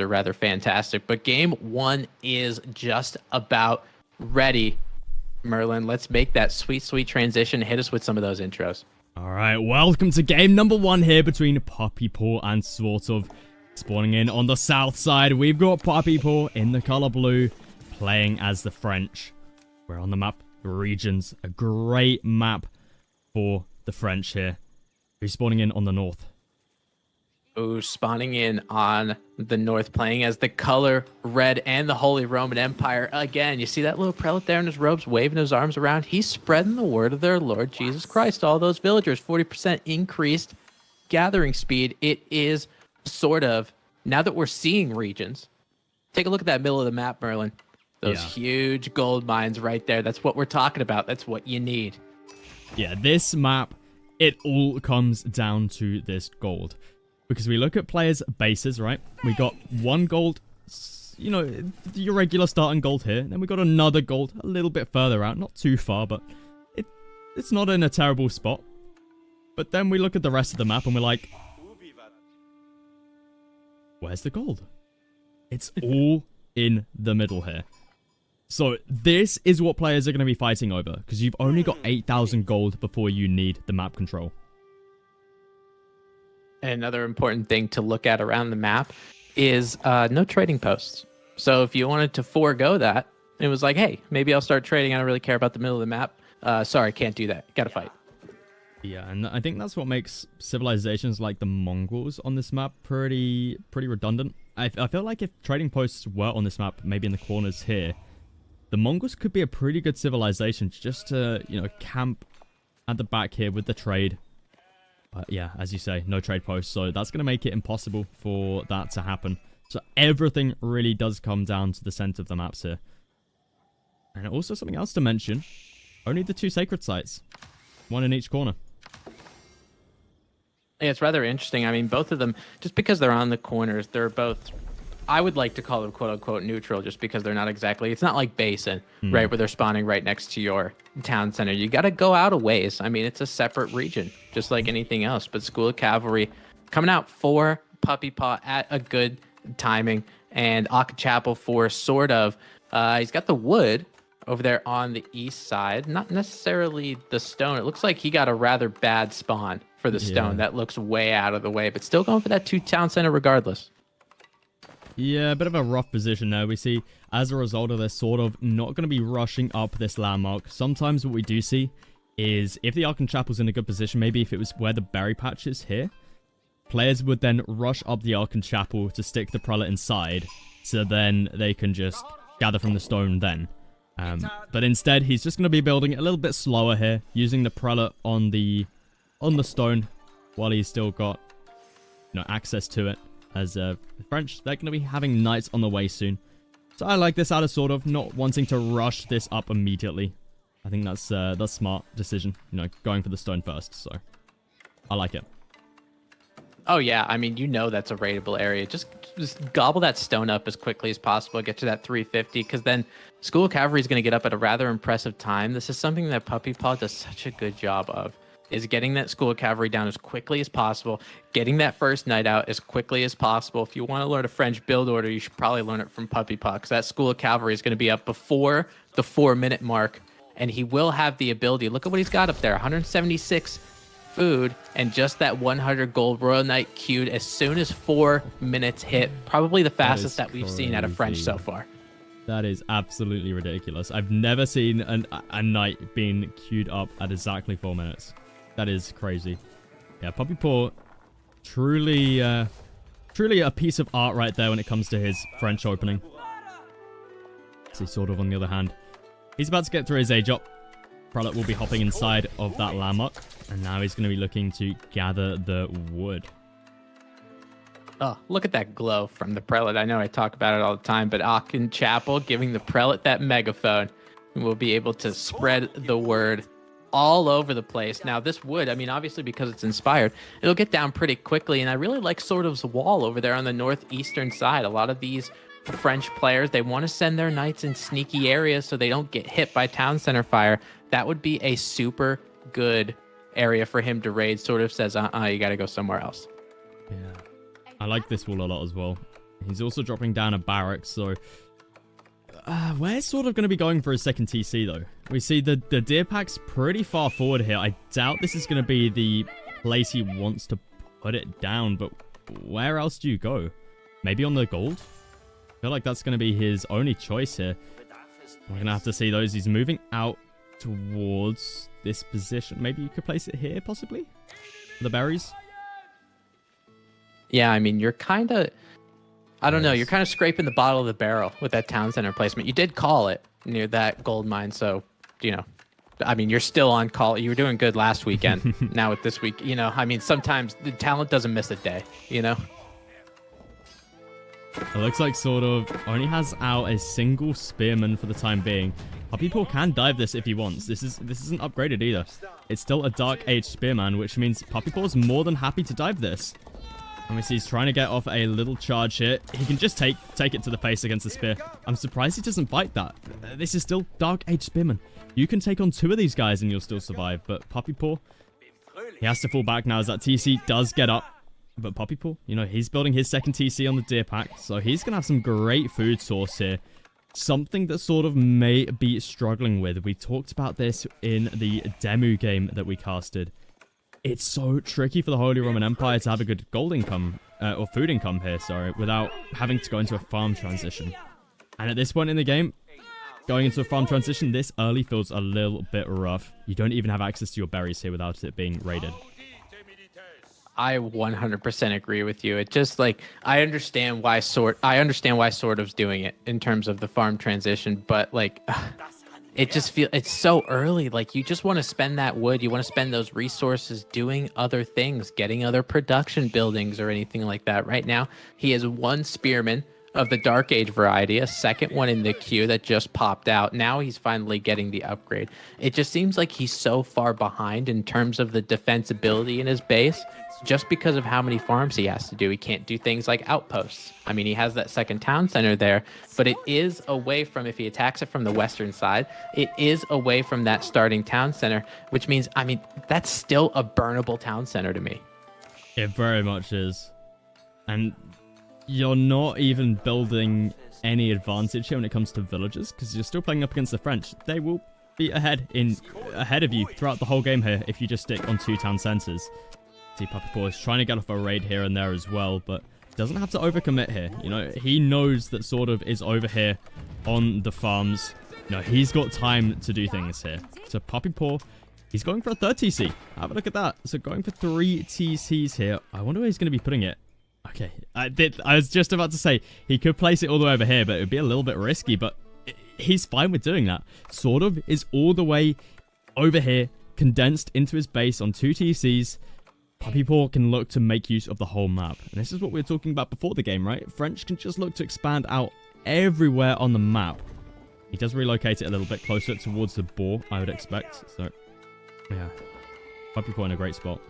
are rather fantastic. But game one is just about ready. Merlin, let's make that sweet, sweet transition. Hit us with some of those intros. All right, welcome to game number one here between Puppypaw and SortOf. Spawning in on the south side, we've got Puppypaw in the color blue, playing as the French. We're on the map Regions, a great map for the French here. Who's spawning in on the north? Oh, spawning in on the north, playing as the color red and the Holy Roman Empire. Again, you see that little prelate there in his robes waving his arms around? He's spreading the word of their Lord Jesus Christ to all those villagers. 40% increased gathering speed. It is SortOf. Now that we're seeing regions, take a look at that middle of the map, Merlin. Those huge gold mines right there. That's what we're talking about. That's what you need. Yeah, this map, it all comes down to this gold. Because we look at players' bases, right? We got one gold, you know, your regular starting gold here. Then we got another gold a little bit further out. Not too far, but it's not in a terrible spot. But then we look at the rest of the map and we're like, where's the gold? It's all in the middle here. So this is what players are going to be fighting over. Because you've only got 8,000 gold before you need the map control. Another important thing to look at around the map is no trading posts. So if you wanted to forego that, it was like, hey, maybe I'll start trading. I don't really care about the middle of the map. Sorry, can't do that. Gotta fight. Yeah, and I think that's what makes civilizations like the Mongols on this map pretty redundant. I feel like if trading posts were on this map, maybe in the corners here, the Mongols could be a pretty good civilization just to, you know, camp at the back here with the trade. But yeah, as you say, no trade posts, so that's going to make it impossible for that to happen. So everything really does come down to the center of the maps here. And also something else to mention, only the two sacred sites. One in each corner. Yeah, it's rather interesting. I mean, both of them, just because they're on the corners, they're both, I would like to call them quote-unquote neutral, just because they're not exactly, it's not like Basin, right, where they're spawning right next to your town center. You got to go out a ways. I mean, it's a separate region, just like anything else. But School of Cavalry coming out for Puppypaw at a good timing, and Chapel for SortOf. He's got the wood over there on the east side, not necessarily the stone. It looks like he got a rather bad spawn for the stone. That looks way out of the way, but still going for that town center regardless. Yeah, a bit of a rough position there. We see, as a result of this, SortOf not going to be rushing up this landmark. Sometimes what we do see is, if the Archon Chapel's in a good position, maybe if it was where the berry patch is here, players would then rush up the Archon Chapel to stick the prelate inside, so then they can just gather from the stone then. But instead, he's just going to be building it a little bit slower here, using the prelate on the stone, while he's still got, you know, access to it. As the French, they're going to be having knights on the way soon. So I like this out of SortOf, not wanting to rush this up immediately. I think that's a smart decision, you know, going for the stone first. So I like it. Oh, yeah. I mean, you know that's a raidable area. Just gobble that stone up as quickly as possible. Get to that 350, because then School of Cavalry is going to get up at a rather impressive time. This is something that Puppypaw does such a good job of, is getting that School of Cavalry down as quickly as possible, getting that first knight out as quickly as possible. If you want to learn a French build order, you should probably learn it from Puppypaw, because that School of Cavalry is going to be up before the 4-minute mark, and he will have the ability. Look at what he's got up there, 176 food, and just that 100 gold Royal Knight queued as soon as 4 minutes hit. Probably the fastest that we've seen out of French so far. That is absolutely ridiculous. I've never seen a knight being queued up at exactly 4 minutes. That is crazy. Yeah, Puppypaw, truly a piece of art right there when it comes to his French opening. See, SortOf on the other hand, he's about to get through his age up. Prelate will be hopping inside of that landmark, and now he's going to be looking to gather the wood. Oh, look at that glow from the prelate. I know I talk about it all the time, but Archon Chapel giving the prelate that megaphone, and we'll be able to spread the word all over the place. Now, this wood, I mean, obviously because it's inspired, it'll get down pretty quickly, and I really like SortOf's wall over there on the northeastern side. A lot of these French players, they want to send their knights in sneaky areas so they don't get hit by town center fire. That would be a super good area for him to raid. SortOf says, you got to go somewhere else. Yeah. I like this wall a lot as well. He's also dropping down a barracks, so... we're sort of going to be going for a second TC, though. We see the deer pack's pretty far forward here. I doubt this is going to be the place he wants to put it down, but where else do you go? Maybe on the gold? I feel like that's going to be his only choice here. We're going to have to see those. He's moving out towards this position. Maybe you could place it here, possibly? For the berries? Yeah, I mean, you're kind of... I don't know. You're kind of scraping the bottom of the barrel with that town center placement. You did call it near that gold mine, so, you know, I mean, you're still on call. You were doing good last weekend. Now with this week, you know, I mean, sometimes the talent doesn't miss a day, you know? It looks like SortOf only has out a single spearman for the time being. Puppypaw can dive this if he wants. This isn't upgraded either. It's still a Dark Age spearman, which means Puppypaw's more than happy to dive this. And we see he's trying to get off a little charge here. He can just take it to the face against the spear. I'm surprised he doesn't fight that. This is still Dark Age Spearman. You can take on 2 of these guys and you'll still survive. But Puppypaw, he has to fall back now as that TC does get up. But Puppypaw, you know, he's building his second TC on the deer pack. So he's going to have some great food source here. Something that SortOf may be struggling with. We talked about this in the demo game that we casted. It's so tricky for the Holy Roman Empire to have a good gold income, or food income here, sorry, without having to go into a farm transition. And at this point in the game, going into a farm transition, this early feels a little bit rough. You don't even have access to your berries here without it being raided. I 100% agree with you. It just like I understand why SortOf's doing it in terms of the farm transition, but like it just feels it's so early. Like you just want to spend that wood, you want to spend those resources doing other things, getting other production buildings or anything like that. Right now, he has 1 spearman of the Dark Age variety, a second one in the queue that just popped out. Now he's finally getting the upgrade. It just seems like he's so far behind in terms of the defensibility in his base just because of how many farms he has to do. He can't do things like outposts. I mean, he has that second town center there, but it is away from, if he attacks it from the western side, it is away from that starting town center, which means, I mean, that's still a burnable town center to me. It very much is. And you're not even building any advantage here when it comes to villagers, because you're still playing up against the French. They will be ahead of you throughout the whole game here if you just stick on 2 town centers. See, Puppypaw is trying to get off a raid here and there as well, but doesn't have to overcommit here. You know, he knows that SortOf is over here on the farms. You know, he's got time to do things here. So Puppypaw, he's going for a 3rd TC. Have a look at that. So going for 3 TCs here. I wonder where he's going to be putting it. Okay, I was just about to say he could place it all the way over here, but it would be a little bit risky, but he's fine with doing that. SortOf is all the way over here, condensed into his base on 2 TCs. Puppypaw can look to make use of the whole map. And this is what we were talking about before the game, right? French can just look to expand out everywhere on the map. He does relocate it a little bit closer towards the boar, I would expect. So, yeah. Puppypaw in a great spot.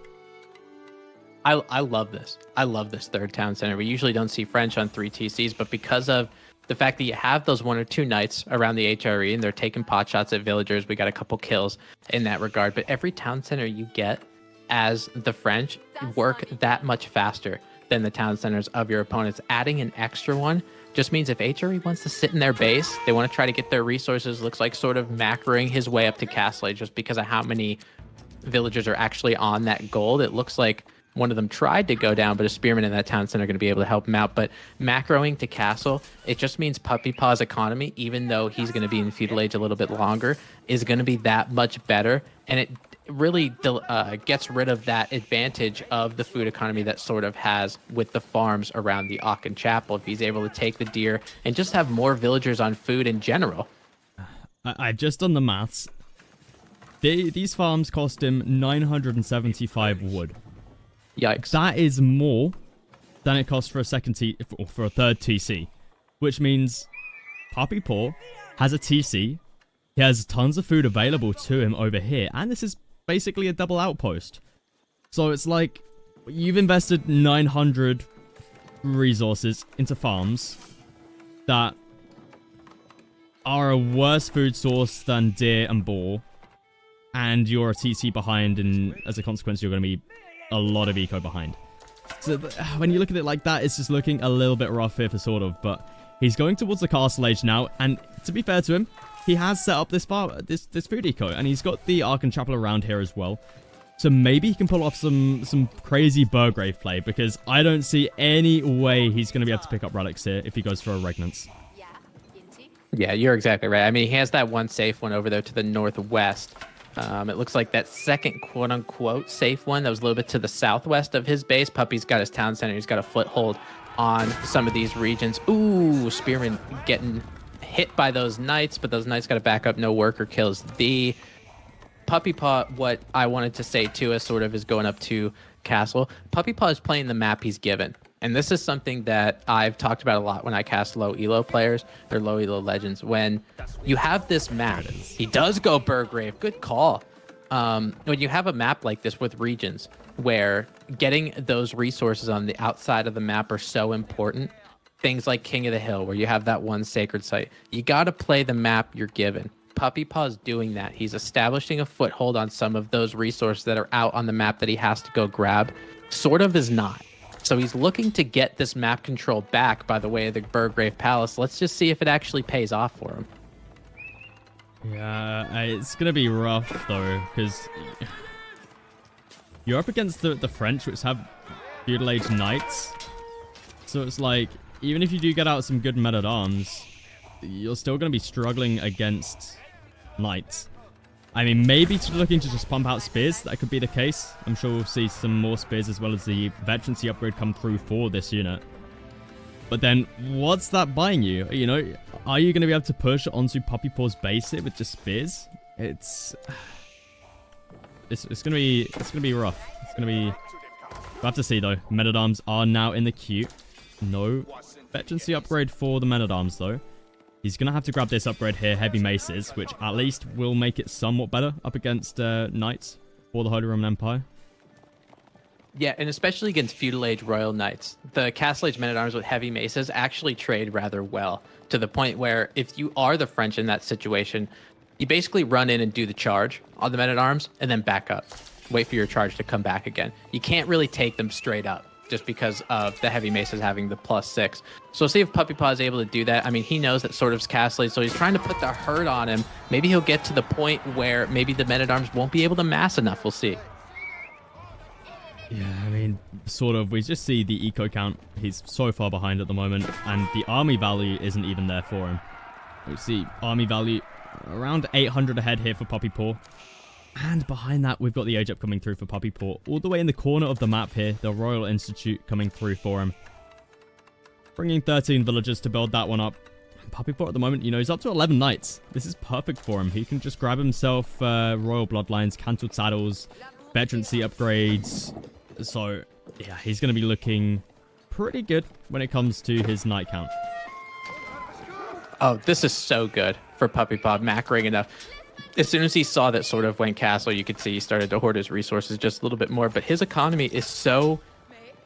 I love this. I love this 3rd town center. We usually don't see French on 3 TCs, but because of the fact that you have those 1 or 2 knights around the HRE and they're taking pot shots at villagers, we got a couple kills in that regard. But every town center you get as the French work that much faster than the town centers of your opponents. Adding an extra one just means if HRE wants to sit in their base, they want to try to get their resources, looks like sort of macroing his way up to Castle Age just because of how many villagers are actually on that gold. It looks like one of them tried to go down, but a spearman in that town center are going to be able to help him out. But macroing to castle, it just means Puppypaw's economy, even though he's going to be in Feudal Age a little bit longer, is going to be that much better. And it really gets rid of that advantage of the food economy that SortOf has with the farms around the Aachen Chapel. If he's able to take the deer and just have more villagers on food in general. I've just done the maths. These farms cost him 975 wood. Yikes. That is more than it costs for a for a 3rd TC, which means Puppypaw has a TC. He has tons of food available to him over here, and this is basically a double outpost. So it's like you've invested 900 resources into farms that are a worse food source than deer and boar, and you're a TC behind, and as a consequence, you're going to be a lot of eco behind. So when you look at it like that, it's just looking a little bit rough here for SortOf, but he's going towards the castle age now, and to be fair to him, he has set up this food eco, and he's got the Ark and Chapel around here as well. So maybe he can pull off some crazy Burgrave play, because I don't see any way he's going to be able to pick up relics here if he goes for a Regnance. Yeah, you're exactly right. I mean, he has that one safe one over there to the northwest. It looks like that second quote-unquote safe one that was a little bit to the southwest of his base. Puppy's got his town center. He's got a foothold on some of these regions. Ooh, Spearman getting hit by those knights, but those knights got to back up. No worker kills the Puppypaw. What I wanted to say too is SortOf is going up to castle. Puppypaw is playing the map he's given. And this is something that I've talked about a lot when I cast low elo players or low elo legends. When you have this map, he does go Burgrave. Good call. When you have a map like this with regions where getting those resources on the outside of the map are so important, things like King of the Hill, where you have that one sacred site, you got to play the map you're given. Puppypaw's doing that. He's establishing a foothold on some of those resources that are out on the map that he has to go grab. SortOf is not. So he's looking to get this map control back by the way of the Burgrave Palace. Let's just see if it actually pays off for him. Yeah, it's going to be rough, though, because you're up against the French, which have Feudal Age Knights. So it's like, even if you do get out some good men-at-arms, you're still going to be struggling against Knights. I mean, maybe looking to just pump out spears. That could be the case. I'm sure we'll see some more spears as well as the veterancy upgrade come through for this unit. But then, what's that buying you? You know, are you going to be able to push onto Puppypaw's base here with just spears? It's gonna be rough. It's gonna be. We'll have to see though. Men-at-arms are now in the queue. No veterancy upgrade for the men-at-arms though. He's going to have to grab this upgrade here, Heavy Maces, which at least will make it somewhat better up against Knights for the Holy Roman Empire. Yeah, and especially against Feudal Age Royal Knights. The Castle Age Men-at-Arms with Heavy Maces actually trade rather well, to the point where if you are the French in that situation, you basically run in and do the charge on the Men-at-Arms and then back up. Wait for your charge to come back again. You can't really take them straight up, just because of the Heavy Maces having the +6. So we'll see if Puppypaw is able to do that. I mean, he knows that SortOf's castle, so he's trying to put the hurt on him. Maybe he'll get to the point where maybe the Men-at-Arms won't be able to mass enough. We'll see. Yeah, I mean, SortOf, we just see the eco count. He's so far behind at the moment, and the army value isn't even there for him. We see army value around 800 ahead here for Puppypaw. And behind that, we've got the age up coming through for Puppypaw. All the way in the corner of the map here, the Royal Institute coming through for him. Bringing 13 villagers to build that one up. Puppypaw at the moment, you know, he's up to 11 knights. This is perfect for him. He can just grab himself Royal Bloodlines, Cancelled Saddles, Veterancy upgrades. So, yeah, he's going to be looking pretty good when it comes to his knight count. Oh, this is so good for Puppypaw, macroing enough. As soon as he saw that SortOf went castle, you could see he started to hoard his resources just a little bit more. But his economy is so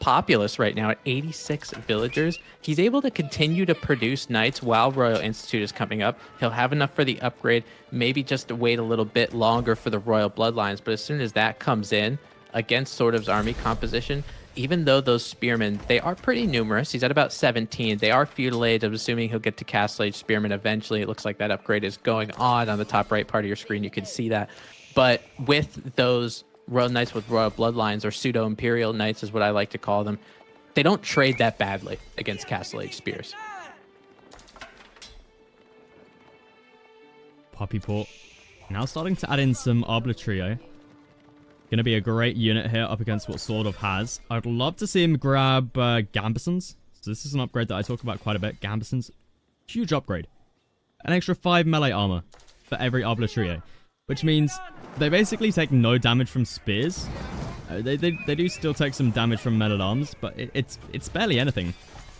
populous right now at 86 villagers. He's able to continue to produce knights while Royal Institute is coming up. He'll have enough for the upgrade, maybe just to wait a little bit longer for the Royal Bloodlines. But as soon as that comes in against SortOf's army composition, even though those spearmen, they are pretty numerous. He's at about 17. They are Feudal Age. I'm assuming he'll get to Castle Age spearmen eventually. It looks like that upgrade is going on the top right part of your screen. You can see that. But with those Royal Knights with Royal Bloodlines, or pseudo-imperial knights is what I like to call them, they don't trade that badly against Castle Age spears. Puppypaw now starting to add in some Arbiter. Going to be a great unit here up against what SortOf has. I'd love to see him grab Gambesons. So this is an upgrade that I talk about quite a bit. Gambesons, huge upgrade. An extra 5 melee armor for every Arbiter, which means they basically take no damage from spears. They do still take some damage from men-at-arms, but it's barely anything.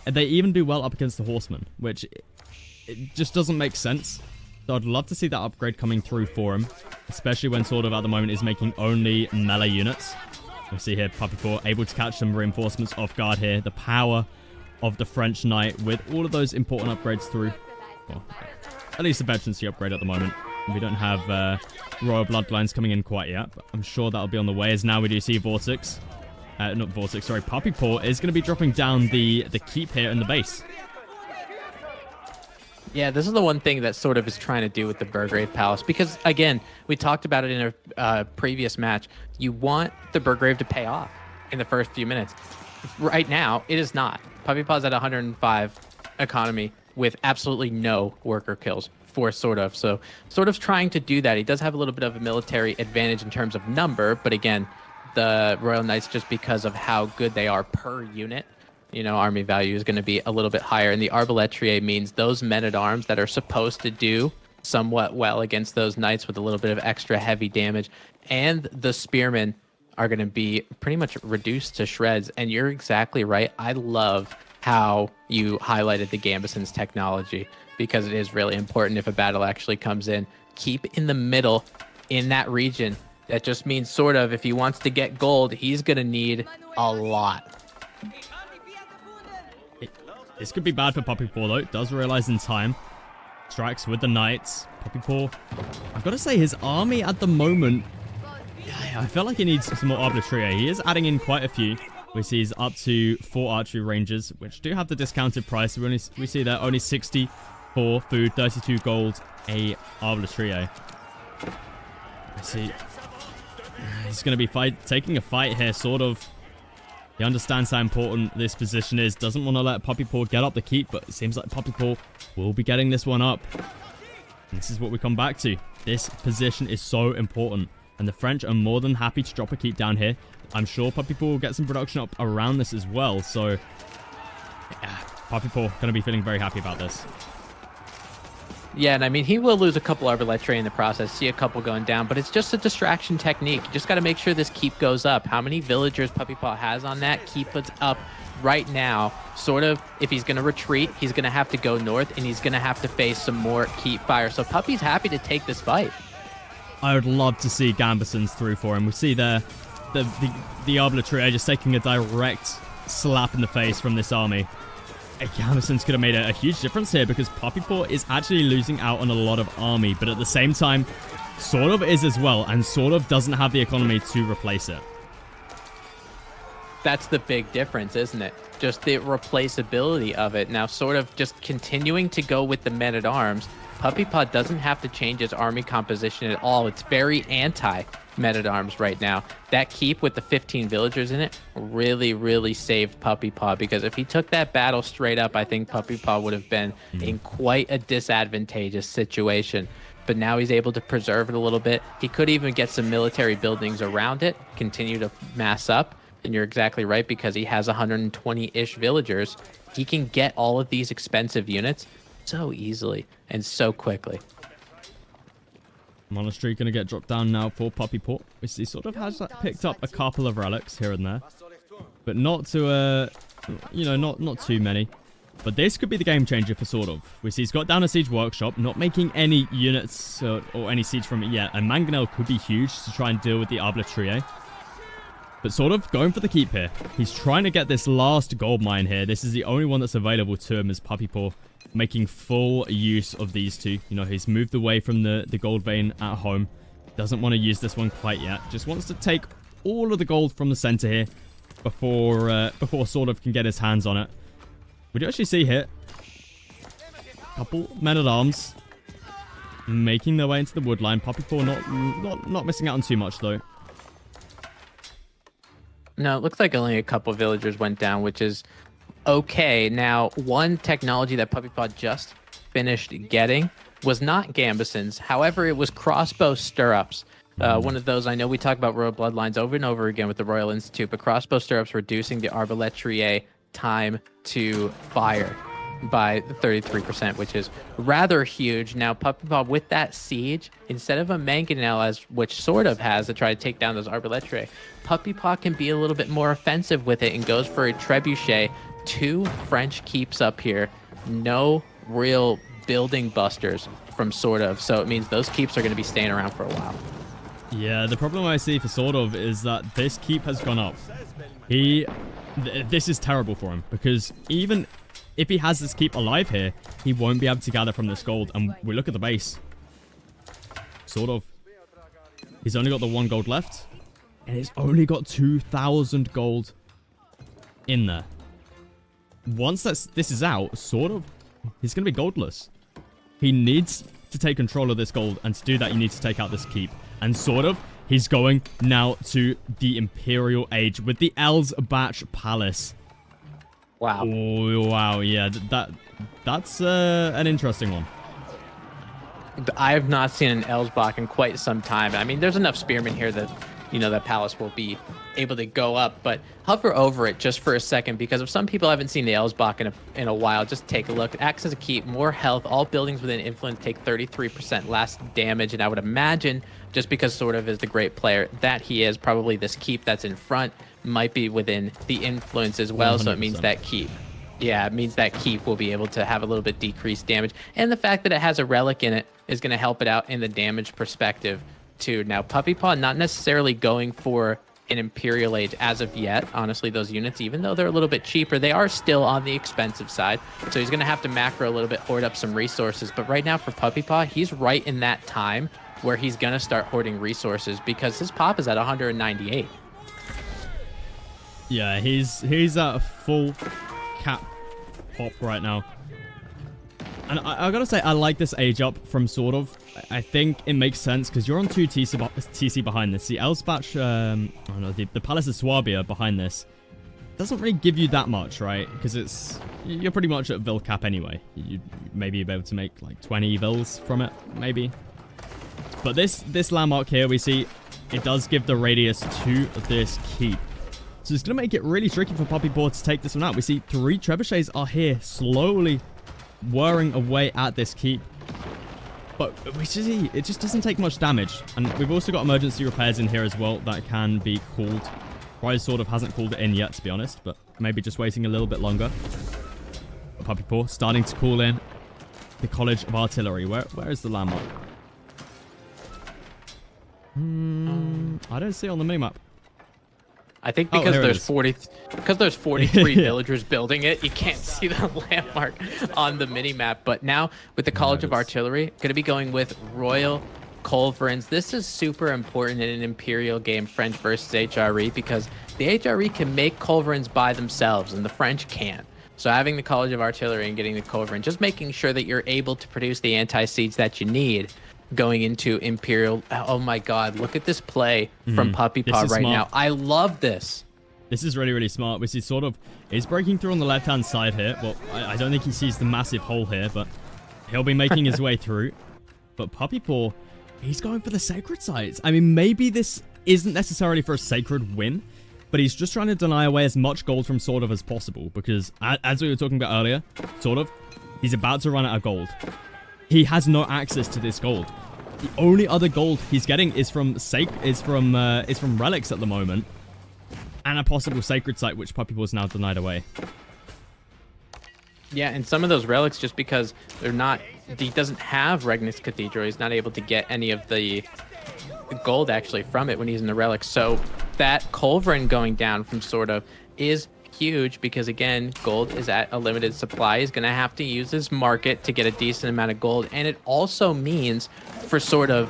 And they even do well up against the horsemen, which it just doesn't make sense. So I'd love to see that upgrade coming through for him, especially when SortOf at the moment is making only melee units. We see here Puppypaw able to catch some reinforcements off guard here. The power of the French Knight with all of those important upgrades through. Well, at least a veterancy upgrade at the moment. We don't have Royal Bloodlines coming in quite yet, but I'm sure that'll be on the way, as now we do see Vortex. not Vortex, sorry, Puppypaw is going to be dropping down the keep here in the base. Yeah, this is the one thing that sort of is trying to do with the Burgrave Palace, because again, we talked about it in a previous match. You want the Burgrave to pay off in the first few minutes. Right now, it is not. Puppypaw's at 105 economy with absolutely no worker kills for SortOf. So SortOf's trying to do that. He does have a little bit of a military advantage in terms of number, but again, the Royal Knights, just because of how good they are per unit, you know, army value is going to be a little bit higher. And the Arbaletrier means those men-at-arms that are supposed to do somewhat well against those knights with a little bit of extra heavy damage, and the spearmen are going to be pretty much reduced to shreds. And you're exactly right. I love how you highlighted the Gambeson's technology, because it is really important if a battle actually comes in. Keep in the middle in that region. That just means SortOf, if he wants to get gold, he's going to need a lot. This could be bad for Puppypaw, though. Does realize in time. Strikes with the knights. Puppypaw, I've got to say, his army at the moment, I feel like he needs some more Arbaletrier. He is adding in quite a few. We see he's up to 4 archery rangers, which do have the discounted price. We see that only 64 food, 32 gold, a Arbaletrier. I see. He's going to be taking a fight here, SortOf. He understands how important this position is. Doesn't want to let Puppypaw get up the keep, but it seems like Puppypaw will be getting this one up. And this is what we come back to. This position is so important, and the French are more than happy to drop a keep down here. I'm sure Puppypaw will get some production up around this as well, so yeah, Puppypaw going to be feeling very happy about this. Yeah, and I mean, he will lose a couple Arbaletrier in the process, see a couple going down, but it's just a distraction technique. You just got to make sure this keep goes up. How many villagers Puppypaw has on that? Keep it up right now. SortOf, if he's going to retreat, he's going to have to go north, and he's going to have to face some more keep fire. So Puppy's happy to take this fight. I would love to see Gambeson's through for him. We see there the Arbaletrier just taking a direct slap in the face from this army. Gambeson's could have made a huge difference here, because Puppypaw is actually losing out on a lot of army, but at the same time, SortOf is as well, and SortOf doesn't have the economy to replace it. That's the big difference, isn't it? Just the replaceability of it. Now, SortOf just continuing to go with the men-at-arms. Puppypaw doesn't have to change his army composition at all. It's very anti-men-at-arms right now. That keep with the 15 villagers in it really, really saved Puppypaw, because if he took that battle straight up, I think Puppypaw would have been in quite a disadvantageous situation. But now he's able to preserve it a little bit. He could even get some military buildings around it, continue to mass up. And you're exactly right, because he has 120-ish villagers. He can get all of these expensive units so easily and so quickly. Monastery going to get dropped down now for Puppypaw. We see SortOf has picked up a couple of relics here and there, but not to not too many. But this could be the game changer for SortOf. We see he's got down a siege workshop, not making any units or any siege from it yet, and Mangonel could be huge to try and deal with the Arbaletrier. But SortOf going for the keep here. He's trying to get this last gold mine here. This is the only one that's available to him, as Puppypaw making full use of these two. You know, he's moved away from the gold vein at home. Doesn't want to use this one quite yet. Just wants to take all of the gold from the center here before SortOf can get his hands on it. We do actually see here a couple men-at-arms making their way into the wood line. Puppypaw not missing out on too much, though. No, it looks like only a couple villagers went down, which is okay. Now, one technology that Puppypaw just finished getting was not Gambeson's. However, it was crossbow stirrups. One of those, I know we talk about royal bloodlines over and over again with the Royal Institute, but crossbow stirrups reducing the Arbaletrier time to fire by 33%, which is rather huge. Now, Puppypaw with that siege, instead of a mangonel, as which SortOf has to try to take down those Arbaletrier, Puppypaw can be a little bit more offensive with it and goes for a trebuchet. 2 French keeps up here. No real building busters from SortOf, so it means those keeps are going to be staying around for a while. Yeah, the problem I see for SortOf is that this keep has gone up. This is terrible for him, because even if he has this keep alive here, he won't be able to gather from this gold. And we look at the base. SortOf. He's only got the 1 gold left. and it's only got 2,000 gold in there. Once this is out, sort of, he's going to be goldless. He needs to take control of this gold, and to do that, you need to take out this keep. And sort of, he's going now to the Imperial Age with the Elsbach Palace. Wow. Oh, wow, yeah, that's an interesting one. I have not seen an Elsbach in quite some time. I mean, there's enough spearmen here that, you know, that palace will be able to go up, but hover over it just for a second, because if some people haven't seen the Elsbach in a while, just take a look. It acts as a keep, more health. All buildings within influence take 33% less damage, and I would imagine, just because sort of is the great player that he is, probably this keep that's in front might be within the influence as well. 100%. So it means that keep. Yeah, it means that keep will be able to have a little bit decreased damage. And the fact that it has a relic in it is going to help it out in the damage perspective too. Now, Puppypaw not necessarily going for an Imperial Age as of yet. Honestly, those units, even though they're a little bit cheaper, they are still on the expensive side. So he's going to have to macro a little bit, hoard up some resources. But right now for Puppypaw, he's right in that time where he's going to start hoarding resources, because his pop is at 198. Yeah, he's at a full cap pop right now. And I gotta say, I like this age up from sort of. I think it makes sense because you're on 2 TC behind this. The Elsbach, oh no, the Palace of Swabia behind this doesn't really give you that much, right? Because you're pretty much at Vil cap anyway. You maybe be able to make like 20 Vils from it, maybe. But this landmark here, we see it does give the radius to this keep. So it's going to make it really tricky for Puppypaw to take this one out. We see 3 trebuchets are here, slowly whirring away at this keep. But we see it just doesn't take much damage. And we've also got emergency repairs in here as well that can be called. Probably sort of hasn't called it in yet, to be honest, but maybe just waiting a little bit longer. Puppypaw starting to call in the College of Artillery. Where is the landmark? I don't see it on the minimap. I think because there's 43 villagers building it, you can't see the landmark on the minimap. But now with the College of Artillery, going to be going with Royal Culverins. This is super important in an Imperial game, French versus HRE, because the HRE can make Culverins by themselves and the French can't. So having the College of Artillery and getting the Culverin, just making sure that you're able to produce the anti-siege that you need going into Imperial. Oh my god, look at this play from Puppypaw right now. I love this. This is really, really smart. We see sort of is breaking through on the left-hand side here. Well, I don't think he sees the massive hole here, but he'll be making his way through. But Puppypaw, he's going for the sacred sites. I mean, maybe this isn't necessarily for a sacred win, but he's just trying to deny away as much gold from sort of as possible, because as we were talking about earlier, sort of, he's about to run out of gold. He has no access to this gold. The only other gold he's getting is from relics at the moment, and a possible sacred site, which Puppypaw's now denied away. Yeah, and some of those relics, just because they're not, he doesn't have Regnus Cathedral, he's not able to get any of the gold actually from it when he's in the relics. So that Culverin going down from sort of is huge, because again, gold is at a limited supply. He's going to have to use his market to get a decent amount of gold, and it also means for sort of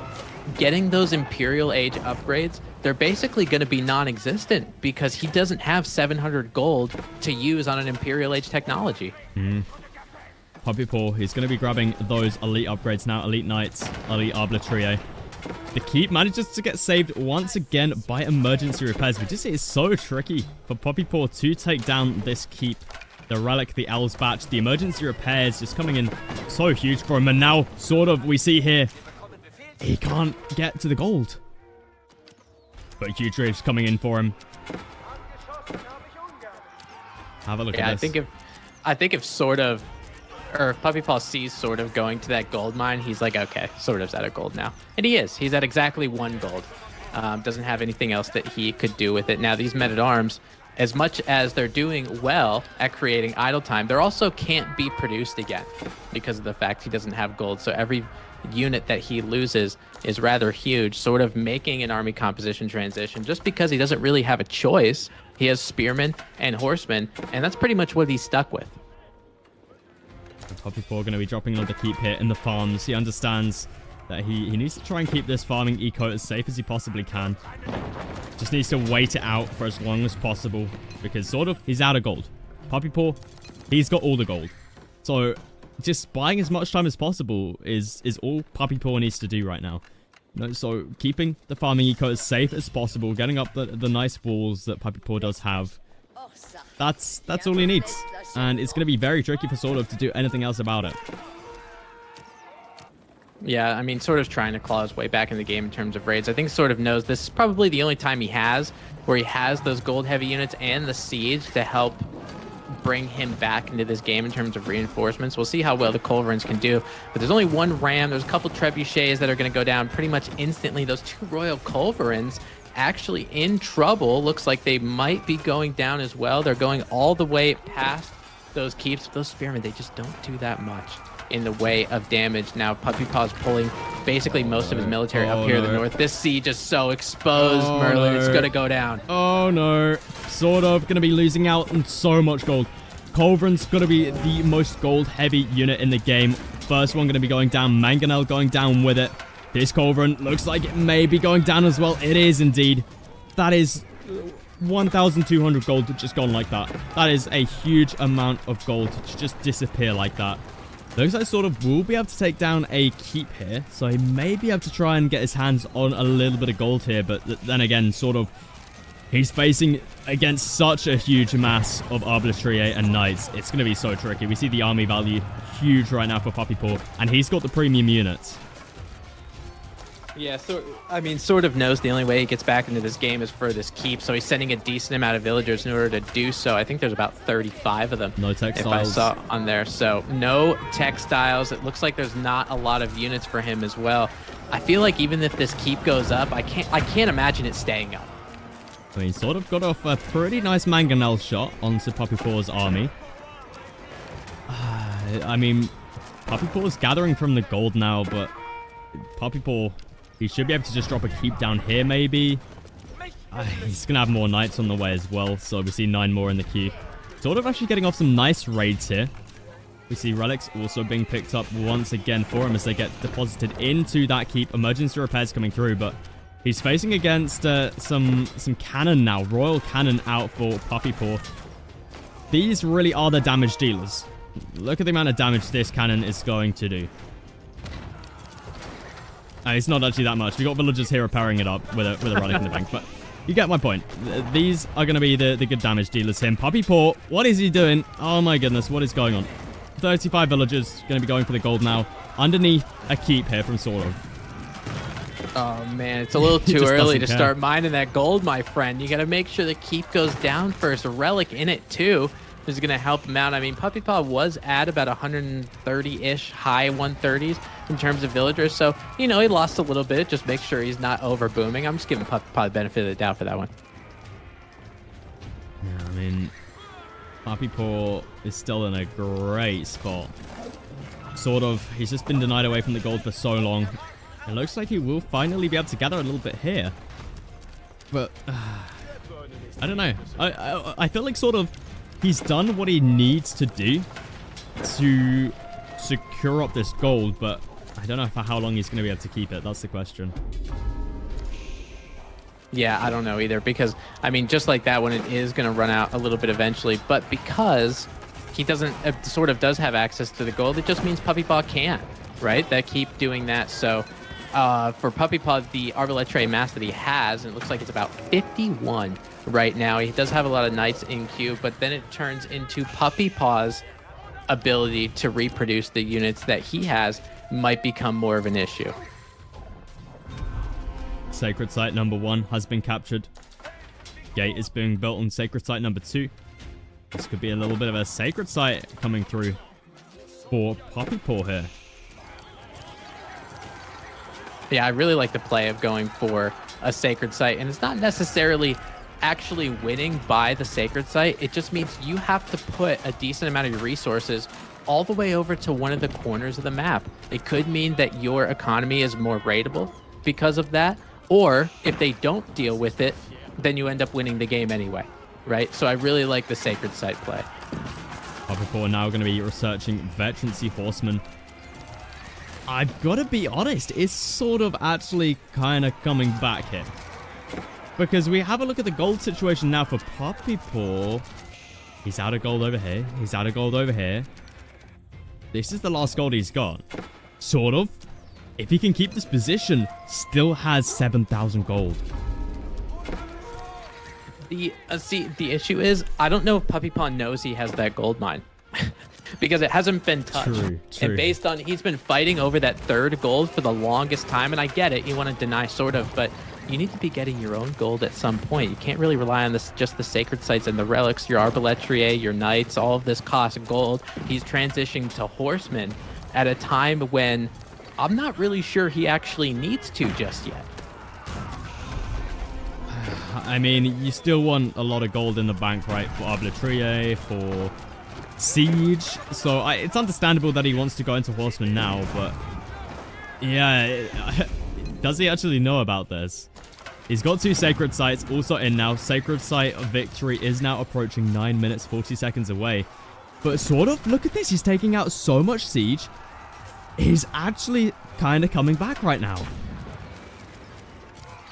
getting those Imperial Age upgrades, they're basically going to be non-existent, because he doesn't have 700 gold to use on an Imperial Age technology. Puppypaw, he's going to be grabbing those elite upgrades now. Elite Knights, Elite Arbitrio. The keep manages to get saved once again by emergency repairs. We just see it's so tricky for Puppypaw to take down this keep. The relic, the Elsbach, the emergency repairs just coming in so huge for him. And now, sort of, we see here, he can't get to the gold. But huge waves coming in for him. Have a look at this. I think if sort of, or if Puppypaw sees sort of going to that gold mine, he's like, okay, sort of's out of gold now. And he is. He's at exactly 1 gold. Doesn't have anything else that he could do with it. Now, these men-at-arms, as much as they're doing well at creating idle time, they also can't be produced again because of the fact he doesn't have gold. So every unit that he loses is rather huge, sort of making an army composition transition just because he doesn't really have a choice. He has spearmen and horsemen, and that's pretty much what he's stuck with. Puppypaw going to be dropping another keep here in the farms. He understands that he needs to try and keep this farming eco as safe as he possibly can. Just needs to wait it out for as long as possible because sort of he's out of gold. Puppypaw, he's got all the gold. So just buying as much time as possible is all Puppypaw needs to do right now. You know, so keeping the farming eco as safe as possible, getting up the nice walls that Puppypaw does have. That's all he needs. And it's going to be very tricky for SortOf to do anything else about it. Yeah, I mean, SortOf's trying to claw his way back in the game in terms of raids. I think SortOf knows this is probably the only time he has where he has those gold-heavy units and the siege to help bring him back into this game in terms of reinforcements. We'll see how well the Culverins can do. But there's only one ram. There's a couple trebuchets that are going to go down pretty much instantly. Those two Royal Culverins actually in trouble. Looks like they might be going down as well. They're going all the way past those keeps. Those spearmen, they just don't do that much in the way of damage. Now Puppypaw's pulling basically most of his military up here in the north. This siege is so exposed, Merlin. It's gonna go down. Oh no. SortOf gonna be losing out on so much gold. Culverin's gonna be the most gold heavy unit in the game. First one gonna be going down. Mangonel going down with it. This Culverin looks like it may be going down as well. It is indeed. That is 1,200 gold just gone like that. That is a huge amount of gold to just disappear like that. Looks like SortOf will be able to take down a keep here, so he may be able to try and get his hands on a little bit of gold here, but then again, SortOf, he's facing against such a huge mass of Arbitrarie and Knights. It's going to be so tricky. We see the army value huge right now for Puppypaw, and he's got the premium units. Yeah, so I mean, SortOf knows the only way he gets back into this game is for this keep, so he's sending a decent amount of villagers in order to do so. I think there's about 35 of them. No textiles. If I saw on there. So no textiles. It looks like there's not a lot of units for him as well. I feel like even if this keep goes up, I can't imagine it staying up. I mean, SortOf got off a pretty nice mangonel shot onto Puppypaw's army. I mean, Puppypaw's gathering from the gold now, but Puppypaw, he should be able to just drop a keep down here, maybe. He's going to have more knights on the way as well, so we see 9 more in the queue. SortOf actually getting off some nice raids here. We see relics also being picked up once again for him as they get deposited into that keep. Emergency repairs coming through, but he's facing against some cannon now. Royal cannon out for Puppypaw. These really are the damage dealers. Look at the amount of damage this cannon is going to do. It's not actually that much. We got villagers here repairing it up with a relic in the bank, but you get my point. These are going to be the good damage dealers here. Puppypaw, what is he doing? Oh my goodness, what is going on? 35 villagers going to be going for the gold now. Underneath a keep here from SortOf. Oh man, it's a little too early to start mining that gold, my friend. You got to make sure the keep goes down first. A relic in it too is going to help him out. I mean, Puppypaw was at about 130-ish, high 130s in terms of villagers. So, you know, he lost a little bit. Just make sure he's not over booming. I'm just giving Puppypaw the benefit of the doubt for that one. Yeah, I mean, Puppypaw is still in a great spot. SortOf, he's just been denied away from the gold for so long. It looks like he will finally be able to gather a little bit here. But, I don't know. I feel like SortOf, he's done what he needs to do to secure up this gold, but I don't know for how long he's going to be able to keep it. That's the question. Yeah, I don't know either, because, I mean, just like that one, it is going to run out a little bit eventually, but because he doesn't, SortOf does have access to the gold, it just means Puppypaw can't, right? That keep doing that, so for Puppypaw, the Arbitrarie mass that he has, and it looks like it's about 51 right now. He does have a lot of knights in queue, but then it turns into Puppypaw's ability to reproduce the units that he has might become more of an issue. Sacred Site number 1 has been captured. Gate is being built on Sacred Site number 2. This could be a little bit of a Sacred Site coming through for Puppypaw here. Yeah, I really like the play of going for a Sacred Site, and it's not necessarily actually winning by the Sacred Site. It just means you have to put a decent amount of your resources all the way over to one of the corners of the map. It could mean that your economy is more raidable because of that, or if they don't deal with it, then you end up winning the game anyway, right? So I really like the Sacred Site play. Puppypaw now going to be researching Veterancy Horsemen. I've got to be honest, it's sort of actually kind of coming back here. Because we have a look at the gold situation now for Puppypaw. He's out of gold over here. He's out of gold over here. This is the last gold he's got. Sort of. If he can keep this position, still has 7,000 gold. The issue is, I don't know if Puppypaw knows he has that gold mine. Because it hasn't been touched. True. And based on, he's been fighting over that third gold for the longest time, and I get it, you want to deny SortOf, but you need to be getting your own gold at some point. You can't really rely on this, just the sacred sites and the relics, your arbaletrier, your knights, all of this costs gold. He's transitioning to horsemen at a time when I'm not really sure he actually needs to just yet. I mean, you still want a lot of gold in the bank, right? For arbaletrier, for siege. So it's understandable that he wants to go into horsemen now, but yeah, does he actually know about this? He's got 2 sacred sites also in now. Sacred site of victory is now approaching 9 minutes 40 seconds away. But SortOf, look at this, he's taking out so much siege. He's actually kind of coming back right now.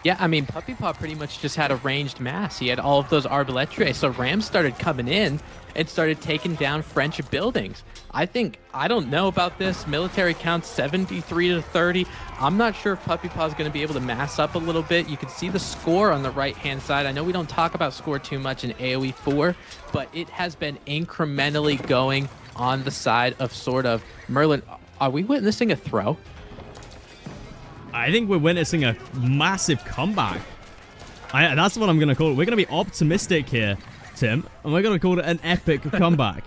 Yeah, I mean, Puppypaw pretty much just had a ranged mass. He had all of those arbaletriers, so Rams started coming in and started taking down French buildings. I don't know about this. Military counts 73 to 30. I'm not sure if Puppypaw is going to be able to mass up a little bit. You can see the score on the right-hand side. I know we don't talk about score too much in AoE 4, but it has been incrementally going on the side of SortOf. Merlin, are we witnessing a throw? I think we're witnessing a massive comeback. That's what I'm going to call it. We're going to be optimistic here, Tim, and we're going to call it an epic comeback.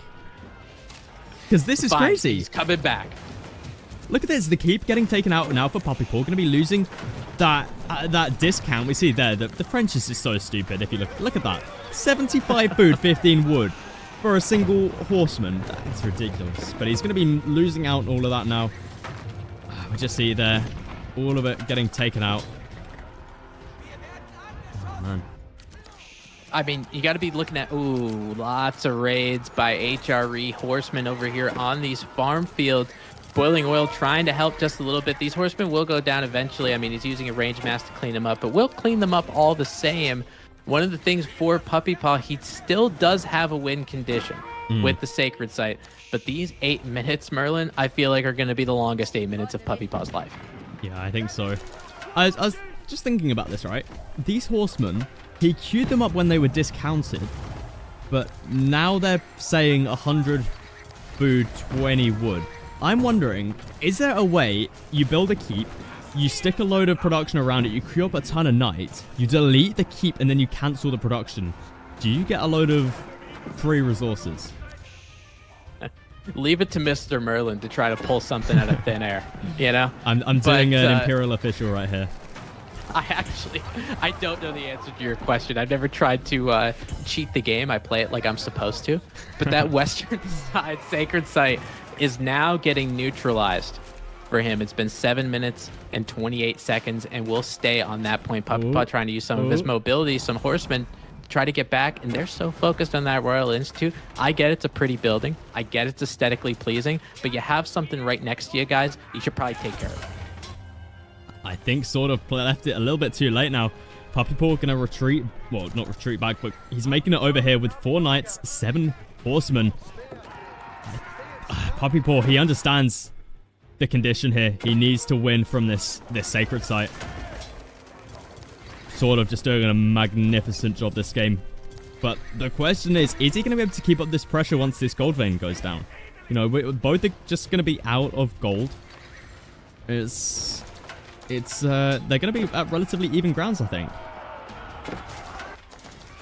Because this is crazy. He's coming back. Look at this. The keep getting taken out now for Puppypaw. Going to be losing that discount. We see there. The French is just so stupid. If you look at that. 75 food, 15 wood for a single horseman. That's ridiculous. But he's going to be losing out on all of that now. We just see there. All of it getting taken out. Oh, man. I mean, you got to be looking at, lots of raids by HRE horsemen over here on these farm fields. Boiling Oil trying to help just a little bit. These horsemen will go down eventually. I mean, he's using a range mass to clean them up, but we'll clean them up all the same. One of the things for Puppypaw, he still does have a win condition with the sacred site. But these 8 minutes, Merlin, I feel like are going to be the longest 8 minutes of Puppypaw's life. Yeah, I think so. I was just thinking about this, right? These horsemen, he queued them up when they were discounted, but now they're saying 100 food, 20 wood. I'm wondering, is there a way you build a keep, you stick a load of production around it, you queue up a ton of knights, you delete the keep, and then you cancel the production? Do you get a load of free resources? Leave it to MrMerlin to try to pull something out of thin air, you know? I'm doing an imperial official right here. I don't know the answer to your question. I've never tried to cheat the game. I play it like I'm supposed to. But that western side sacred site is now getting neutralized for him. It's been 7 minutes and 28 seconds, and we'll stay on that point. Puppypaw trying to use some of his mobility, some horsemen, try to get back, and they're so focused on that Royal Institute. I get it's a pretty building. I get it's aesthetically pleasing, but you have something right next to you, guys. You should probably take care of it. I think SortOf left it a little bit too late now. Puppypaw gonna retreat. Well, not retreat back, but he's making it over here with 4 knights, 7 horsemen. Puppypaw, he understands the condition here. He needs to win from this sacred site. SortOf just doing a magnificent job this game. But the question is he going to be able to keep up this pressure once this gold vein goes down? You know, both are just going to be out of gold. They're going to be at relatively even grounds, I think.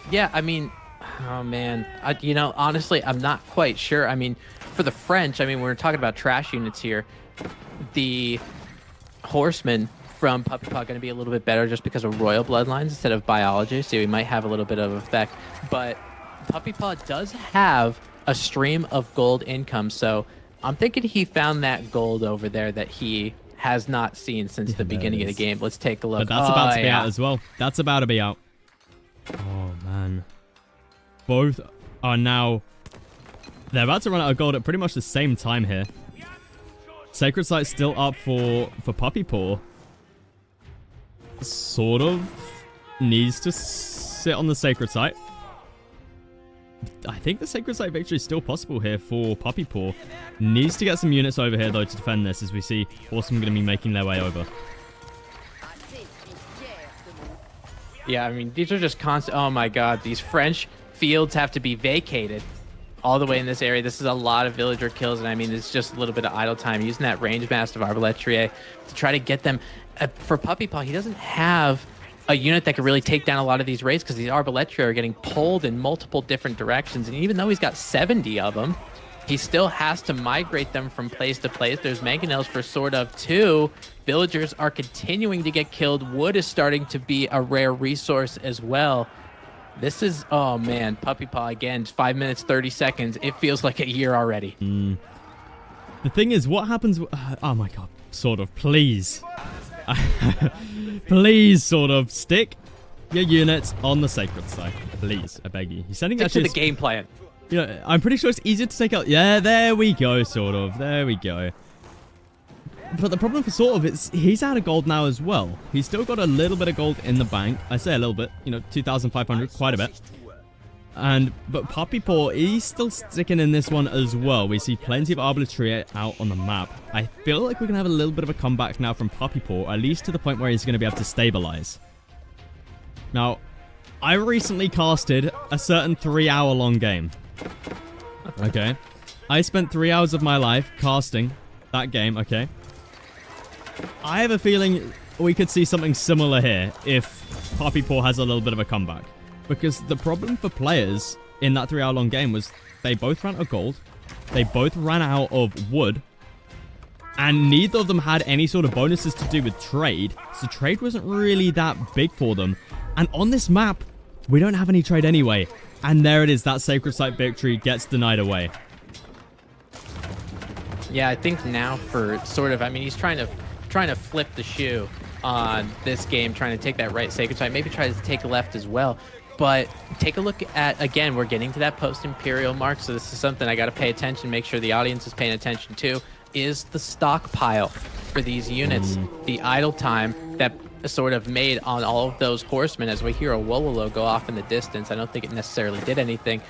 Yeah, I mean, oh man, you know, honestly, I'm not quite sure. I mean, for the French, I mean, we're talking about trash units here. The horsemen from Puppypaw going to be a little bit better just because of royal bloodlines instead of biology, so we might have a little bit of effect. But Puppypaw does have a stream of gold income, so I'm thinking he found that gold over there that he has not seen since the beginning of the game. Let's take a look. But that's about to be out as well. That's about to be out. Oh, man. Both are now... They're about to run out of gold at pretty much the same time here. Sacred Site's still up for Puppypaw. SortOf needs to sit on the sacred site. I think the sacred site victory is still possible here for Puppypaw. Needs to get some units over here, though, to defend this, as we see Horsemen going to be making their way over. Yeah, I mean, these are just constant. Oh my god, these French fields have to be vacated all the way in this area. This is a lot of villager kills, and I mean, it's just a little bit of idle time using that range master of Arbalettrier to try to get them. For Puppypaw, he doesn't have a unit that can really take down a lot of these raids because these Arbalettrier are getting pulled in multiple different directions, and even though he's got 70 of them, he still has to migrate them from place to place. There's mangonels for SortOf too. Villagers are continuing to get killed. Wood is starting to be a rare resource as well. This is, oh man, Puppypaw again, 5 minutes, 30 seconds. It feels like a year already. The thing is, what happens... oh my god, SortOf, please. Please, SortOf, stick your units on the sacred site. Please, I beg you. He's sending Stick to the game plan. You know, I'm pretty sure it's easier to take out... Yeah, there we go, SortOf. There we go. But the problem for SortOf is he's out of gold now as well. He's still got a little bit of gold in the bank. I say a little bit. You know, 2,500. Quite a bit. But Puppypaw, he's still sticking in this one as well. We see plenty of Arbalettrier out on the map. I feel like we're going to have a little bit of a comeback now from Puppypaw, at least to the point where he's going to be able to stabilize. Now, I recently casted a certain 3-hour-long game. Okay. I spent 3 hours of my life casting that game, okay? I have a feeling we could see something similar here if Puppypaw has a little bit of a comeback. Because the problem for players in that 3-hour-long game was they both ran out of gold, they both ran out of wood, and neither of them had any sort of bonuses to do with trade, so trade wasn't really that big for them. And on this map, we don't have any trade anyway. And there it is, that sacred site victory gets denied away. Yeah, I think now for SortOf, I mean, he's trying to flip the shoe on this game, trying to take that right sacred site, maybe try to take left as well. But take a look at, again, we're getting to that post-imperial mark, so this is something I got to pay attention, make sure the audience is paying attention to, is the stockpile for these units, the idle time that SortOf made on all of those horsemen. As we hear a Wololo go off in the distance, I don't think it necessarily did anything,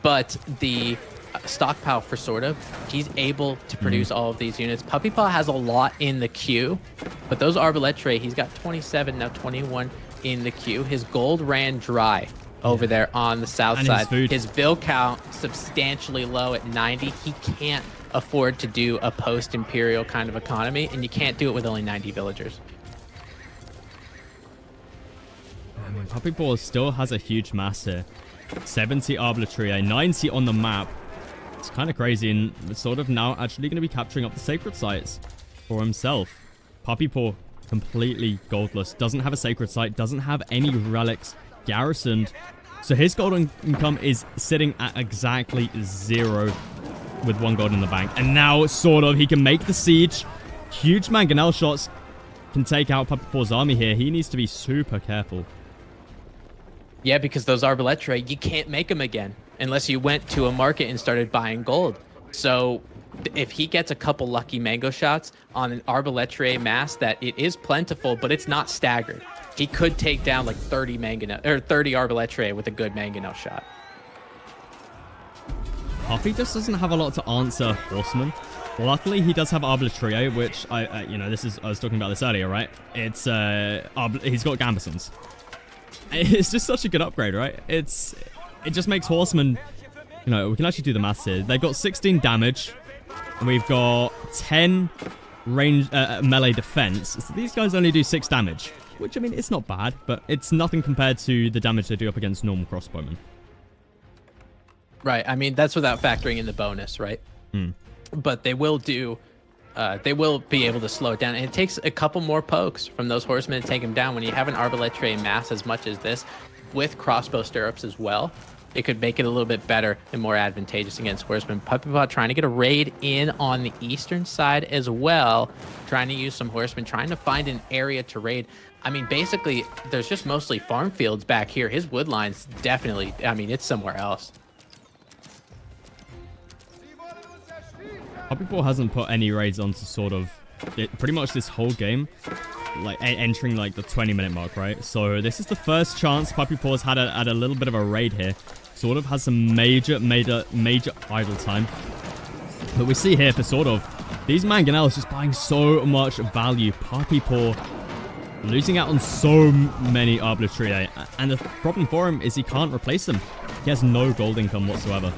but the stockpile for SortOf, he's able to produce all of these units. Puppypaw has a lot in the queue, but those Arbalettrier, he's got 27, now 21 in the queue. His gold ran dry over there on the south and side. His Vil count substantially low at 90. He can't afford to do a post-imperial kind of economy, and you can't do it with only 90 villagers. I mean, Puppypaw still has a huge mass here. 70 Arbalettrier, 90 on the map. It's kind of crazy, and SortOf now actually going to be capturing up the sacred sites for himself. Puppypaw completely goldless, doesn't have a sacred site, doesn't have any relics garrisoned. So his gold income is sitting at exactly 0 with 1 gold in the bank. And now SortOf, he can make the siege. Huge mangonel shots can take out Puppypaw's army here. He needs to be super careful. Yeah, because those Arbalettrier, you can't make them again unless you went to a market and started buying gold. So if he gets a couple lucky mango shots on an Arbalettrier mass that it is plentiful, but it's not staggered, he could take down like 30 mangonel or 30 Arbalettrier with a good mangonel shot. Puppy just doesn't have a lot to answer horsemen. Luckily, he does have Arbalettrier, which I was talking about this earlier, right? It's he's got Gambesons. It's just such a good upgrade, right? It just makes horsemen, you know, we can actually do the maths here. They've got 16 damage, and we've got 10 range melee defense. So these guys only do 6 damage, which, I mean, it's not bad, but it's nothing compared to the damage they do up against normal crossbowmen. Right. I mean, that's without factoring in the bonus, right? But they will do, they will be able to slow it down. And it takes a couple more pokes from those horsemen to take him down. When you have an Arbalettrier mass as much as this, with crossbow stirrups as well, it could make it a little bit better and more advantageous against horsemen. Puppypaw trying to get a raid in on the eastern side as well, trying to use some horsemen, trying to find an area to raid. I mean, basically, there's just mostly farm fields back here. His wood line's definitely, I mean, it's somewhere else. Puppypaw hasn't put any raids onto pretty much this whole game. like entering like the 20-minute mark, right? So this is the first chance Puppypaw's had at a little bit of a raid here. Sort of has some major idle time. But we see here for Sort of, these mangonels just buying so much value. Puppypaw losing out on so many arbitrary, and the problem for him is he can't replace them. He has no gold income whatsoever.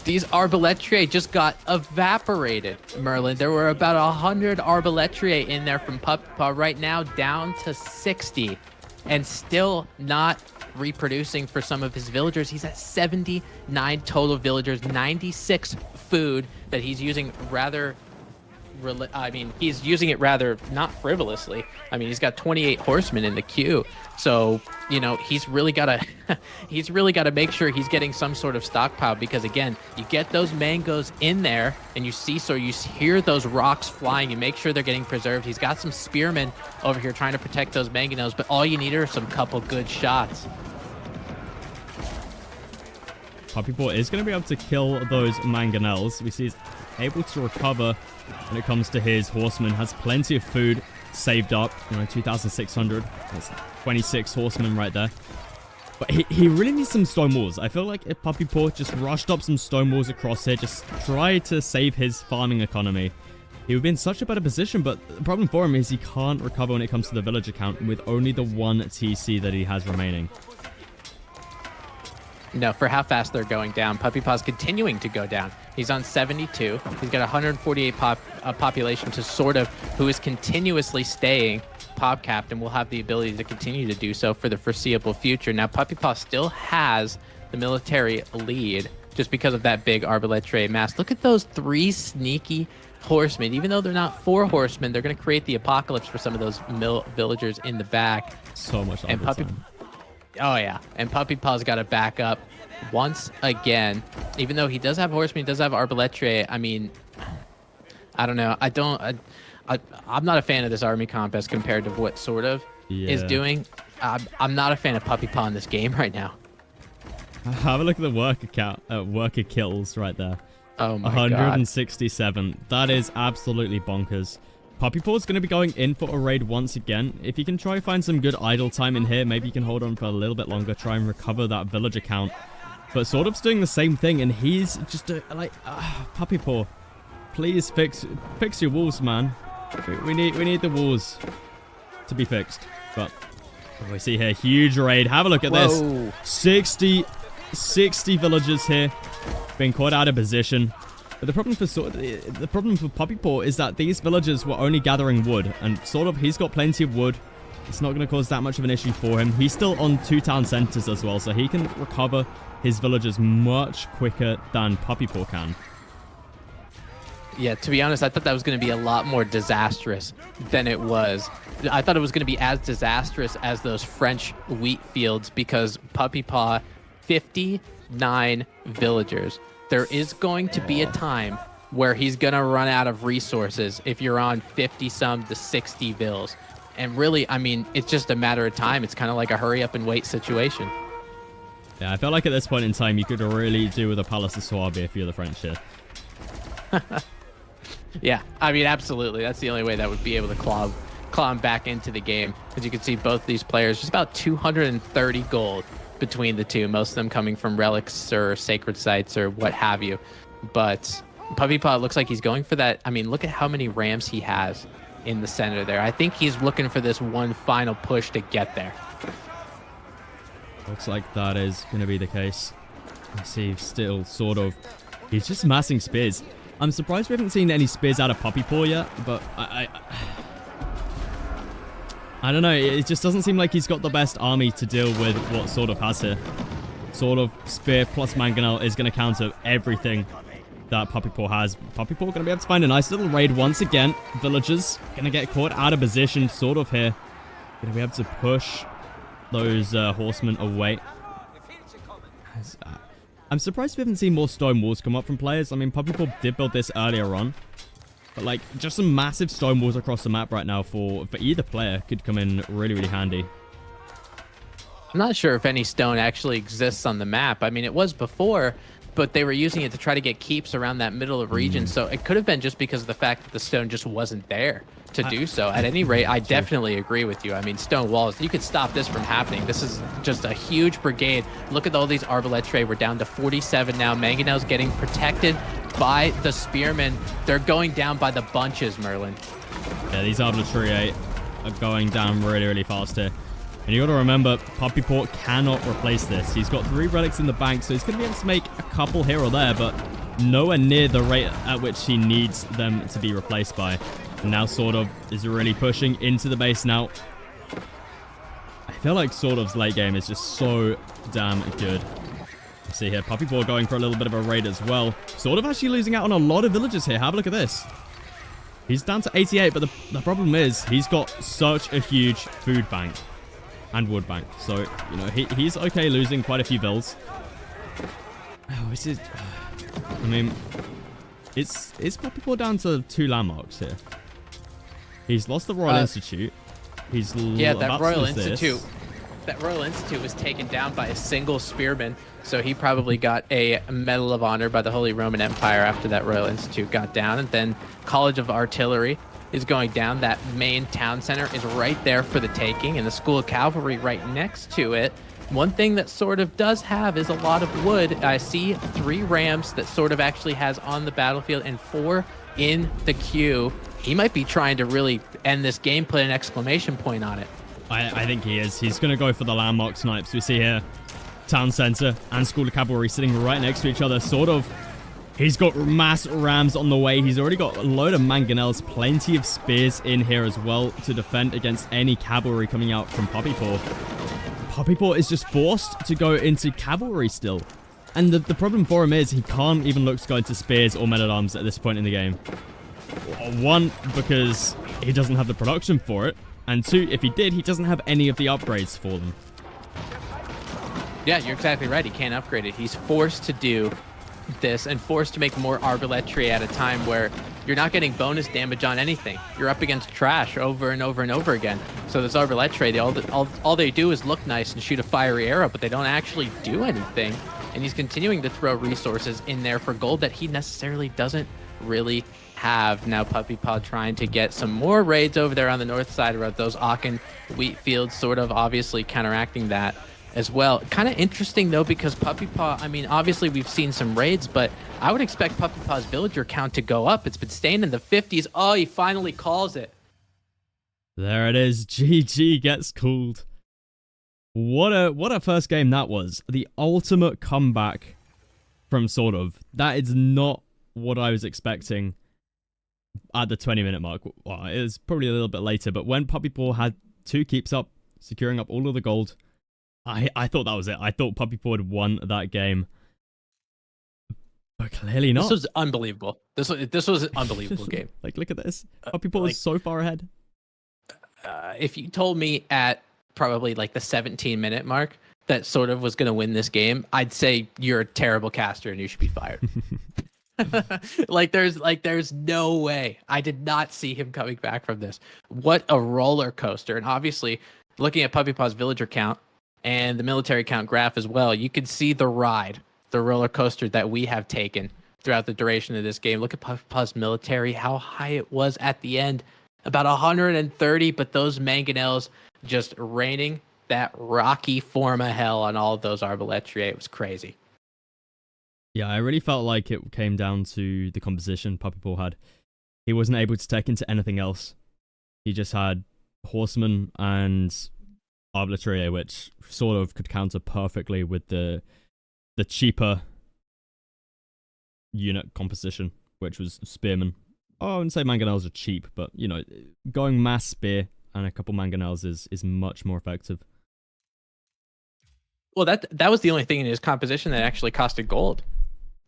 These Arbaletrier just got evaporated, Merlin. There were about 100 Arbaletrier in there from Puppypaw, right now down to 60, and still not reproducing for some of his villagers. He's at 79 total villagers, 96 food that he's using rather... he's using it rather not frivolously. I mean, he's got 28 horsemen in the queue. So, you know, he's really got to make sure he's getting some sort of stockpile, because again, you get those mangoes in there and you hear those rocks flying. You make sure they're getting preserved. He's got some spearmen over here trying to protect those mangonels, but all you need are some couple good shots. Puppypaw is going to be able to kill those mangonels. We see he's able to recover when it comes to his horsemen. Has plenty of food saved up. You know, 2,600. That's 26 horsemen right there. But he really needs some stone walls. I feel like if Puppypaw just rushed up some stone walls across here, just try to save his farming economy, he would be in such a better position. But the problem for him is he can't recover when it comes to the villager count with only the 1 TC that he has remaining. No, for how fast they're going down. Puppypaw's continuing to go down. He's on 72. He's got 148 population to Sort of, who is continuously staying pop capped and will have the ability to continue to do so for the foreseeable future. Now, Puppypaw still has the military lead just because of that big Arbaletrier mass. Look at those 3 sneaky horsemen. Even though they're not 4 horsemen, they're going to create the apocalypse for some of those villagers in the back. So much and Oh, yeah. And Puppypaw's got to back up once again. Even though he does have horsemen, he does have Arbaletrier. I mean, I don't know. I'm not a fan of this army comp as compared to what Sort of is doing. I'm not a fan of Puppypaw in this game right now. Have a look at the worker kills right there. Oh, my 167. God. That is absolutely bonkers. Puppypaw's going to be going in for a raid once again. If you can try find some good idle time in here, maybe you can hold on for a little bit longer, try and recover that villager count. But Sort of's doing the same thing, and he's just Puppypaw, please fix your walls, man. We need the walls to be fixed. But we see here, huge raid. Have a look at this. 60 villagers here being caught out of position. But the problem for Puppypaw is that these villagers were only gathering wood, and Sort of he's got plenty of wood. It's not going to cause that much of an issue for him. He's still on 2 town centers as well, so he can recover his villagers much quicker than Puppypaw can. Yeah, to be honest, I thought that was going to be a lot more disastrous than it was. I thought it was going to be as disastrous as those French wheat fields, because Puppypaw, 59 villagers. There is going to be a time where he's going to run out of resources if you're on 50-some to 60 vills. And really, I mean, it's just a matter of time. It's kind of like a hurry-up-and-wait situation. Yeah, I felt like at this point in time, you could really do with a Palace of Suabe if you're the French here. Yeah, I mean, absolutely. That's the only way that would be able to claw him back into the game. As you can see, both these players, just about 230 gold between the two, most of them coming from relics or sacred sites or what have you. But Puppypaw looks like he's going for that. I mean, look at how many rams he has in the center there. I think he's looking for this one final push to get there. Looks like that is going to be the case. I see still Sort of. He's just massing spears. I'm surprised we haven't seen any spears out of Puppypaw yet, but I don't know. It just doesn't seem like he's got the best army to deal with what Sort of has here. Sort of spear plus mangonel is going to counter everything that Puppypaw has. Puppypaw going to be able to find a nice little raid once again. Villagers going to get caught out of position. Sort of here. Going to be able to push those horsemen away. I'm surprised we haven't seen more stone walls come up from players. I mean, Puppypaw did build this earlier on. But, like, just some massive stone walls across the map right now for either player could come in really, really handy. I'm not sure if any stone actually exists on the map. I mean, it was before, but they were using it to try to get keeps around that middle of region. So it could have been just because of the fact that the stone just wasn't there to do so. At any rate, I definitely agree with you. I mean, stone walls, you could stop this from happening. This is just a huge brigade. Look at all these arbalètes. We're down to 47 now. Mangonel's getting protected by the spearmen. They're going down by the bunches, Merlin. Yeah, these arbalètes are going down really, really fast here. And you got to remember, Puppypaw cannot replace this. He's got 3 relics in the bank, so he's going to be able to make a couple here or there, but nowhere near the rate at which he needs them to be replaced by. And now SortOf is really pushing into the base now. I feel like SortOf's late game is just so damn good. You see here, Puppypaw going for a little bit of a raid as well. SortOf actually losing out on a lot of villagers here. Have a look at this. He's down to 88, but the problem is he's got such a huge food bank and wood bank. So, you know, he's okay losing quite a few builds. Oh, this is... I mean, it's Puppypaw down to 2 landmarks here. He's lost the Royal Institute. He's that Royal Institute. That Royal Institute was taken down by a single spearman, so he probably got a Medal of Honor by the Holy Roman Empire after that Royal Institute got down. And then College of Artillery is going down. That main town center is right there for the taking, and the School of Cavalry right next to it. One thing that SortOf does have is a lot of wood. I see 3 rams that SortOf actually has on the battlefield and 4 in the queue. He might be trying to really end this game, put an exclamation point on it. I think he is. He's going to go for the landmark snipes. We see here Town Center and School of Cavalry sitting right next to each other. SortOf, he's got mass rams on the way. He's already got a load of mangonels, plenty of spears in here as well to defend against any cavalry coming out from Puppypaw. Puppypaw is just forced to go into cavalry still. And the problem for him is he can't even look to go into spears or men-at-arms at this point in the game. 1, because he doesn't have the production for it. And 2, if he did, he doesn't have any of the upgrades for them. Yeah, you're exactly right. He can't upgrade it. He's forced to do this and forced to make more arbalètre at a time where you're not getting bonus damage on anything. You're up against trash over and over and over again. So this arbalètre, all they do is look nice and shoot a fiery arrow, but they don't actually do anything. And he's continuing to throw resources in there for gold that he necessarily doesn't really have. Now Puppypaw trying to get some more raids over there on the north side of those Aachen wheat fields, SortOf obviously counteracting that as well. Kind of interesting though, because Puppypaw, I mean, obviously we've seen some raids, but I would expect Puppypaw's villager count to go up. It's been staying in the 50s. Oh, he finally calls it. There it is. GG gets called. What a first game that was. The ultimate comeback from SortOf. That is not what I was expecting at the 20-minute mark. Well, it was probably a little bit later, but when Puppypaw had 2 keeps up, securing up all of the gold, I thought that was it. I thought Puppypaw had won that game. But clearly not. This was unbelievable. This was an unbelievable game. Like, look at this. Puppypaw was so far ahead. If you told me at probably like the 17-minute mark that SortOf was going to win this game, I'd say you're a terrible caster and you should be fired. there's no way. I did not see him coming back from this. What a roller coaster. And obviously, looking at Puppypaw's villager count and the military count graph as well, you can see the ride, the roller coaster that we have taken throughout the duration of this game. Look at Puppypaw's military, how high it was at the end. About 130, but those mangonels just raining that rocky form of hell on all of those arbalètres. It was crazy. Yeah, I really felt like it came down to the composition Puppypaw had. He wasn't able to take into anything else. He just had horsemen and arbalètre, which SortOf could counter perfectly with the cheaper unit composition, which was spearmen. Oh, I wouldn't say mangonels are cheap, but, you know, going mass spear and a couple mangonels is much more effective. Well, that was the only thing in his composition that actually costed gold,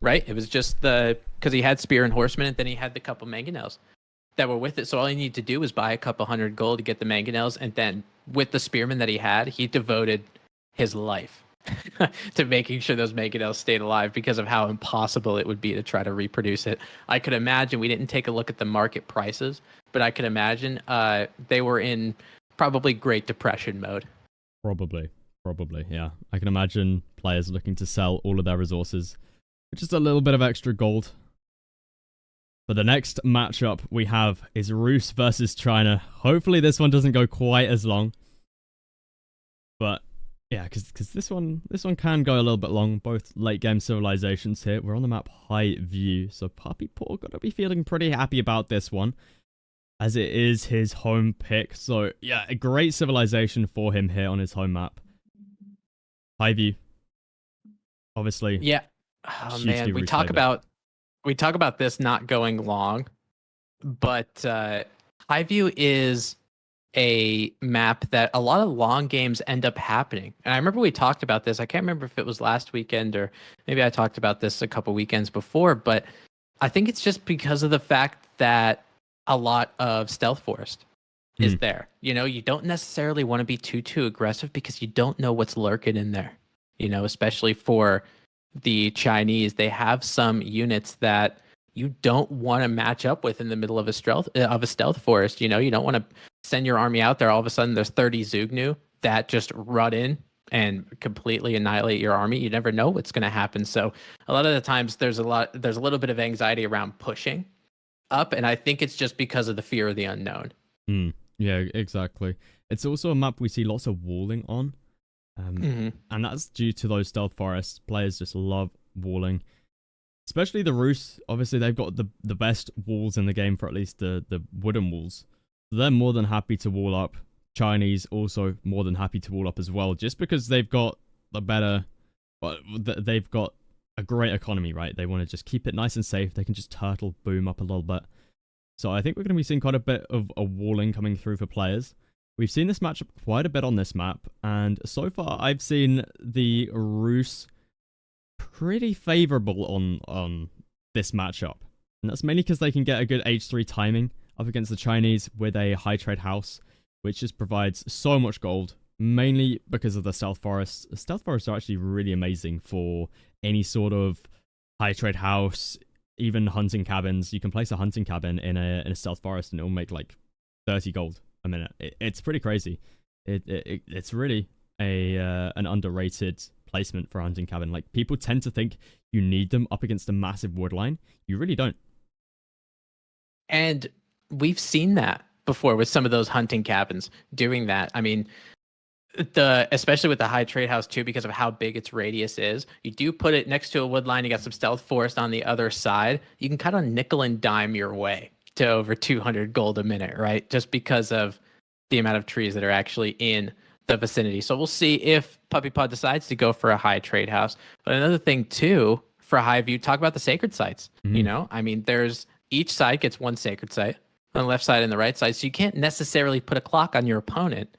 right? It was just because he had spear and horseman, and then he had the couple mangonels that were with it. So all he needed to do was buy a couple hundred gold to get the mangonels, and then with the spearmen that he had, he devoted his life to making sure those mangonels stayed alive because of how impossible it would be to try to reproduce it. I could imagine, we didn't take a look at the market prices, but I could imagine they were in probably Great Depression mode. Probably, yeah. I can imagine players looking to sell all of their resources Just a little bit of extra gold. But the next matchup we have is Rus versus China. Hopefully this one doesn't go quite as long. But yeah, because this one can go a little bit long. Both late game civilizations here. We're on the map High View, so Puppypaw gotta be feeling pretty happy about this one, as it is his home pick. So yeah, a great civilization for him here on his home map. High View, obviously. Yeah. Oh Hugely man, we Rus talk favorite. about this not going long, but Highview is a map that a lot of long games end up happening. And I remember we talked about this. I can't remember if it was last weekend or maybe I talked about this a couple weekends before, but I think it's just because of the fact that a lot of stealth forest is there. You know, you don't necessarily want to be too aggressive because you don't know what's lurking in there. You know, especially for the Chinese, they have some units that you don't want to match up with in the middle of a stealth forest. You know, you don't want to send your army out there. All of a sudden, there's 30 Zugnu that just run in and completely annihilate your army. You never know what's going to happen. So a lot of the times, there's a little bit of anxiety around pushing up, and I think it's just because of the fear of the unknown. Yeah, exactly. It's also a map we see lots of walling on. And that's due to those stealth forests. Players just love walling. Especially the Rus. Obviously, they've got the best walls in the game, for at least the wooden walls. They're more than happy to wall up. Chinese also more than happy to wall up as well, just because they've got the better... Well, they've got a great economy, right? They want to just keep it nice and safe. They can just turtle boom up a little bit. So I think we're going to be seeing quite a bit of a walling coming through for players. We've seen this matchup quite a bit on this map, and so far I've seen the Rus pretty favorable on this matchup. And that's mainly because they can get a good H3 timing up against the Chinese with a high trade house, which just provides so much gold, mainly because of the stealth forests. Stealth forests are actually really amazing for any sort of high trade house, even hunting cabins. You can place a hunting cabin in a stealth forest and it'll make like 30 gold a minute. It's pretty crazy. It's really an underrated placement for a hunting cabin. Like, people tend to think you need them up against a massive wood line. You really don't. And we've seen that before with some of those hunting cabins doing that. I mean, especially with the high trade house too, because of how big its radius is. You do put it next to a wood line, you got some stealth forest on the other side. You can kind of nickel and dime your way to over 200 gold a minute, right? Just because of the amount of trees that are actually in the vicinity. So we'll see if Puppypaw decides to go for a high trade house. But another thing too, for high view, talk about the sacred sites. You know, I mean, each side gets one sacred site on the left side and the right side. So you can't necessarily put a clock on your opponent.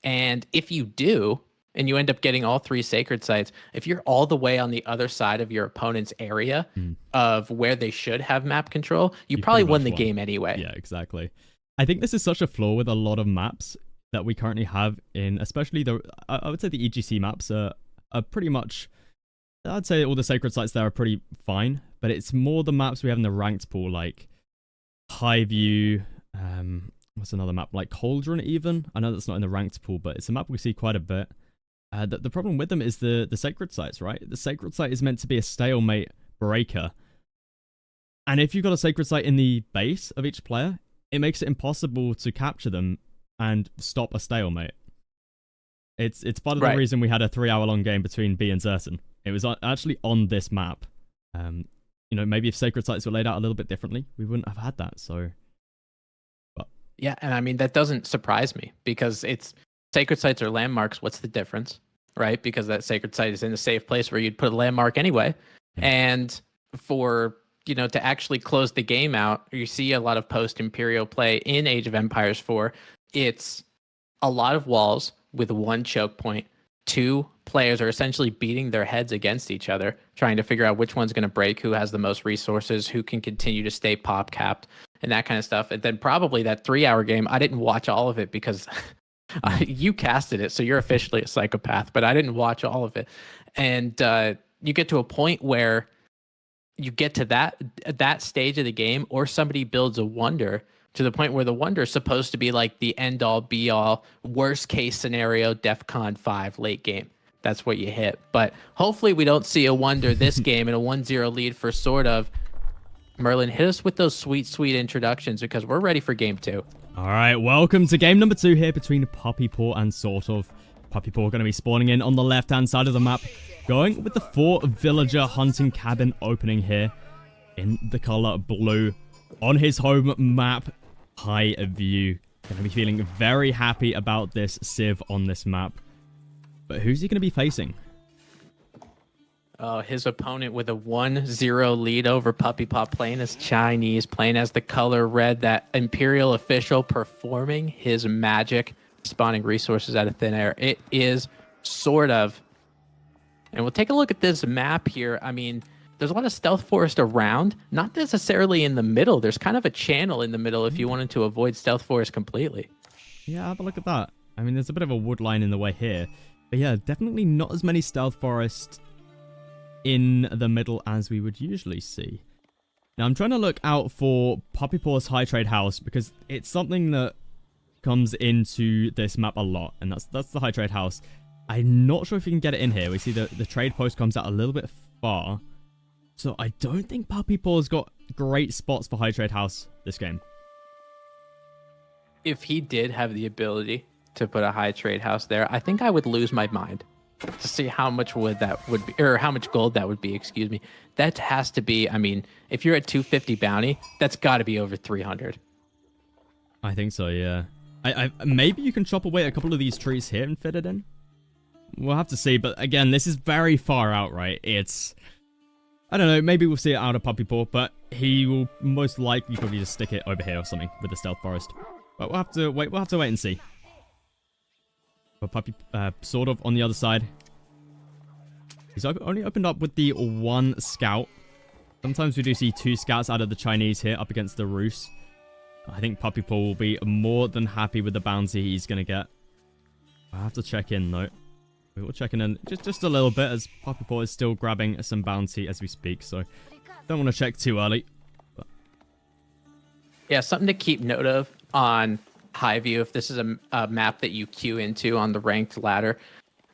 And if you do, and you end up getting all three sacred sites, if you're all the way on the other side of your opponent's area of where they should have map control, you probably won the game anyway. Yeah, exactly. I think this is such a flaw with a lot of maps that we currently have in, especially I would say the EGC maps are pretty much, I'd say all the sacred sites there are pretty fine, but it's more the maps we have in the ranked pool, like High View, what's another map, like Cauldron even? I know that's not in the ranked pool, but it's a map we see quite a bit. The problem with them is the sacred sites, right? The sacred site is meant to be a stalemate breaker. And if you've got a sacred site in the base of each player, it makes it impossible to capture them and stop a stalemate. It's part of the reason we had a 3-hour-long game between B and Zerton. It was actually on this map. You know, maybe if sacred sites were laid out a little bit differently, we wouldn't have had that, so... Yeah, and I mean, that doesn't surprise me because it's sacred sites or landmarks. What's the difference, right? Because that sacred site is in a safe place where you'd put a landmark anyway. And for, you know, to actually close the game out, you see a lot of post-Imperial play in Age of Empires 4. It's a lot of walls with one choke point. Two players are essentially beating their heads against each other, trying to figure out which one's going to break, who has the most resources, who can continue to stay pop capped, and that kind of stuff. And then probably that 3-hour game, I didn't watch all of it because you casted it, so you're officially a psychopath, but I didn't watch all of it. And you get to a point where you get to that stage of the game, or somebody builds a wonder to the point where the wonder is supposed to be like the end all be all, worst case scenario, DEFCON 5 late game. that's what you hit. But hopefully we don't see a wonder this game and a 1-0 lead for SortOf. Merlin, hit us with those sweet, sweet introductions because we're ready for game 2. All right, welcome to game number 2 here between Puppypaw and SortOf. Puppypaw going to be spawning in on the left-hand side of the map, going with the 4-villager hunting cabin opening here in the color blue on his home map, High View. Going to be feeling very happy about this Civ on this map. But who's he going to be facing? His opponent with a 1-0 lead over Puppypaw, playing as Chinese, playing as the color red, that Imperial official performing his magic, spawning resources out of thin air. It is SortOf. And we'll take a look at this map here. I mean, there's a lot of stealth forest around, not necessarily in the middle. There's kind of a channel in the middle if you wanted to avoid stealth forest completely. Yeah, have a look at that. I mean, there's a bit of a wood line in the way here. But yeah, definitely not as many stealth forests in the middle as we would usually see. Now, I'm trying to look out for Puppypaw's high trade house because it's something that comes into this map a lot, and that's the high trade house. I'm not sure if you can get it in here. We see the trade post comes out a little bit far, so I don't think Puppypaw's got great spots for high trade house this game. If he did have the ability to put a high trade house there, I think I would lose my mind to see how much wood that would be, or how much gold that would be, excuse me. That has to be, I mean, if you're at 250 bounty, that's got to be over 300. I think so, yeah. I maybe you can chop away a couple of these trees here and fit it in. We'll have to see, but again, this is very far out, right? It's, I don't know, maybe we'll see it out of Puppypaw, but he will most likely probably just stick it over here or something with the stealth forest. But we'll have to wait and see. But SortOf on the other side. He's only opened up with the 1 scout. Sometimes we do see 2 scouts out of the Chinese here up against the Rus. I think Puppypaw will be more than happy with the bounty he's going to get. I have to check in though. We will check in just a little bit as Puppypaw is still grabbing some bounty as we speak. So don't want to check too early. But yeah, something to keep note of on High View, if this is a map that you queue into on the ranked ladder.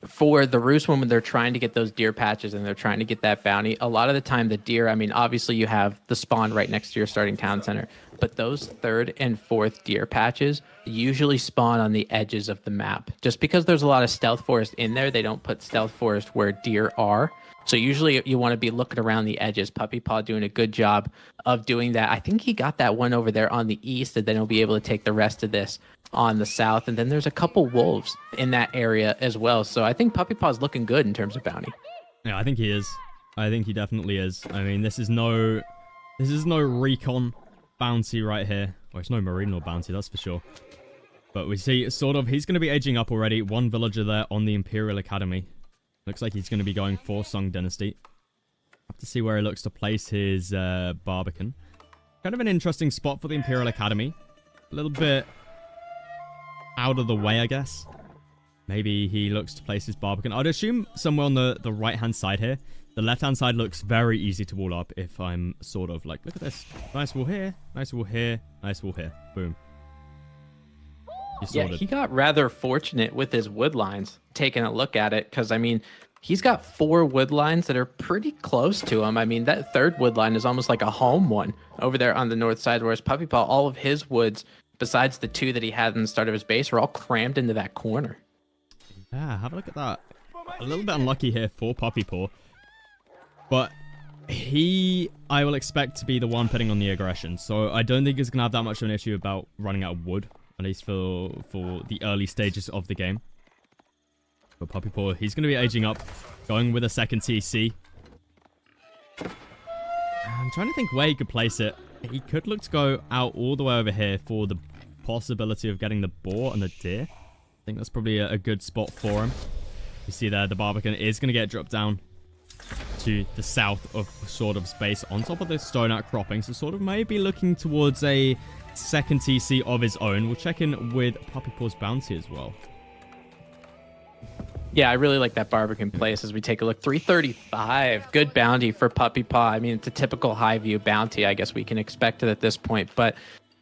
For the Rus, when they're trying to get those deer patches and they're trying to get that bounty, a lot of the time the deer, I mean, obviously you have the spawn right next to your starting town center, but those 3rd and 4th deer patches usually spawn on the edges of the map. Just because there's a lot of stealth forest in there, they don't put stealth forest where deer are. So usually you want to be looking around the edges. Puppypaw doing a good job of doing that. I think he got that one over there on the east, and then he'll be able to take the rest of this on the south. And then there's a couple wolves in that area as well. So I think Puppypaw's looking good in terms of bounty. yeah, I think he is. I think he definitely is. I mean, this is no recon bounty right here. Well, it's no marine bounty, that's for sure. But we see SortOf, he's going to be aging up already. 1 villager there on the Imperial Academy. Looks like he's going to be going for Song Dynasty. Have to see where he looks to place his Barbican. Kind of an interesting spot for the Imperial Academy. A little bit out of the way, I guess. Maybe he looks to place his Barbican. I'd assume somewhere on the right-hand side here. The left-hand side looks very easy to wall up if I'm SortOf like, look at this. Nice wall here, nice wall here, nice wall here. Boom. Yeah, he got rather fortunate with his wood lines, taking a look at it, because, I mean, he's got 4 wood lines that are pretty close to him. I mean, that 3rd wood line is almost like a home one over there on the north side, whereas Puppypaw, all of his woods, besides the 2 that he had in the start of his base, are all crammed into that corner. Yeah, have a look at that. A little bit unlucky here for Puppypaw. But I will expect to be the one putting on the aggression, so I don't think he's going to have that much of an issue about running out of wood. At least for the early stages of the game. But Puppypaw, he's going to be aging up, going with a 2nd TC. I'm trying to think where he could place it. He could look to go out all the way over here for the possibility of getting the boar and the deer. I think that's probably a good spot for him. You see there, the Barbican is going to get dropped down to the south of SortOf's base on top of the stone outcropping. So SortOf may be looking towards a 2nd TC of his own. We'll check in with Puppypaw's bounty as well. Yeah, I really like that Barbican place as we take a look. 335. Good bounty for Puppypaw. I mean, it's a typical high view bounty, I guess we can expect it at this point. But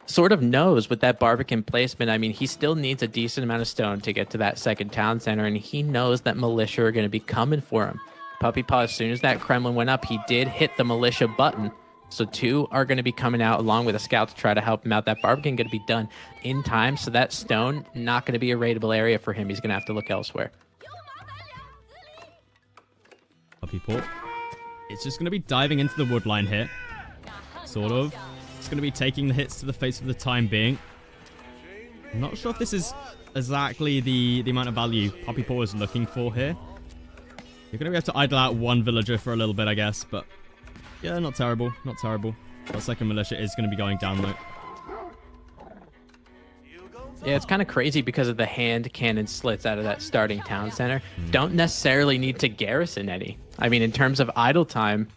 sort of knows with that Barbican placement. I mean, he still needs a decent amount of stone to get to that second town center, and he knows that militia are going to be coming for him. Puppypaw, as soon as that Kremlin went up, he did hit the militia button. So 2 are going to be coming out along with a scout to try to help him out. That Barbican going to be done in time, so that stone not going to be a raidable area for him. He's going to have to look elsewhere. Puppypaw. It's just going to be diving into the wood line here. Sort of. It's going to be taking the hits to the face for the time being. I'm not sure if this is exactly the amount of value Puppypaw is looking for here. You're going to be able to idle out 1 villager for a little bit, I guess, but yeah, not terrible. Not terrible. That second militia is going to be going down, though. Yeah, it's kind of crazy because of the hand cannon slits out of that starting town center. Don't necessarily need to garrison any. I mean, in terms of idle time,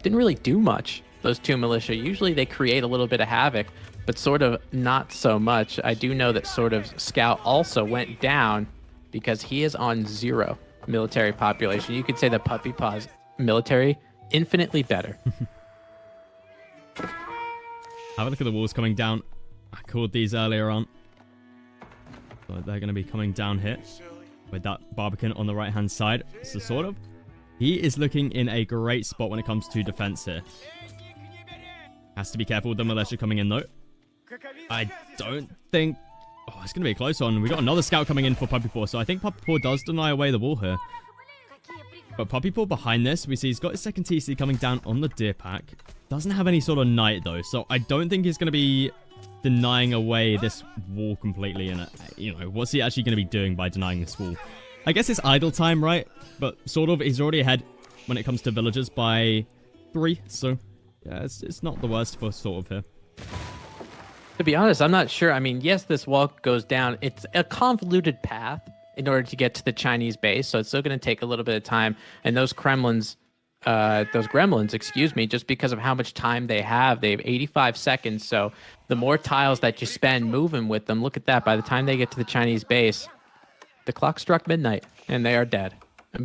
didn't really do much. Those 2 militia, usually they create a little bit of havoc, but sort of not so much. I do know that sort of scout also went down because he is on 0 military population. You could say that Puppypaw's military infinitely better. Have a look at the walls coming down. I called these earlier on. But they're going to be coming down here with that Barbican on the right-hand side. So sort of, he is looking in a great spot when it comes to defense here. Has to be careful with the militia coming in, though. I don't think... Oh, it's going to be a close one. We got another scout coming in for Puppypaw, so I think Puppypaw does deny away the wall here. But Puppypaw behind this, we see he's got his second TC coming down on the deer pack. Doesn't have any sort of knight, though, so I don't think he's going to be denying away this wall completely. And, you know, what's he actually going to be doing by denying this wall? I guess it's idle time, right? But sort of, he's already ahead when it comes to villagers by 3, so yeah, it's not the worst for sort of here. To be honest, I'm not sure. I mean, yes, this wall goes down. It's a convoluted path in order to get to the Chinese base, so it's still going to take a little bit of time. And those gremlins, excuse me, just because of how much time they have 85 seconds. So the more tiles that you spend moving with them, look at that. By the time they get to the Chinese base, the clock struck midnight, and they are dead.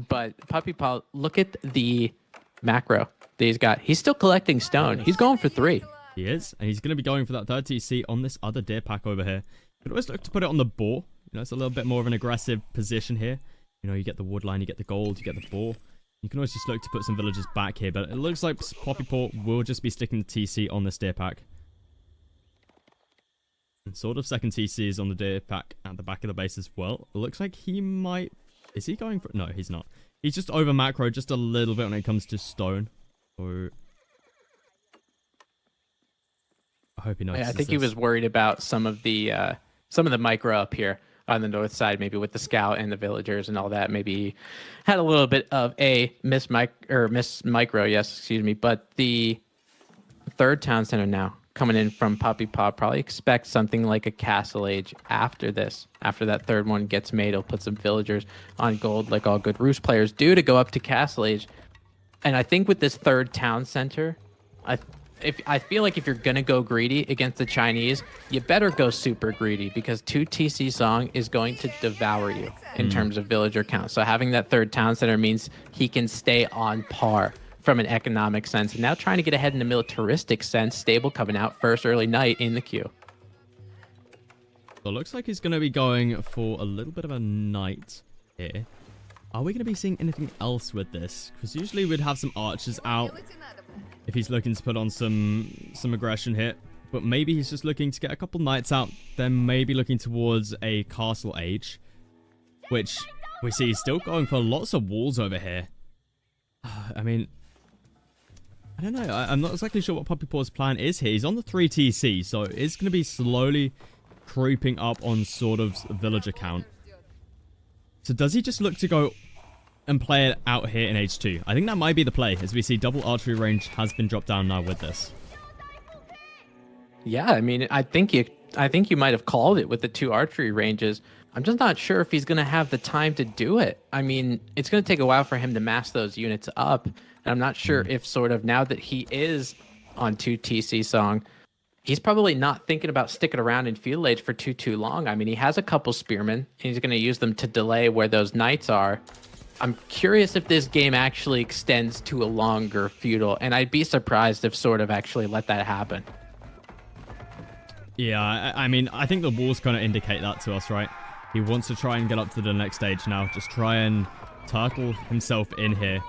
But Puppypaw, look at the macro that he's got. He's still collecting stone. He's going for 3. He is, and he's going to be going for that 3rd TC on this other deer pack over here. You could always look to put it on the boar. You know, it's a little bit more of an aggressive position here. You know, you get the wood line, you get the gold, you get the boar. You can always just look to put some villagers back here, but it looks like Puppypaw will just be sticking the TC on this deer pack. And sort of second TC is on the deer pack at the back of the base as well. It looks like he might... Is he going for... No, he's not. He's just over macro just a little bit when it comes to stone. Or... I hope he notices I think he was worried about some of the micro up here on the north side, maybe with the scout and the villagers and all that. Maybe he had a little bit of a miss micro, yes, excuse me. But the 3rd town center now coming in from Puppypaw, probably expect something like a castle age after this. After that 3rd one gets made, he'll put some villagers on gold like all good Roost players do to go up to castle age. And I think with this 3rd town center, I feel like if you're going to go greedy against the Chinese, you better go super greedy, because 2 TC Song is going to devour you in terms of villager count. So having that 3rd town center means he can stay on par from an economic sense. And now trying to get ahead in a militaristic sense, Stable coming out first early night in the queue. So it looks like he's going to be going for a little bit of a knight here. Are we going to be seeing anything else with this? Because usually we'd have some archers out if he's looking to put on some aggression here. But maybe he's just looking to get a couple knights out, then maybe looking towards a castle age, which we see he's still going for lots of walls over here. I mean, I don't know. I'm not exactly sure what Puppypaw's plan is here. He's on the 3 TC, so it's going to be slowly creeping up on sort of villager count. So does he just look to go and play it out here in H2? I think that might be the play, as we see double archery range has been dropped down now with this. Yeah, I mean, I think you might have called it with the 2 archery ranges. I'm just not sure if he's going to have the time to do it. I mean, it's going to take a while for him to mass those units up. And I'm not sure if sort of now that he is on 2 TC Song, he's probably not thinking about sticking around in Feudal Age for too long. I mean, he has a couple spearmen, and he's going to use them to delay where those knights are. I'm curious if this game actually extends to a longer Feudal, and I'd be surprised if sort of actually let that happen. Yeah, I mean, I think the walls kind of indicate that to us, right? He wants to try and get up to the next stage now. Just try and turtle himself in here.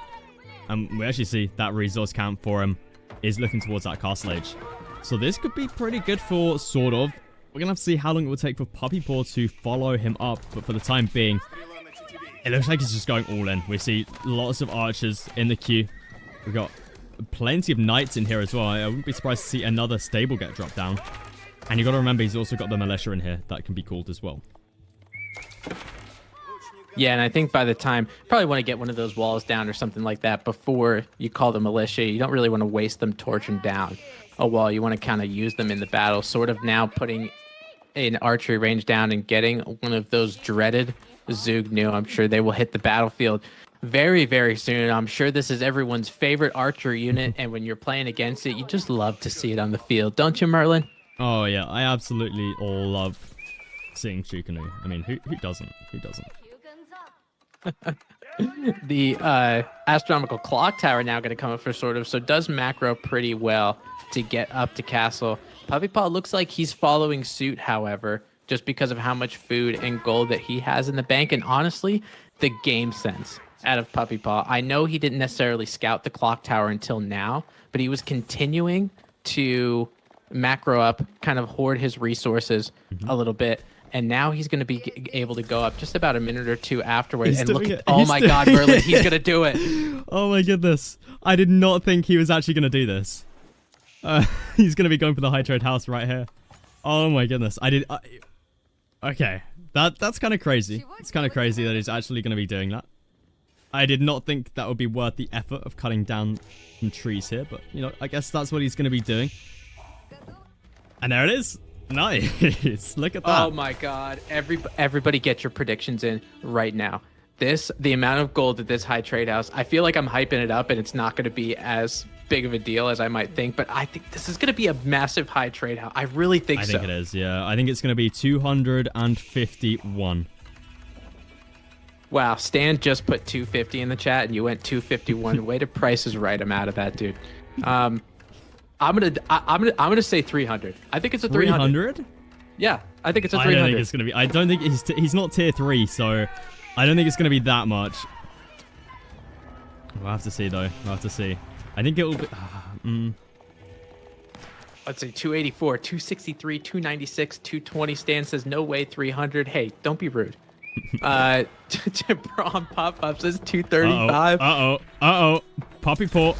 And we actually see that resource camp for him is looking towards that castle age. So this could be pretty good for SortOf. We're going to have to see how long it will take for Puppypaw to follow him up. But for the time being, it looks like he's just going all in. We see lots of archers in the queue. We've got plenty of knights in here as well. I wouldn't be surprised to see another stable get dropped down. And you got to remember, he's also got the militia in here that can be called as well. Yeah, and I think by the time, probably want to get one of those walls down or something like that before you call the militia. You don't really want to waste them torching down a wall. You want to kind of use them in the battle. Sort of now putting an archery range down and getting one of those dreaded Zugnu. I'm sure they will hit the battlefield very, very soon. I'm sure this is everyone's favorite archer unit, and when you're playing against it, you just love to see it on the field. Don't you, Merlin? Oh, yeah. I absolutely love seeing Chukanu. I mean, who doesn't? Who doesn't? The astronomical clock tower now going to come up for SortOf, so does macro pretty well to get up to castle. Puppypaw looks like he's following suit, however, just because of how much food and gold that he has in the bank, and honestly, the game sense out of Puppypaw. I know he didn't necessarily scout the clock tower until now, but he was continuing to macro up, kind of hoard his resources a little bit. And now he's going to be able to go up just about a minute or two afterwards. And look at, oh my God, Merlin, he's going to do it. Oh my goodness. I did not think he was actually going to do this. He's going to be going for the high trade house right here. Oh my goodness. Okay. That's kind of crazy. It's kind of crazy that he's actually going to be doing that. I did not think that would be worth the effort of cutting down some trees here. But, you know, I guess that's what he's going to be doing. And there it is. Nice. Look at that. Oh my God. Everybody get your predictions in right now. The amount of gold at this high trade house, I feel like I'm hyping it up and it's not going to be as big of a deal as I might think, but I think this is going to be a massive high trade house. I really think so. I think it is, yeah. I think it's going to be 251. Wow, Stan just put 250 in the chat and you went 251. Way to Price is Right. I'm out of that, dude. I'm gonna say 300. I think it's a 300. 300? Yeah, I think it's a 300. I don't think it's gonna be. I don't think he's not tier 3, so I don't think it's gonna be that much. We'll have to see though. We'll have to see. I think it will be. Let's see, 284, 263, 296, 220. Stan says no way 300. Hey, don't be rude. Braun Pop-Up says 235. Uh-oh. Puppypaw.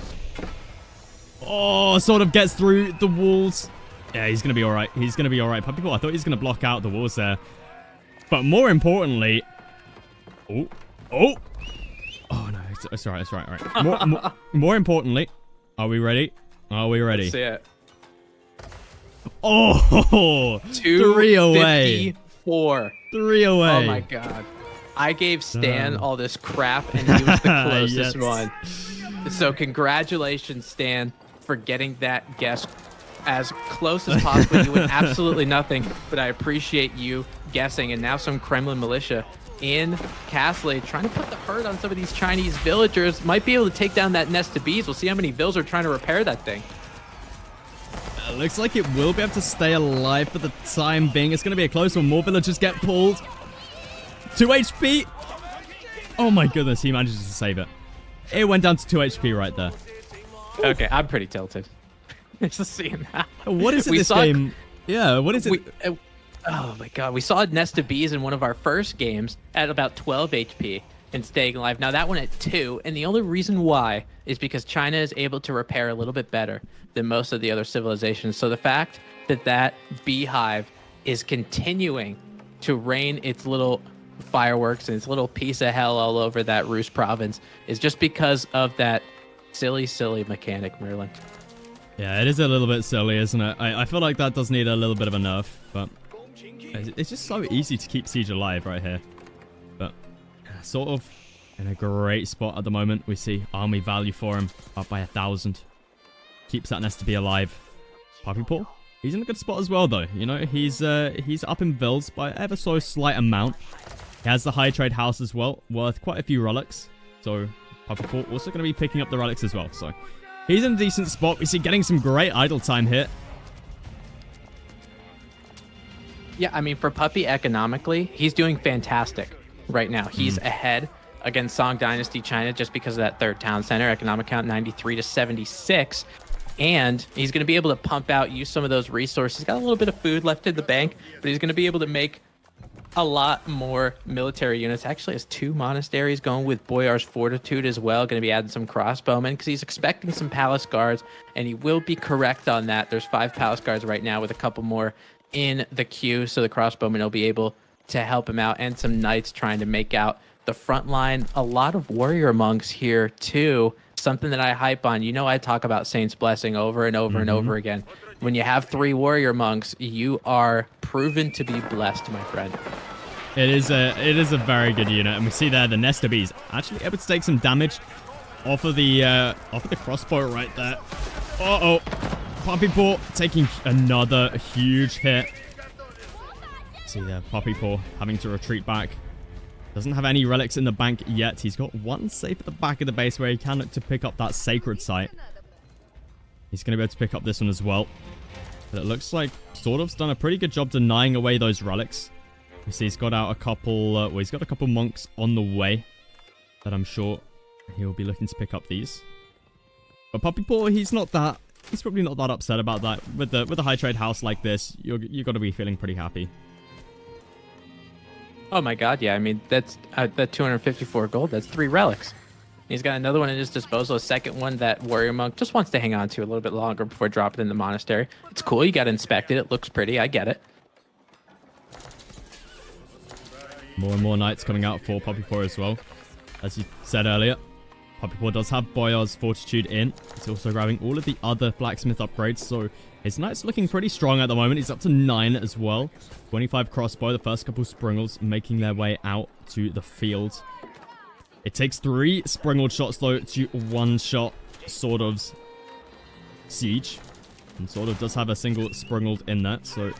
Oh, SortOf gets through the walls. Yeah, he's going to be all right. He's going to be all right. Puppypaw, I thought he was going to block out the walls there. But more importantly... Oh, no. It's all right. All right. More importantly... Are we ready? Let's see it. Oh! 3 away. 4. 3 away. Oh, my God. I gave Stan all this crap, and he was the closest one. So congratulations, Stan, for getting that guess as close as possible. You win absolutely nothing, but I appreciate you guessing. And now some Kremlin militia in Castle, trying to put the hurt on some of these Chinese villagers. Might be able to take down that nest of bees. We'll see how many vills are trying to repair that thing. Looks like it will be able to stay alive for the time being. It's going to be a close one. More villagers get pulled. 2 HP. Oh my goodness, he manages to save it. It went down to 2 HP right there. Okay, I'm pretty tilted. Just seeing that. What is it this game? Yeah, what is it? Oh my God, we saw a nest of bees in one of our first games at about 12 HP and staying alive. Now that one at 2, and the only reason why is because China is able to repair a little bit better than most of the other civilizations. So the fact that that beehive is continuing to rain its little fireworks and its little piece of hell all over that Rus province is just because of that silly mechanic, Merlin. Yeah, it is a little bit silly, isn't it? I feel like that does need a little bit of a nerf, but it's just so easy to keep Siege alive right here. But SortOf in a great spot at the moment. We see army value for him up by 1,000. Keeps that nest to be alive. Puppypaw, he's in a good spot as well, though. You know, he's up in vills by ever so slight amount. He has the high trade house as well, worth quite a few relics. So Puppypaw also going to be picking up the relics as well. So he's in a decent spot. We see getting some great idle time here. Yeah, I mean, for Puppy economically, he's doing fantastic right now. He's ahead against Song Dynasty China just because of that third town center, economic count 93 to 76. And he's going to be able to pump out, use some of those resources. He's got a little bit of food left in the bank, but he's going to be able to make a lot more military units. Actually has 2 monasteries going with Boyar's Fortitude as well. Going to be adding some crossbowmen because he's expecting some palace guards, and he will be correct on that. There's 5 palace guards right now with a couple more in the queue, so the crossbowmen will be able to help him out, and some knights trying to make out the front line. A lot of warrior monks here too, something that I hype on. You know, I talk about Saint's Blessing over and over and over again. When you have 3 warrior monks, you are proven to be blessed, my friend. It is a very good unit, and we see there the Nesta Bees actually able to take some damage off of the crossbow right there. Puppypaw taking another huge hit. See there, Puppypaw having to retreat back. Doesn't have any relics in the bank yet. He's got 1 safe at the back of the base where he can look to pick up that sacred site. He's going to be able to pick up this one as well. But it looks like SortOf's done a pretty good job denying away those relics. You see he's got out a couple, he's got a couple monks on the way that I'm sure he'll be looking to pick up these. But Puppypaw, he's probably not that upset about that. With a high trade house like this, you got to be feeling pretty happy. Oh my god, yeah. I mean, that's that 254 gold. That's 3 relics. He's got another one in his disposal, a second one that warrior monk just wants to hang on to a little bit longer before dropping in the monastery. It's cool. You got to inspect it. It looks pretty. I get it. More and more knights coming out for Puppypaw as well. As you said earlier, Puppypaw does have Boyar's Fortitude in. He's also grabbing all of the other blacksmith upgrades, so his knight's looking pretty strong at the moment. He's up to 9 as well. 25 crossbow, the first couple springles making their way out to the field. It takes 3 springled shots, though, to one-shot SortOf's siege. And SortOf does have a single springled in that, so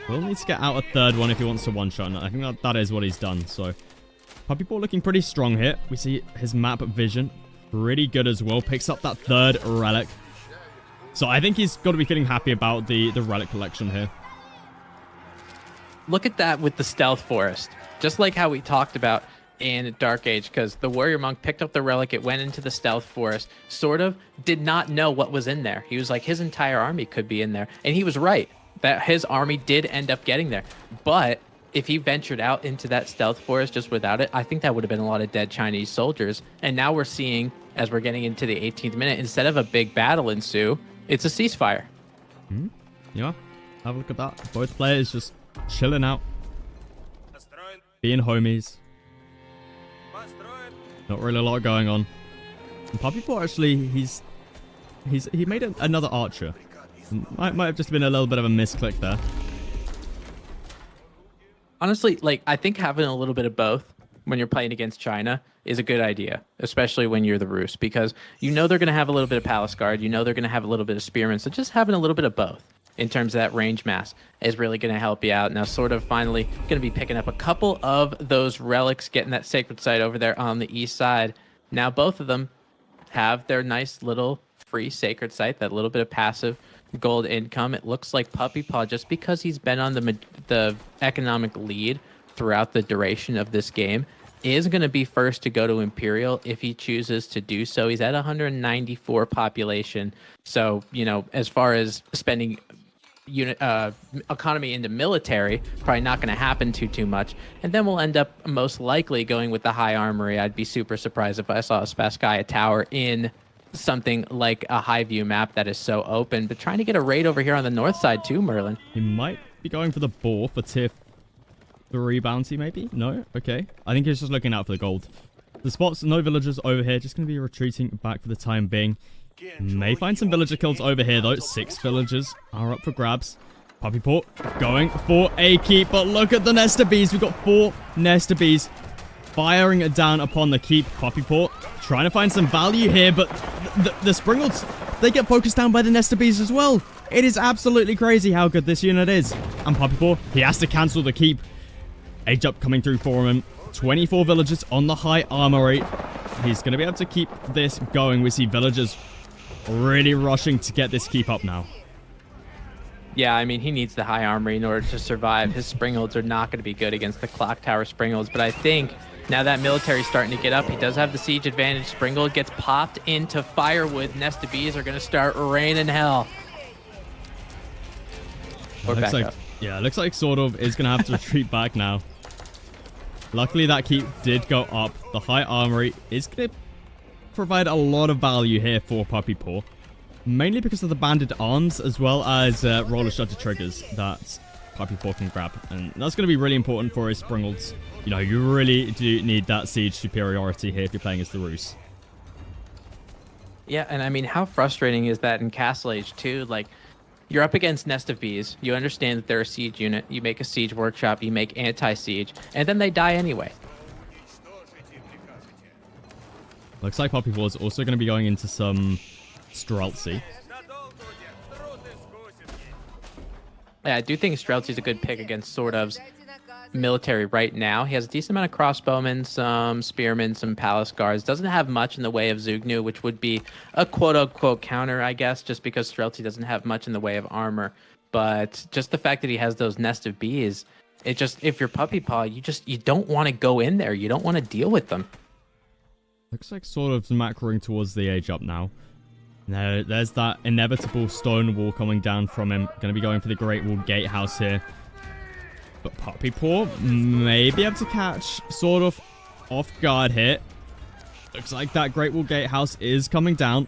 we'll need to get out a 3rd one if he wants to one-shot. And I think that is what he's done, so Puppypaw looking pretty strong here. We see his map vision pretty good as well. Picks up that 3rd relic. So I think he's got to be feeling happy about the relic collection here. Look at that with the stealth forest. Just like how we talked about in Dark Age, because the warrior monk picked up the relic, it went into the stealth forest, SortOf did not know what was in there. He was like, his entire army could be in there. And he was right, that his army did end up getting there. But if he ventured out into that stealth forest just without it, I think that would have been a lot of dead Chinese soldiers. And now we're seeing, as we're getting into the 18th minute, instead of a big battle ensue, it's a ceasefire. Yeah, have a look at that. Both players just chilling out, being homies. Not really a lot going on. And Puppypaw actually, he made another archer. Might have just been a little bit of a misclick there. Honestly, like, I think having a little bit of both when you're playing against China is a good idea, especially when you're the Rus, because you know they're going to have a little bit of palace guard, you know they're going to have a little bit of spearmen, so just having a little bit of both in terms of that range mass is really going to help you out. Now, SortOf finally going to be picking up a couple of those relics, getting that sacred site over there on the east side. Now, both of them have their nice little free sacred site, that little bit of passive gold income. It looks like Puppypaw, just because he's been on the economic lead throughout the duration of this game, is going to be first to go to Imperial if he chooses to do so. He's at 194 population. So, you know, as far as spending economy into military, probably not going to happen too much. And then we'll end up most likely going with the high armory. I'd be super surprised if I saw a Spasskaya tower in something like a high view map that is so open. But trying to get a raid over here on the north side too, Merlin. He might be going for the boar for tier 3 bounty, maybe? No? Okay. I think he's just looking out for the gold. The spots, no villagers over here. Just going to be retreating back for the time being. May find some villager kills over here, though. 6 villagers are up for grabs. Puppypaw going for a keep, but look at the Nesta Bees. We've got 4 Nesta Bees firing it down upon the keep. Puppypaw trying to find some value here, but the Springalds, they get focused down by the Nesta Bees as well. It is absolutely crazy how good this unit is. And Puppypaw, he has to cancel the keep. Age up coming through for him. 24 villagers on the high armory. He's going to be able to keep this going. We see villagers really rushing to get this keep up now. Yeah, I mean, he needs the high armor in order to survive. His Springolds are not going to be good against the Clock Tower Springolds, but I think now that military's starting to get up, he does have the siege advantage. Springald gets popped into Firewood. Nest of Bees are going to start raining hell. Or back up. Yeah, it looks like SortOf is going to have to retreat back now. Luckily, that keep did go up. The high armory is going to provide a lot of value here for Puppypaw. Mainly because of the banded arms, as well as roller shutter triggers that Puppypaw can grab. And that's going to be really important for his Springolds. You know, you really do need that siege superiority here if you're playing as the Rus. Yeah, and I mean, how frustrating is that in Castle Age 2? Like, you're up against Nest of Bees. You understand that they're a siege unit. You make a siege workshop. You make anti-siege. And then they die anyway. Looks like Puppypaw is also going to be going into some Streltsy. Yeah, I do think Streltsy's a good pick against SortOf's military right now. He has a decent amount of crossbowmen, some spearmen, some palace guards. Doesn't have much in the way of Zugnu, which would be a quote-unquote counter, I guess, just because Streltsy doesn't have much in the way of armor. But just the fact that he has those Nest of Bees, it just, if you're Puppypaw, you don't want to go in there. You don't want to deal with them. Looks like SortOf's macroing towards the age up now. Now, there's that inevitable stone wall coming down from him. Going to be going for the Great Wall Gatehouse here. But Puppypaw may be able to catch SortOf off guard here. Looks like that Great Wall Gatehouse is coming down.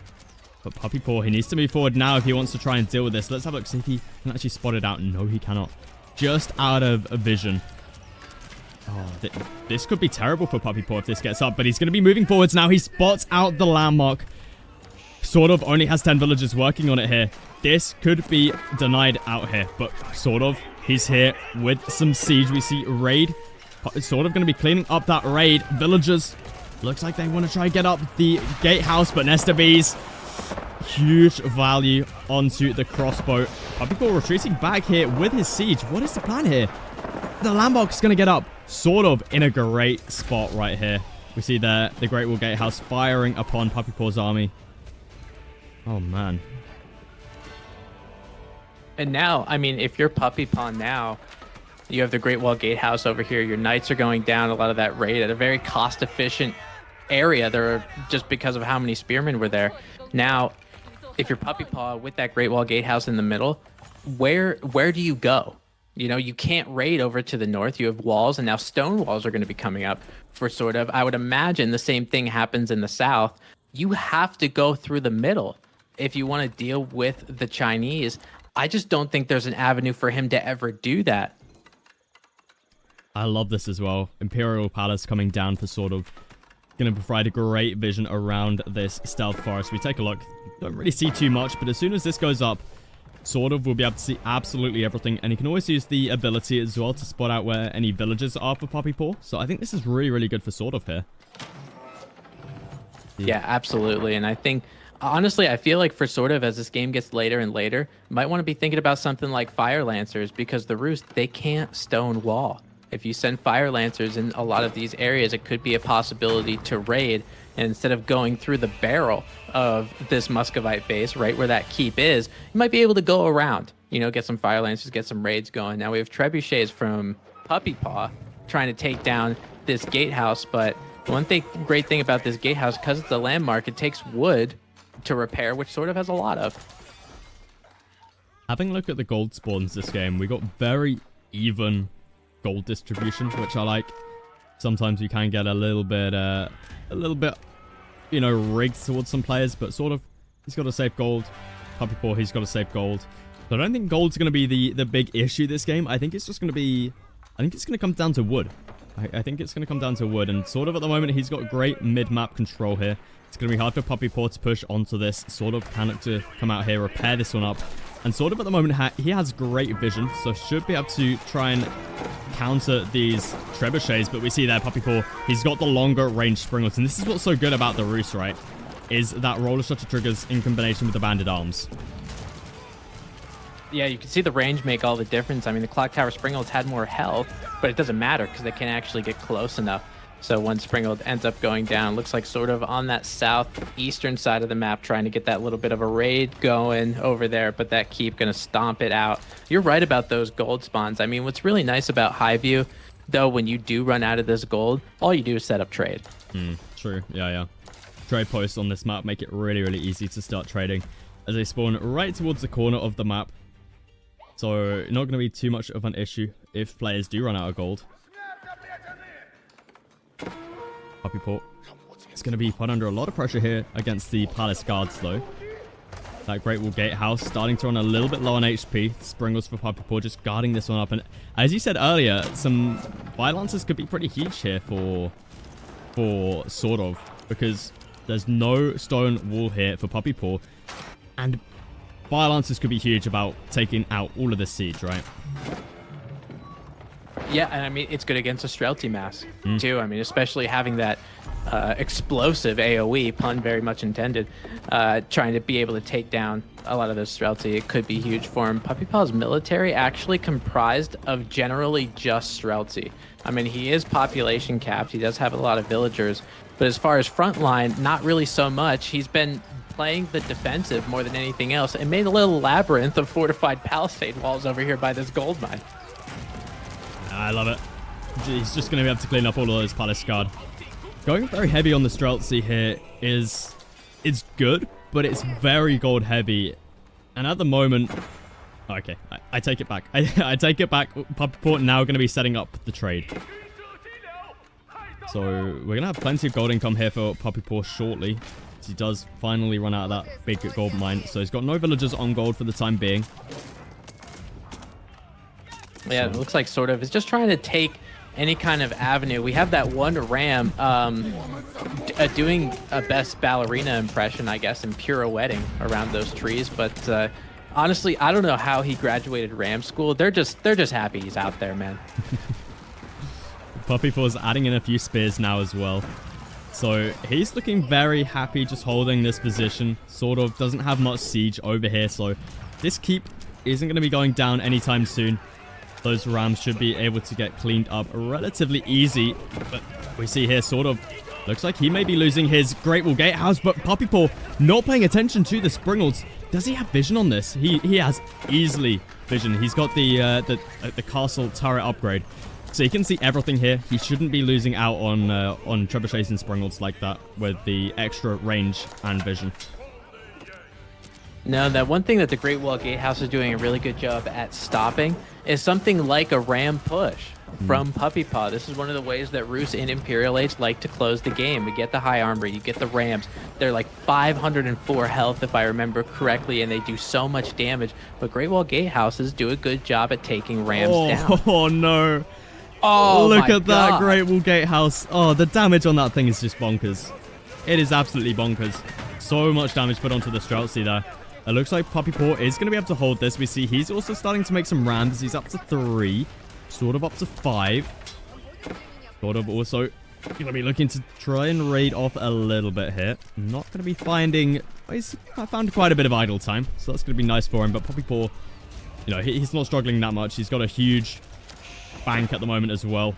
But Puppypaw, he needs to move forward now if he wants to try and deal with this. Let's have a look, see if he can actually spot it out. No, he cannot. Just out of vision. Oh, this could be terrible for Puppypaw if this gets up. But he's going to be moving forwards now. He spots out the landmark. SortOf only has 10 villagers working on it here. This could be denied out here. But SortOf, he's here with some siege. We see raid. SortOf going to be cleaning up that raid. Villagers, looks like they want to try and get up the gatehouse. But Nest of Bees, huge value onto the crossbow. Puppypaw retreating back here with his siege. What is the plan here? The landmark's going to get up. SortOf in a great spot right here. We see the Great Wall Gatehouse firing upon Puppypaw's army. Oh, man. And now, I mean, if you're Puppypaw now, you have the Great Wall Gatehouse over here. Your knights are going down a lot of that raid at a very cost-efficient area. There, just because of how many spearmen were there. Now, if you're Puppypaw with that Great Wall Gatehouse in the middle, where do you go? You know, you can't raid over to the north. You have walls, and now stone walls are going to be coming up for SortOf. I would imagine the same thing happens in the south. You have to go through the middle if you want to deal with the Chinese. I just don't think there's an avenue for him to ever do that. I love this as well. Imperial Palace coming down for SortOf. Going to provide a great vision around this stealth forest. We take a look. Don't really see too much, but as soon as this goes up, SortOf will be able to see absolutely everything. And he can always use the ability as well to spot out where any villagers are for Puppypaw. So I think this is really, really good for SortOf here. Yeah, absolutely. And I think, honestly, I feel like for SortOf, as this game gets later and later, you might want to be thinking about something like Fire Lancers, because the Rus, they can't stone wall. If you send Fire Lancers in a lot of these areas, it could be a possibility to raid. And instead of going through the barrel of this Muscovite base, right where that keep is, you might be able to go around, you know, get some Fire Lancers, get some raids going. Now we have trebuchets from Puppypaw trying to take down this gatehouse, but one great thing about this gatehouse, because it's a landmark, it takes wood to repair, which SortOf has a lot of. Having a look at the gold spawns this game, we got very even gold distribution, which I like. Sometimes you can get a little bit, you know, rigged towards some players, but SortOf, he's got to save gold. Puppypaw, he's got to save gold. So I don't think gold's going to be the big issue this game. I think it's just going to be, I think it's going to come down to wood. I think it's going to come down to wood, and SortOf at the moment, he's got great mid-map control here. It's going to be hard for Puppypaw to push onto this. SortOf can look to come out here, repair this one up. And SortOf at the moment, he has great vision, so should be able to try and counter these trebuchets. But we see there, Puppypaw, he's got the longer range springlets. And this is what's so good about the Rus, right? Is that roller shutter triggers in combination with the banded arms. Yeah, you can see the range make all the difference. I mean, the Clock Tower Springolds had more health, but it doesn't matter because they can't actually get close enough. So one Springald ends up going down. Looks like sort of on that southeastern side of the map, trying to get that little bit of a raid going over there, but that keep going to stomp it out. You're right about those gold spawns. I mean, what's really nice about Highview, though, when you do run out of this gold, all you do is set up trade. True. Yeah. Trade posts on this map make it really, really easy to start trading as they spawn right towards the corner of the map. So not going to be too much of an issue if players do run out of gold. Puppypaw is going to be put under a lot of pressure here against the palace guards, though. That Great Wall Gatehouse starting to run a little bit low on HP. Springles for Puppypaw just guarding this one up. And as you said earlier, some violences could be pretty huge here for SortOf, because there's no stone wall here for Puppypaw. And violences could be huge about taking out all of this siege, right? Yeah, and I mean, it's good against a Streltsy mass, too. I mean, especially having that explosive AoE, pun very much intended, trying to be able to take down a lot of those Streltsy. It could be huge for him. Puppypaw's military actually comprised of generally just Streltsy. I mean, he is population capped. He does have a lot of villagers. But as far as frontline, not really so much. He's been playing the defensive more than anything else and made a little labyrinth of fortified palisade walls over here by this gold mine. I love it. He's just going to be able to clean up all of those palace guard. Going very heavy on the Streltsy here is good, but it's very gold heavy. And at the moment... Okay, I take it back. I take it back. Puppypaw now going to be setting up the trade. So we're going to have plenty of gold income here for Puppypaw shortly. He does finally run out of that big gold mine. So he's got no villagers on gold for the time being. Yeah, it looks like SortOf is just trying to take any kind of avenue. We have that one ram doing a best ballerina impression, I guess, and pirouetting around those trees. But honestly, I don't know how he graduated ram school. They're just happy he's out there, man. Puppypaw's adding in a few spears now as well. So he's looking very happy just holding this position. SortOf doesn't have much siege over here, so this keep isn't going to be going down anytime soon. Those rams should be able to get cleaned up relatively easy. But we see here SortOf looks like he may be losing his Great Wall Gatehouse, but Puppypaw not paying attention to the Springles. Does he have vision on this? He has easily vision. He's got the castle turret upgrade. So he can see everything here. He shouldn't be losing out on trebuchets and Springles like that with the extra range and vision. No, that one thing that the Great Wall Gatehouse is doing a really good job at stopping is something like a ram push from Puppypaw. This is one of the ways that Roos in Imperial Age like to close the game. We get the high armor, you get the rams. They're like 504 health if I remember correctly, and they do so much damage. But Great Wall Gatehouses do a good job at taking rams down. Oh no. Oh, look at that God. Great Wall Gatehouse. Oh, the damage on that thing is just bonkers. It is absolutely bonkers. So much damage put onto the Streltsy there. It looks like Puppypaw is going to be able to hold this. We see he's also starting to make some rams. He's up to 3. SortOf up to 5. SortOf also going to be looking to try and raid off a little bit here. Not going to be finding... He's found quite a bit of idle time, so that's going to be nice for him. But Puppypaw, you know, he's not struggling that much. He's got a huge bank at the moment as well.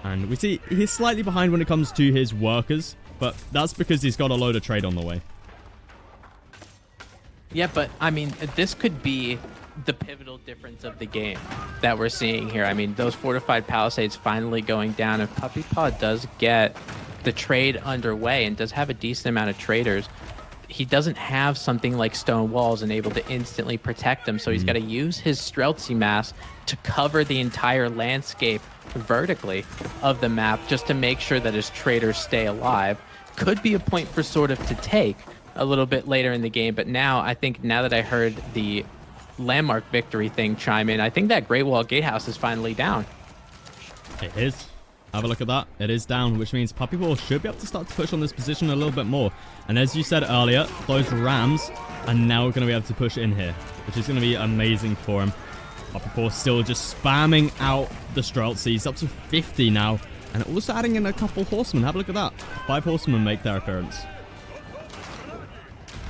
And we see he's slightly behind when it comes to his workers, but that's because he's got a load of trade on the way. Yeah, but I mean, this could be the pivotal difference of the game that we're seeing here. I mean, those fortified palisades finally going down. If Puppypaw does get the trade underway and does have a decent amount of traders, he doesn't have something like stone walls and able to instantly protect them. So he's got to use his Streltsy mass to cover the entire landscape vertically of the map just to make sure that his traders stay alive. Could be a point for SortOf to take a little bit later in the game, but now I think now that I heard the landmark victory thing chime in, I think that Great Wall Gatehouse is finally down. It is. Have a look at that. It is down, which means Puppypaw should be able to start to push on this position a little bit more. And as you said earlier, those rams are now going to be able to push in here, which is going to be amazing for him. Puppypaw still just spamming out the Streltsy. He's up to 50 now, and also adding in a couple horsemen. Have a look at that. 5 horsemen make their appearance.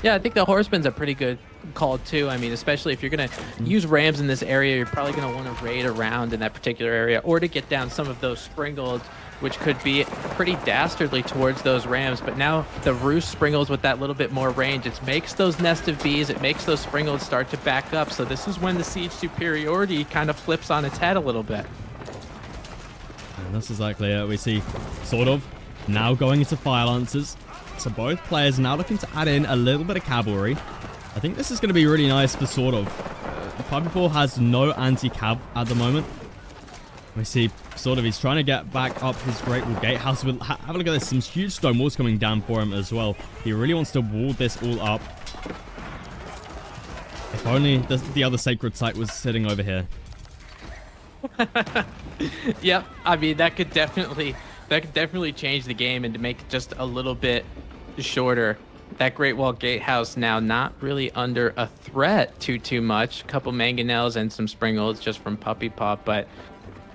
Yeah, I think the Horseman's a pretty good call too. I mean, especially if you're going to use rams in this area, you're probably going to want to raid around in that particular area or to get down some of those springles, which could be pretty dastardly towards those rams. But now the roost springles with that little bit more range, it makes those nest of bees, it makes those springles start to back up. So this is when the siege superiority kind of flips on its head a little bit. And that's exactly it. We see SortOf now going into fire lancers. So both players now looking to add in a little bit of cavalry. I think this is going to be really nice for SortOf. Puppypaw has no anti-cav at the moment. We see SortOf, he's trying to get back up his Great Wall Gatehouse. Have a look at this. Some huge stone walls coming down for him as well. He really wants to wall this all up. If only the other sacred site was sitting over here. Yep. I mean, that could definitely change the game and to make it just a little bit shorter. That Great Wall Gatehouse now not really under a threat too much. A couple mangonels and some springles just from Puppypaw, but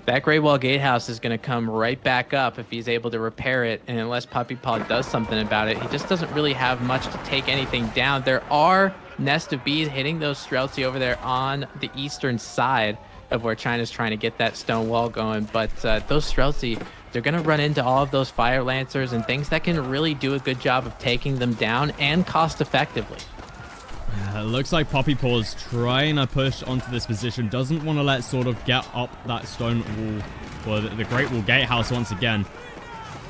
that Great Wall Gatehouse is going to come right back up if he's able to repair it, and unless Puppypaw does something about it, he just doesn't really have much to take anything down. There are nest of bees hitting those Streltsy over there on the eastern side of where China's trying to get that stone wall going, but those Streltsy, they're going to run into all of those fire lancers and things that can really do a good job of taking them down and cost effectively. It looks like Puppypaw's trying to push onto this position. Doesn't want to let SortOf get up that stone wall, or the Great Wall Gatehouse once again.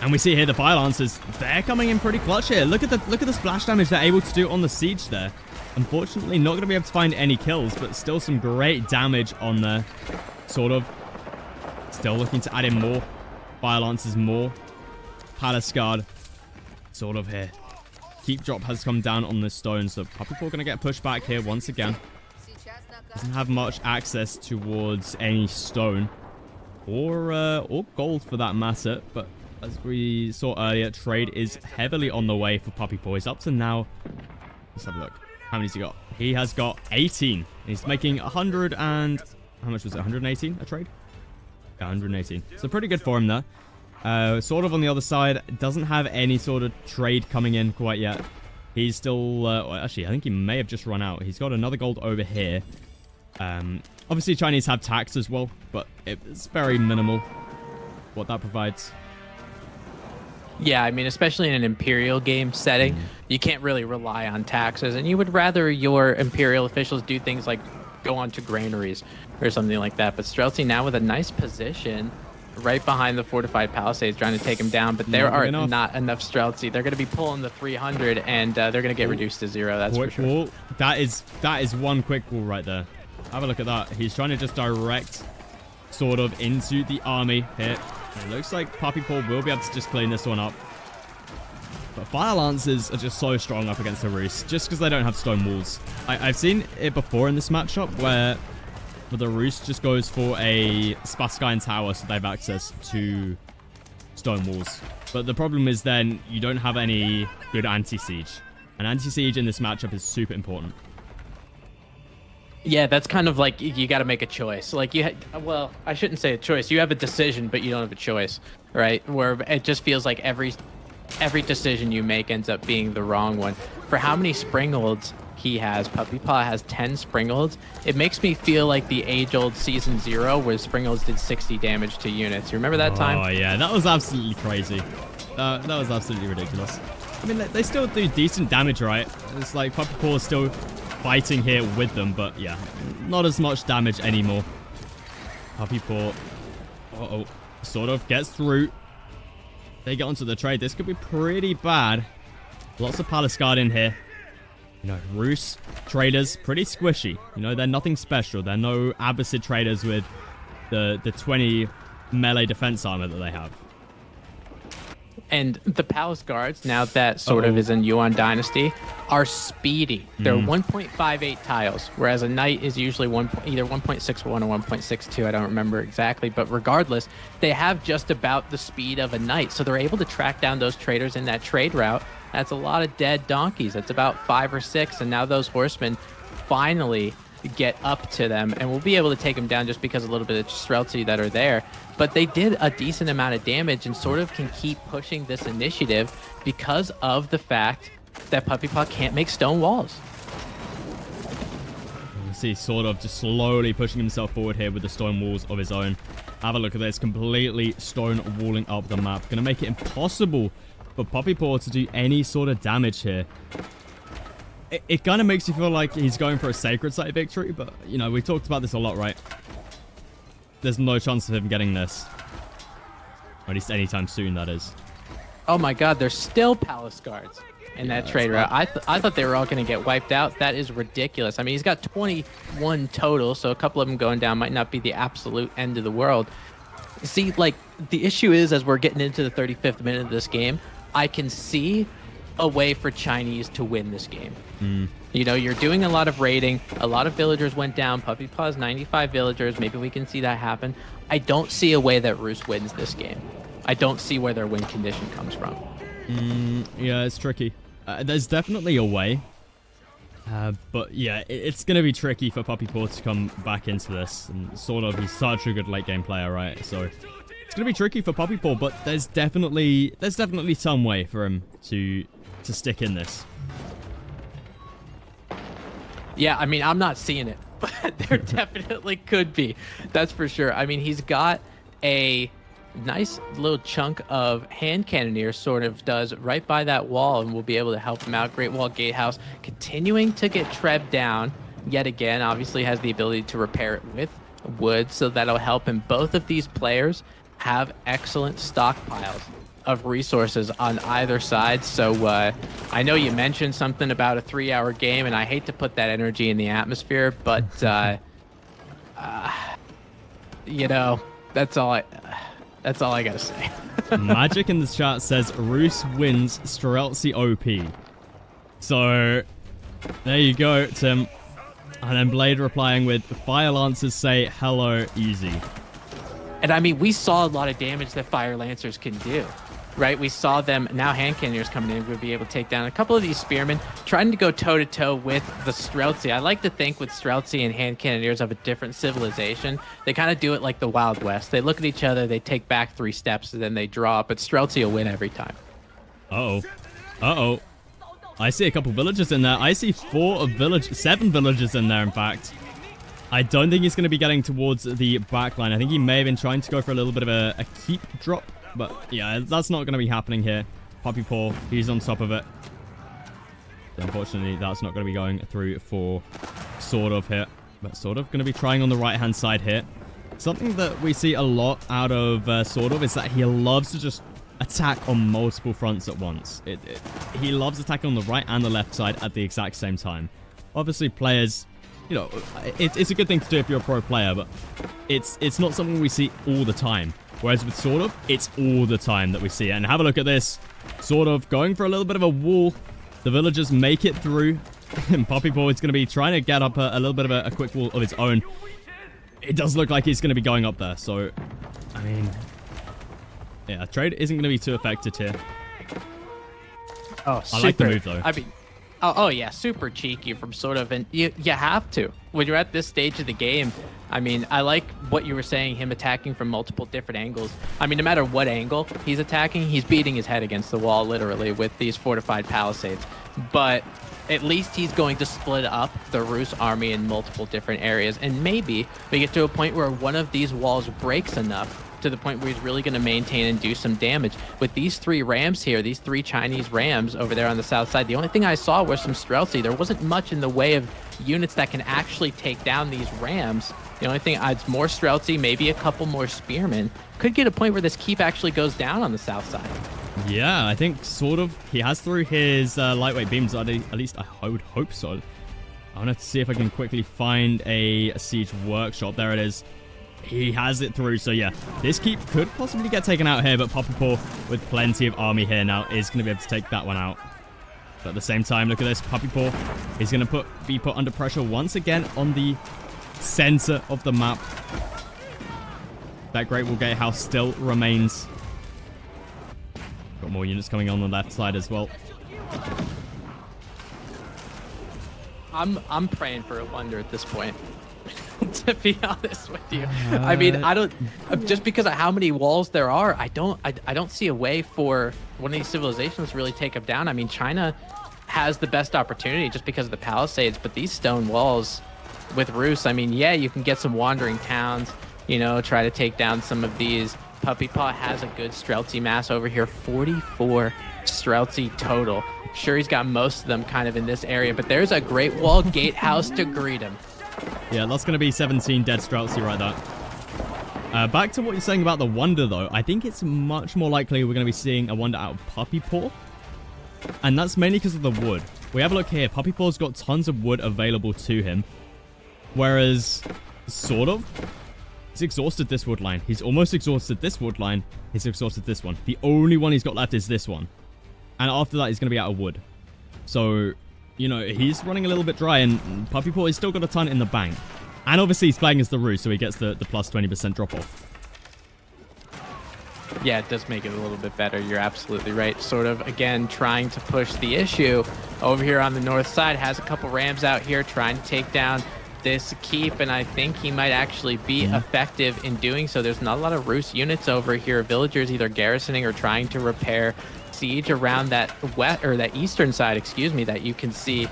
And we see here the fire lancers. They're coming in pretty clutch here. Look at the splash damage they're able to do on the siege there. Unfortunately, not going to be able to find any kills, but still some great damage on there. SortOf still looking to add in more fire lancers, more palace guard. SortOf here. Keep drop has come down on this stone, so Puppypaw going to get pushed back here once again. Doesn't have much access towards any stone or gold for that matter, but as we saw earlier, trade is heavily on the way for Puppypaw. He's up to now, let's have a look. How many's he got? He has got 18. He's making 100 and, how much was it? 118 a trade? Yeah, 118. So pretty good for him there. SortOf on the other side doesn't have any sort of trade coming in quite yet. He's still, actually, I think he may have just run out. He's got another gold over here. Obviously, Chinese have tax as well, but it's very minimal what that provides. Yeah, I mean, especially in an imperial game setting, you can't really rely on taxes, and you would rather your imperial officials do things like go onto granaries or something like that. But Streltsy now with a nice position right behind the fortified palisades trying to take him down, but there are not enough Streltsy. They're going to be pulling the 300, and they're going to get reduced to 0, that's for sure. Wall. That is one quick wall right there. Have a look at that. He's trying to just direct SortOf into the army here. It looks like Puppypaw will be able to just clean this one up. But fire lancers are just so strong up against the roost, just because they don't have stone walls. I've seen it before in this matchup where the roost just goes for a Spassky tower, so they have access to stone walls. But the problem is then you don't have any good anti-siege. And anti-siege in this matchup is super important. Yeah, that's kind of like you got to make a choice. Like well, I shouldn't say a choice. You have a decision, but you don't have a choice, right? Where it just feels like every decision you make ends up being the wrong one. For how many springolds he has, Puppypaw has 10 springolds. It makes me feel like the age-old Season 0 where springolds did 60 damage to units. You remember that time? Oh yeah, that was absolutely crazy. That was absolutely ridiculous. I mean, they still do decent damage, right? It's like Puppypaw is still fighting here with them, but yeah, not as much damage anymore. Puppypaw, SortOf gets through. They get onto the trade. This could be pretty bad. Lots of palace guard in here. You know, Rus traders, pretty squishy. You know, they're nothing special. They're no Abbasid traders with the 20 melee defense armor that they have. And the palace guards, now that SortOf is in Yuan Dynasty, are speedy. They're 1.58 tiles, whereas a knight is usually either 1.61 or 1.62. I don't remember exactly, but regardless, they have just about the speed of a knight. So they're able to track down those traders in that trade route. That's a lot of dead donkeys. That's about 5 or 6, and now those horsemen finally get up to them, and we'll be able to take them down just because a little bit of Streltsy that are there. But they did a decent amount of damage and SortOf can keep pushing this initiative because of the fact that Puppypaw can't make stone walls. see SortOf just slowly pushing himself forward here with the stone walls of his own. Have a look at this, completely stone walling up the map. Gonna make it impossible for Puppypaw to do any sort of damage here. It kind of makes you feel like he's going for a sacred site victory, but, you know, we talked about this a lot, right? There's no chance of him getting this. Or at least anytime soon, that is. Oh my god, there's still palace guards in that trade route. I thought they were all going to get wiped out. That is ridiculous. I mean, he's got 21 total, so a couple of them going down might not be the absolute end of the world. See, like, the issue is, as we're getting into the 35th minute of this game, I can see a way for Chinese to win this game. You know, you're doing a lot of raiding. A lot of villagers went down. Puppypaw's 95 villagers. Maybe we can see that happen. I don't see a way that Rus wins this game. I don't see where their win condition comes from. Yeah, it's tricky. There's definitely a way. But yeah, it's going to be tricky for Puppypaw to come back into this. And SortOf, he's such a good late game player, right? So it's going to be tricky for Puppypaw, but there's definitely some way for him to stick in this. Yeah, I mean, I'm not seeing it, but there definitely could be. That's for sure. I mean, he's got a nice little chunk of hand cannoneers, sort of does, right by that wall, and we'll be able to help him out. Great Wall Gatehouse continuing to get trebbed down yet again. Obviously has the ability to repair it with wood, so that'll help him. Both of these players have excellent stockpiles of resources on either side. So I know you mentioned something about a 3-hour game, and I hate to put that energy in the atmosphere, but you know, that's all I gotta say. Magic in the chat says Rus wins Streltsy OP. So there you go, Tim. And then Blade replying with Fire Lancers say hello easy. And I mean, we saw a lot of damage that Fire Lancers can do, right? We saw them, now hand cannoneers coming in, would be able to take down a couple of these spearmen, trying to go toe-to-toe with the Streltsy. I like to think with Streltsy and hand cannoneers of a different civilization. They kind of do it like the Wild West. They look at each other, they take back 3 steps, and then they draw, but Streltsy will win every time. Uh-oh. I see a couple villagers in there. I see 7 villagers in there, in fact. I don't think he's going to be getting towards the back line. I think he may have been trying to go for a little bit of a keep drop. But yeah, that's not going to be happening here. Puppypaw, he's on top of it. Unfortunately, that's not going to be going through for SortOf here. But SortOf going to be trying on the right-hand side here. Something that we see a lot out of SortOf is that he loves to just attack on multiple fronts at once. He loves attacking on the right and the left side at the exact same time. Obviously, players, you know, it's a good thing to do if you're a pro player, but it's not something we see all the time. Whereas with SortOf, it's all the time that we see it. And have a look at this. SortOf going for a little bit of a wall. The villagers make it through. And Puppypaw is going to be trying to get up a little bit of a quick wall of its own. It does look like he's going to be going up there. So, I mean, yeah, trade isn't going to be too affected here. Oh, I like the move, though. I mean, oh yeah, super cheeky from SortOf, and you have to. When you're at this stage of the game, I mean, I like what you were saying, him attacking from multiple different angles. I mean, no matter what angle he's attacking, he's beating his head against the wall, literally, with these fortified palisades. But at least he's going to split up the Rus army in multiple different areas, and maybe we get to a point where one of these walls breaks enough to the point where he's really going to maintain and do some damage. With these 3 rams here, these 3 Chinese rams over there on the south side, the only thing I saw was some Streltsy. There wasn't much in the way of units that can actually take down these rams. The only thing, it's more Streltsy, maybe a couple more spearmen. Could get a point where this keep actually goes down on the south side. Yeah, I think SortOf, he has through his lightweight beams, at least I would hope so. I want to see if I can quickly find a siege workshop. There it is. He has it through, so yeah, this keep could possibly get taken out here, but Puppypaw, with plenty of army here now, is going to be able to take that one out. But at the same time, look at this, Puppypaw is going to be put under pressure once again on the center of the map. That Great Wall Gatehouse still remains. Got more units coming on the left side as well. I'm praying for a wonder at this point. To be honest with you, I mean, I don't, just because of how many walls there are, I don't see a way for one of these civilizations to really take them down. I mean, China has the best opportunity just because of the palisades, but these stone walls, with Rus, I mean, yeah, you can get some wandering towns, you know, try to take down some of these. Puppypaw has a good Streltsy mass over here, 44 Streltsy total. Sure, he's got most of them kind of in this area, but there's a Great Wall Gatehouse to greet him. Yeah, that's going to be 17 dead Streltsy right there. Back to what you're saying about the Wonder, though. I think it's much more likely we're going to be seeing a Wonder out of Puppypaw. And that's mainly because of the wood. We have a look here. Puppypaw's got tons of wood available to him. Whereas, SortOf, he's exhausted this wood line. He's almost exhausted this wood line. He's exhausted this one. The only one he's got left is this one. And after that, he's going to be out of wood. So, you know, he's running a little bit dry. And Puppypaw has still got a ton in the bank. And obviously, he's playing as the Rus, so he gets the plus 20% drop-off. Yeah, it does make it a little bit better. You're absolutely right. SortOf, again, trying to push the issue over here on the north side. Has a couple Rams out here trying to take down this keep, and I think he might actually be effective in doing so. There's not a lot of Rus units over here. Villagers either garrisoning or trying to repair siege around that that eastern side, excuse me, that you can see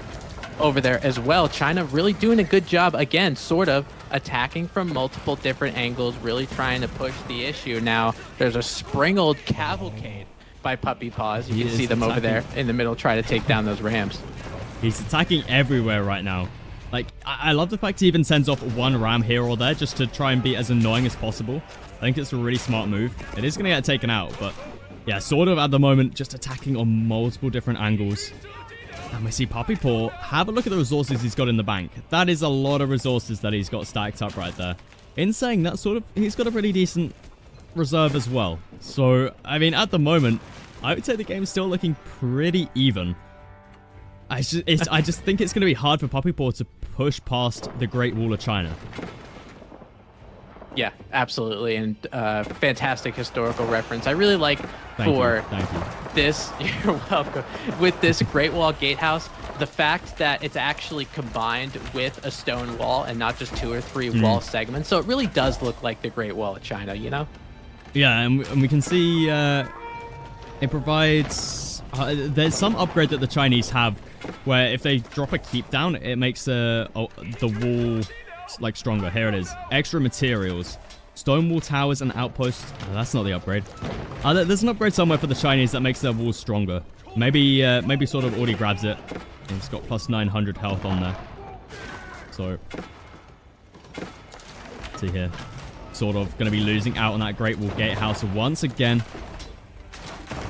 over there as well. China really doing a good job, again, SortOf attacking from multiple different angles, really trying to push the issue. Now, there's a sprinkled cavalcade by Puppypaw. You can see them over there in the middle, try to take down those Rams. He's attacking everywhere right now. Like, I love the fact he even sends off one Ram here or there just to try and be as annoying as possible. I think it's a really smart move. It is going to get taken out, but yeah, SortOf at the moment just attacking on multiple different angles. And we see Puppypaw. Have a look at the resources he's got in the bank. That is a lot of resources that he's got stacked up right there. In saying that, he's got a pretty decent reserve as well. So, I mean, at the moment, I would say the game's still looking pretty even. I just think it's going to be hard for Puppypaw to push past the Great Wall of China. Yeah, absolutely. And fantastic historical reference. I really like this, you're welcome, with this Great Wall Gatehouse, the fact that it's actually combined with a stone wall and not just 2 or 3 wall segments. So it really does look like the Great Wall of China, you know? Yeah, and we can see it provides... there's some upgrade that the Chinese have where if they drop a keep down, it makes the wall like stronger. Here it is. Extra materials. Stone wall towers and outposts. Oh, that's not the upgrade. There's an upgrade somewhere for the Chinese that makes their walls stronger. Maybe SortOf already grabs it. And it's got plus 900 health on there. So, let's see here. SortOf going to be losing out on that Great Wall Gatehouse once again.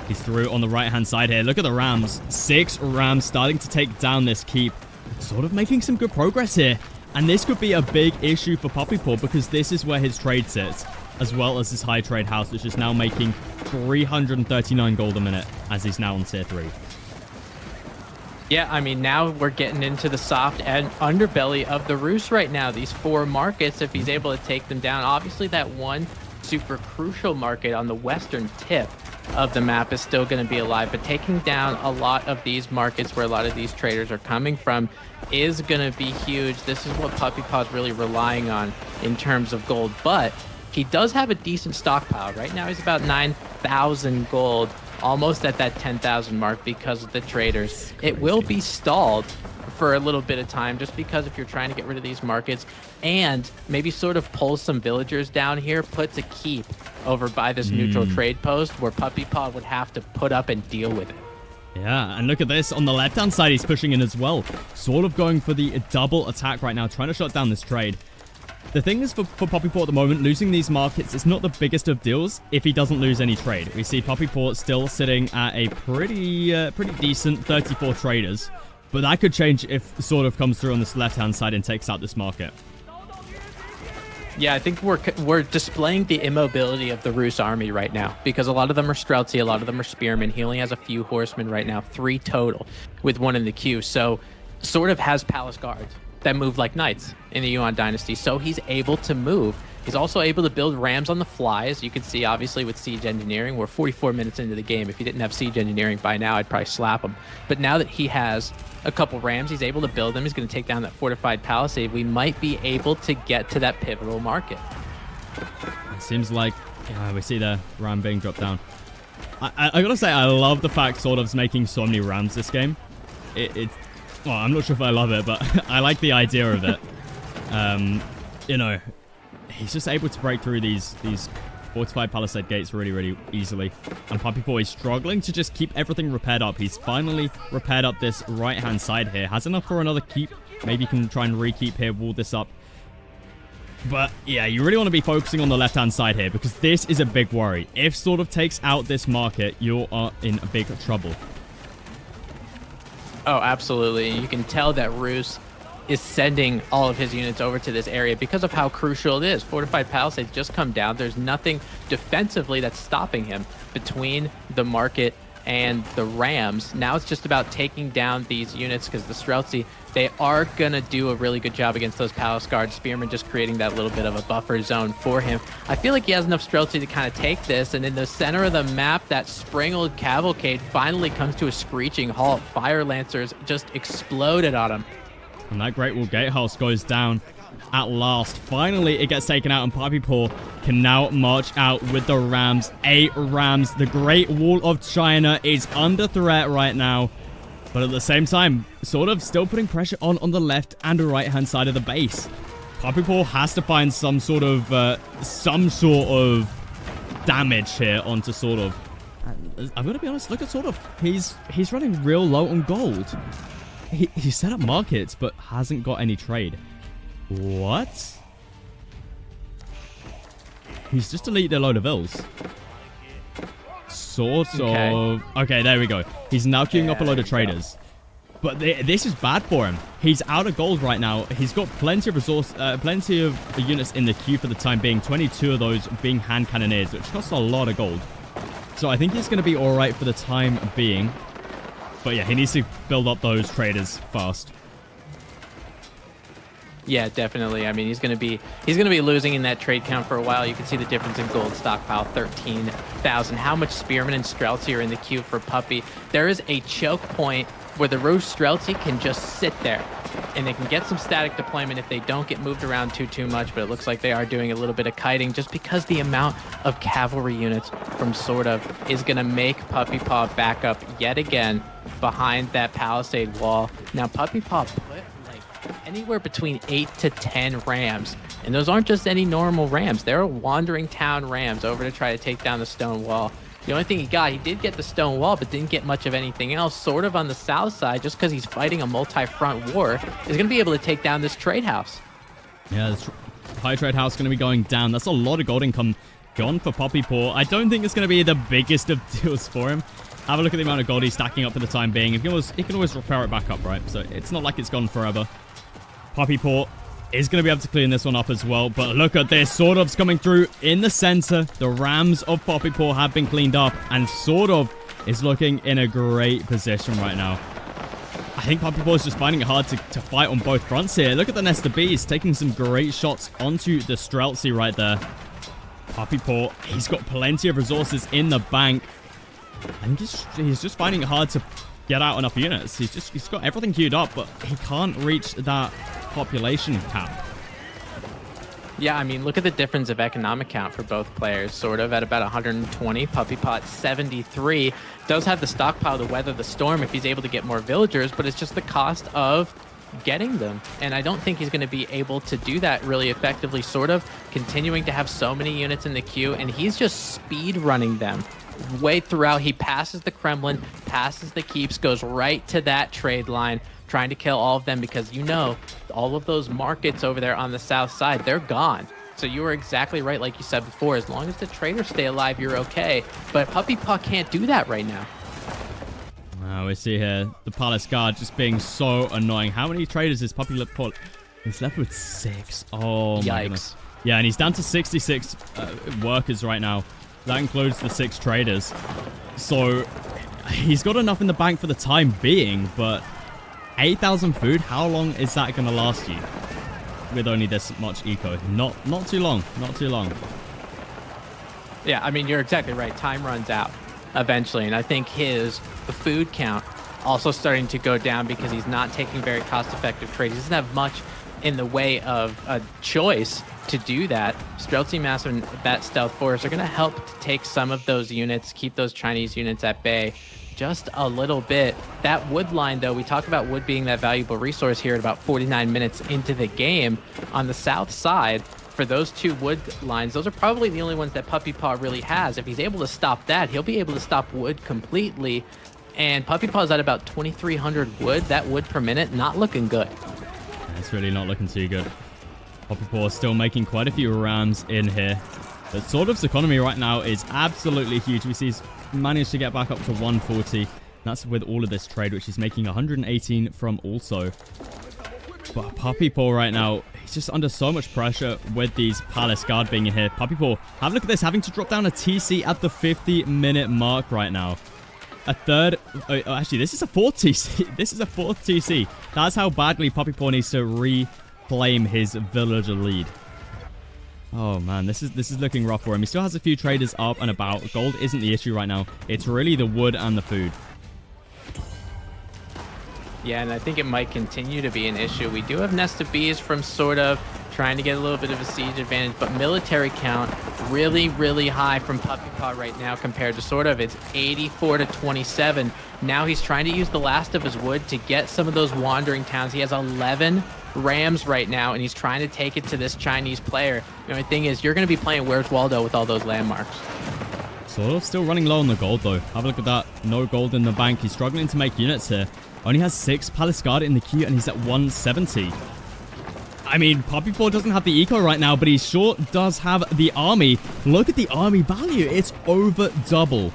He's through on the right-hand side here. Look at the Rams. 6 Rams starting to take down this keep. SortOf making some good progress here. And this could be a big issue for Puppypaw because this is where his trade sits, as well as his high trade house, which is now making 339 gold a minute as he's now on tier 3. Yeah, I mean, now we're getting into the soft and underbelly of the Rus right now. These 4 markets, if he's able to take them down, obviously that one super crucial market on the western tip of the map is still going to be alive, but taking down a lot of these markets where a lot of these traders are coming from is going to be huge. This is what Puppypaw is really relying on in terms of gold, but he does have a decent stockpile. Right now he's about 9,000 gold, almost at that 10,000 mark because of the traders. It will be stalled for a little bit of time just because if you're trying to get rid of these markets and maybe sort of pull some villagers down here, puts a keep over by this neutral trade post where Puppypaw would have to put up and deal with it. Yeah, and look at this. On the left-hand side, he's pushing in as well. SortOf going for the double attack right now, trying to shut down this trade. The thing is for Puppypaw at the moment, losing these markets is not the biggest of deals if he doesn't lose any trade. We see Puppypaw still sitting at a pretty decent 34 traders. But that could change if SortOf comes through on this left-hand side and takes out this market. Yeah, I think we're displaying the immobility of the Rus army right now because a lot of them are Streltsy, a lot of them are spearmen. He only has a few horsemen right now, 3 total, with 1 in the queue. So SortOf has palace guards that move like knights in the Yuan dynasty, so he's able to move. He's also able to build rams on the fly, as you can see, obviously, with siege engineering. We're 44 minutes into the game. If he didn't have siege engineering by now, I'd probably slap him. But now that he has a couple rams, he's able to build them. He's going to take down that fortified palisade. We might be able to get to that pivotal market. It seems like we see the ram being dropped down. I gotta say, I love the fact SortOf's making so many rams this game. Well, I'm not sure if I love it, but I like the idea of it. You know, he's just able to break through these fortified palisade gates really easily. And Puppypaw is struggling to just keep everything repaired up. He's finally repaired up this right-hand side here. Has enough for another keep. Maybe he can try and re-keep here, wall this up. But yeah, you really want to be focusing on the left-hand side here, because this is a big worry. If SortOf takes out this market, you are in a big trouble. Oh, absolutely. You can tell that Roos is sending all of his units over to this area because of how crucial it is. Fortified palisades just come down. There's nothing defensively that's stopping him between the market and the Rams. Now it's just about taking down these units, because the Streltsy, they are going to do a really good job against those Palace Guards. Spearman just creating that little bit of a buffer zone for him. I feel like he has enough Streltsy to kind of take this, and in the center of the map, that springled cavalcade finally comes to a screeching halt. Fire Lancers just exploded on him. And that Great Wall Gatehouse goes down at last. Finally, it gets taken out, and Puppypaw can now march out with the Rams. 8 Rams. The Great Wall of China is under threat right now. But at the same time, SortOf still putting pressure on the left and the right-hand side of the base. Puppypaw has to find some sort of damage here onto SortOf. I'm going to be honest, look at SortOf. He's running real low on gold. He set up markets, but hasn't got any trade. What? He's just deleted a load of ills. SortOf. Okay, there we go. He's now queuing up a load of traders. But this is bad for him. He's out of gold right now. He's got plenty of plenty of units in the queue for the time being. 22 of those being hand cannoneers, which costs a lot of gold. So I think he's going to be all right for the time being. But yeah, he needs to build up those traders fast. Yeah, definitely. I mean, he's gonna be losing in that trade count for a while. You can see the difference in gold stockpile, 13,000. How much Spearman and Streltsy are in the queue for Puppy? There is a choke point where the Roos Streltsy can just sit there, and they can get some static deployment if they don't get moved around too much. But it looks like they are doing a little bit of kiting, just because the amount of cavalry units from SortOf is gonna make Puppypaw back up yet again behind that palisade wall. Now Puppypaw put anywhere between 8 to 10 Rams, and those aren't just any normal Rams. They're wandering town Rams over to try to take down the stone wall. The only thing he did get the stone wall, but didn't get much of anything else. SortOf on the south side, just because he's fighting a multi-front war, is going to be able to take down this trade house. Yeah, this high trade house going to be going down. That's a lot of gold income gone for Puppypaw. I don't think it's going to be the biggest of deals for him. Have a look at the amount of gold he's stacking up for the time being. He can always repair it back up, right? So it's not like it's gone forever. Puppypaw is going to be able to clean this one up as well. But look at this. SortOf's coming through in the center. The Rams of Puppypaw have been cleaned up, and SortOf is looking in a great position right now. I think Puppypaw is just finding it hard to fight on both fronts here. Look at the Nest of Bees taking some great shots onto the Streltsy right there. Puppypaw, he's got plenty of resources in the bank. I think he's just finding it hard to get out enough units. He's got everything queued up, but he can't reach that population cap. Yeah, I mean, look at the difference of economic count for both players. SortOf at about 120, Puppypaw at 73. Does have the stockpile to weather the storm if he's able to get more villagers, but it's just the cost of getting them. And I don't think he's going to be able to do that really effectively. SortOf continuing to have so many units in the queue, and he's just speed running them way throughout. He passes the Kremlin, passes the keeps, goes right to that trade line, trying to kill all of them, because you know all of those markets over there on the south side, they're gone. So you were exactly right, like you said before. As long as the traders stay alive, you're okay. But Puppypaw can't do that right now. We see here the Palace Guard just being so annoying. How many traders is Puppypaw? He's left with 6. Oh my goodness. Yeah, and he's down to 66 workers right now. That includes the 6 traders. So he's got enough in the bank for the time being, but 8,000 food, how long is that going to last you with only this much eco? Not too long. Not too long. Yeah, I mean, you're exactly right. Time runs out eventually, and I think the food count also starting to go down because he's not taking very cost-effective trades. He doesn't have much in the way of a choice to do that. Streltsy Mass and that Stealth Force are going to help to take some of those units, keep those Chinese units at bay just a little bit. That wood line, though, we talk about wood being that valuable resource here at about 49 minutes into the game. On the south side, for those two wood lines, those are probably the only ones that Puppypaw really has. If he's able to stop that, he'll be able to stop wood completely. And Puppypaw's at about 2,300 wood. That wood per minute, not looking good. It's really not looking too good. Puppypaw still making quite a few rams in here. But SortOf's economy right now is absolutely huge. We see he's managed to get back up to 140. That's with all of this trade, which he's making 118 from also. But Puppypaw right now, he's just under so much pressure with these Palace Guard being in here. Puppypaw, have a look at this, having to drop down a TC at the 50-minute mark right now. A third, actually, this is a fourth TC. This is a fourth TC. That's how badly Puppypaw needs to reclaim his villager lead. Oh man, this is looking rough for him. He still has a few traders up and about. Gold isn't the issue right now. It's really the wood and the food. Yeah, and I think it might continue to be an issue. We do have Nest of Bees from SortOf, trying to get a little bit of a siege advantage, but military count really, really high from Puppypaw right now compared to SortOf. It's 84 to 27. Now he's trying to use the last of his wood to get some of those wandering towns. He has 11 rams right now, and he's trying to take it to this Chinese player. The only thing is, you're going to be playing Where's Waldo with all those landmarks. SortOf still running low on the gold, though. Have a look at that. No gold in the bank. He's struggling to make units here. Only has 6 Palace Guard in the queue, and he's at 170. I mean, Puppypaw doesn't have the eco right now, but he sure does have the army. Look at the army value. It's over double.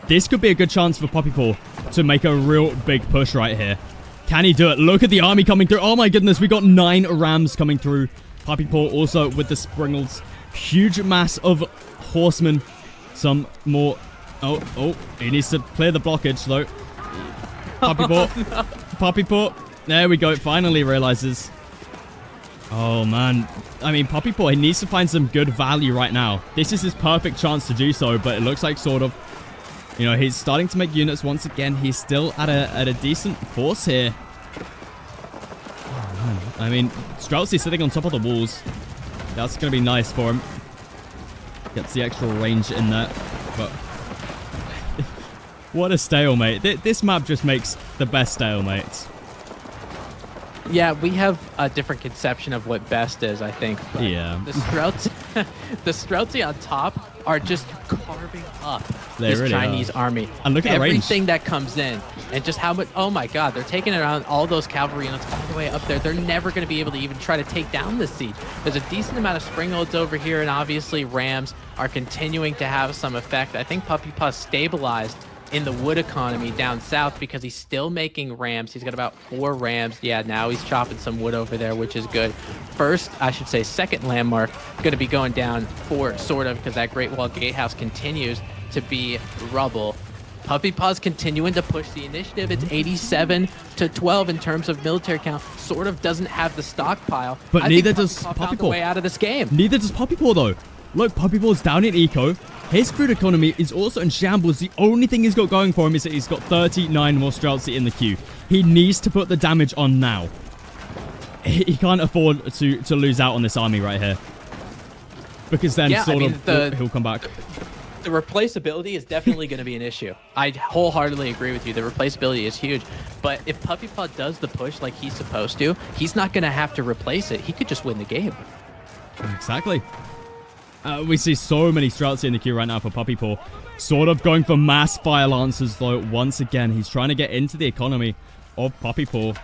This could be a good chance for Puppypaw to make a real big push right here. Can he do it? Look at the army coming through. Oh my goodness, we got 9 rams coming through. Puppypaw also with the Springles. Huge mass of horsemen. Some more. Oh, he needs to clear the blockage though. Puppypaw. Oh, no. Puppypaw. There we go. It finally realizes. Oh man. I mean, Puppypaw, he needs to find some good value right now. This is his perfect chance to do so, but it looks like SortOf, you know, he's starting to make units once again. He's still at a decent force here. Oh, man. I mean, Streltsy sitting on top of the walls. That's going to be nice for him. Gets the extra range in there. But what a stalemate. This map just makes the best stalemates. Yeah, we have a different conception of what best is, I think. Yeah. The Streltsy on top are just carving up They this really Chinese army. And look at the range. Everything that comes in, and just how much. Oh my God, they're taking around all those cavalry units all the way up there. They're never going to be able to even try to take down this siege. There's a decent amount of Springolds over here, and obviously Rams are continuing to have some effect. I think Puppypaw stabilized in the wood economy down south because he's still making rams. He's got about 4 rams. Yeah, now he's chopping some wood over there, which is good. Second landmark going to be going down for SortOf because that Great Wall Gatehouse continues to be rubble. Puppypaw's continuing to push the initiative. It's 87 to 12 in terms of military count. SortOf doesn't have the stockpile. But neither does Puppypaw. Found the way out of this game. Neither does Puppypaw, though. Look, Puppypaw's down in eco. His food economy is also in shambles. The only thing he's got going for him is that he's got 39 more Streltsy in the queue. He needs to put the damage on now. He can't afford to lose out on this army right here. Because then he'll come back. The replaceability is definitely going to be an issue. I wholeheartedly agree with you. The replaceability is huge. But if Puppypaw does the push like he's supposed to, he's not going to have to replace it. He could just win the game. Exactly. We see so many Streltsy in the queue right now for Puppypaw. SortOf going for mass fire lancers, though. Once again, he's trying to get into the economy of Puppypaw.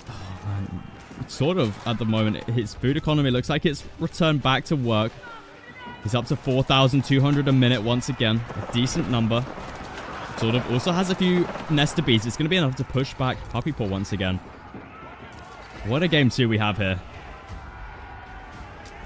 Oh, man. SortOf, at the moment, his food economy looks like it's returned back to work. He's up to 4,200 a minute once again. A decent number. SortOf also has a few Nest of Bees. It's going to be enough to push back Puppypaw once again. What a game 2 we have here.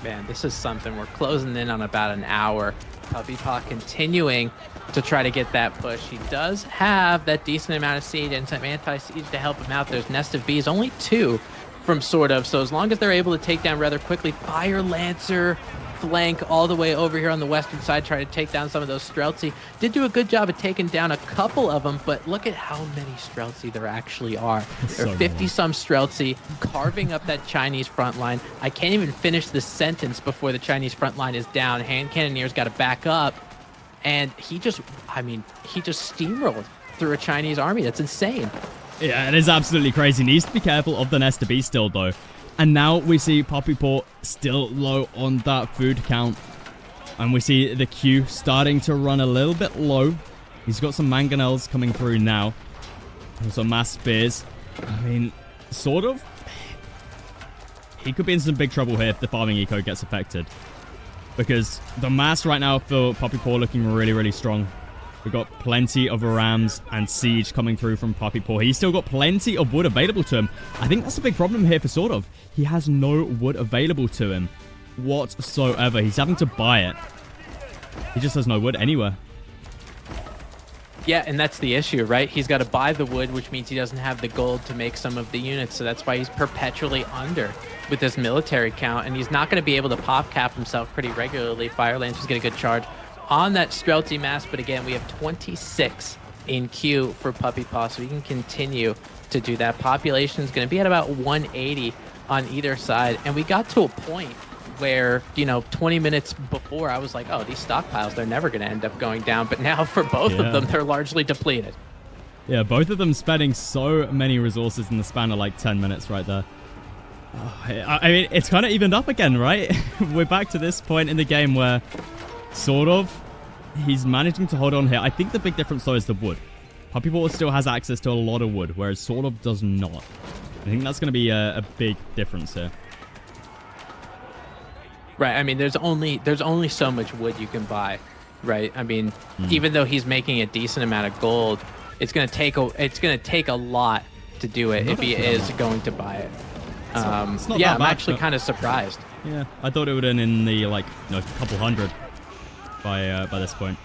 Man, this is something. We're closing in on about an hour. Puppypaw continuing to try to get that push. He does have that decent amount of siege and some anti-siege to help him out. There's Nest of Bees, only 2 from SortOf. So as long as they're able to take down rather quickly, Fire Lancer flank all the way over here on the western side, try to take down some of those Streltsy. Did do a good job of taking down a couple of them, but look at how many Streltsy there actually are. There are 50-some Streltsy carving up that Chinese front line. I can't even finish the sentence before the Chinese front line is down. Hand Cannoneer's got to back up, and he just steamrolled through a Chinese army. That's insane. Yeah, it is absolutely crazy. Needs to be careful of the Nesta B still, though. And now we see Puppypaw still low on that food count. And we see the Q starting to run a little bit low. He's got some mangonels coming through now. Some mass spears. I mean, sort of. He could be in some big trouble here if the farming eco gets affected. Because the mass right now for Puppypaw looking really, really strong. We've got plenty of rams and siege coming through from Puppypaw. He's still got plenty of wood available to him. I think that's a big problem here for SortOf. He has no wood available to him whatsoever. He's having to buy it. He just has no wood anywhere. Yeah, and that's the issue, right? He's got to buy the wood, which means he doesn't have the gold to make some of the units. So that's why he's perpetually under with this military count. And he's not going to be able to pop cap himself pretty regularly. Fire Lancers get a good charge on that Streltsy mass, but again, we have 26 in queue for Puppypaw, so we can continue to do that. Population is going to be at about 180 on either side, and we got to a point where, 20 minutes before, I was like, oh, these stockpiles, they're never going to end up going down, but now for both of them, they're largely depleted. Yeah, both of them spending so many resources in the span of like 10 minutes right there. Oh, I mean, it's kind of evened up again, right? We're back to this point in the game where SortOf, he's managing to hold on here. I think the big difference, though, is the wood. Puppypaw still has access to a lot of wood, whereas SortOf does not. I think that's going to be a big difference here. Right. I mean, there's only so much wood you can buy, right? I mean, even though he's making a decent amount of gold, it's going to take a lot to do it if he is going to buy it. It's not yeah, that I'm bad, actually kind of surprised. Yeah, I thought it would have been in the couple hundred by this point.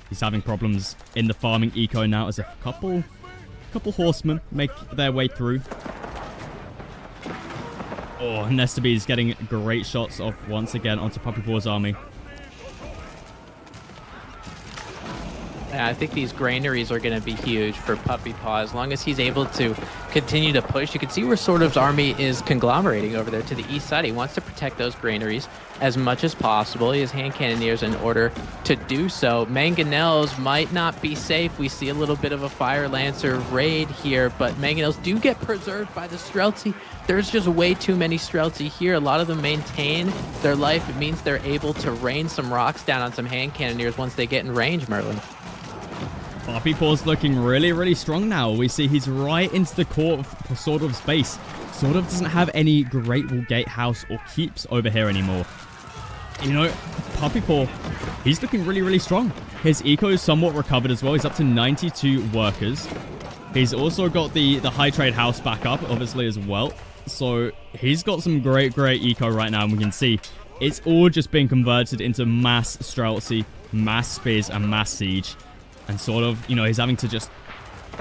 He's having problems in the farming eco now as a couple horsemen make their way through. Oh, Nesta B is getting great shots off once again onto Puppypaw's army. Yeah, I think these granaries are going to be huge for Puppypaw as long as he's able to continue to push. You can see where SortOf's army is conglomerating over there to the east side. He wants to protect those granaries as much as possible. He has hand cannoneers in order to do so. Mangonels might not be safe. We see a little bit of a Fire Lancer raid here, but Mangonels do get preserved by the Streltsy. There's just way too many Streltsy here. A lot of them maintain their life. It means they're able to rain some rocks down on some hand cannoneers once they get in range, Merlin. Puppypaw's looking really, really strong now. We see he's right into the core of SortOf's base. SortOf doesn't have any Great Wall Gatehouse or keeps over here anymore. Puppypaw, he's looking really, really strong. His eco is somewhat recovered as well. He's up to 92 workers. He's also got the high trade house back up, obviously, as well. So he's got some great eco right now. And we can see it's all just being converted into mass Streltsy, mass spears, and mass siege. And he's having to just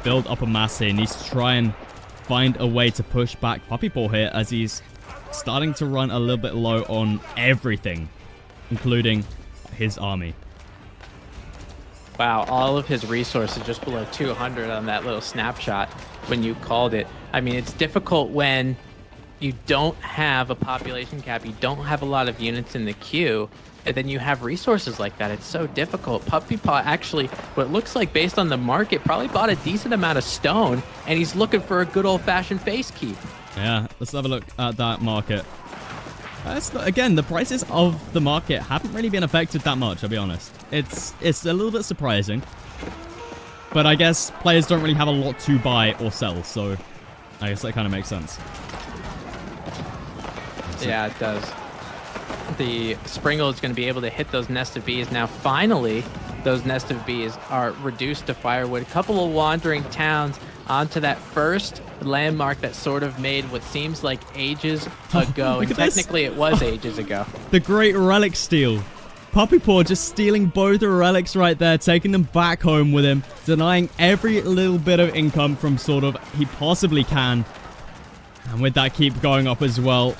build up a mass here. He needs to try and find a way to push back Puppypaw here as he's starting to run a little bit low on everything, including his army. Wow, all of his resources just below 200 on that little snapshot when you called it. I mean, it's difficult when you don't have a population cap, you don't have a lot of units in the queue, and then you have resources like that. It's so difficult. Puppypaw actually, what it looks like based on the market, probably bought a decent amount of stone, and he's looking for a good old-fashioned face keep. Yeah, let's have a look at that market. Again, the prices of the market haven't really been affected that much, I'll be honest. It's a little bit surprising. But I guess players don't really have a lot to buy or sell, so I guess that kind of makes sense. Yeah, it does. The Springle is going to be able to hit those nest of bees. Now, finally, those nest of bees are reduced to firewood. A couple of wandering towns onto that first landmark that SortOf made what seems like ages ago. And technically, it was ages ago. The great relic steal. Puppypaw just stealing both the relics right there, taking them back home with him, denying every little bit of income from SortOf he possibly can. And with that keep going up as well,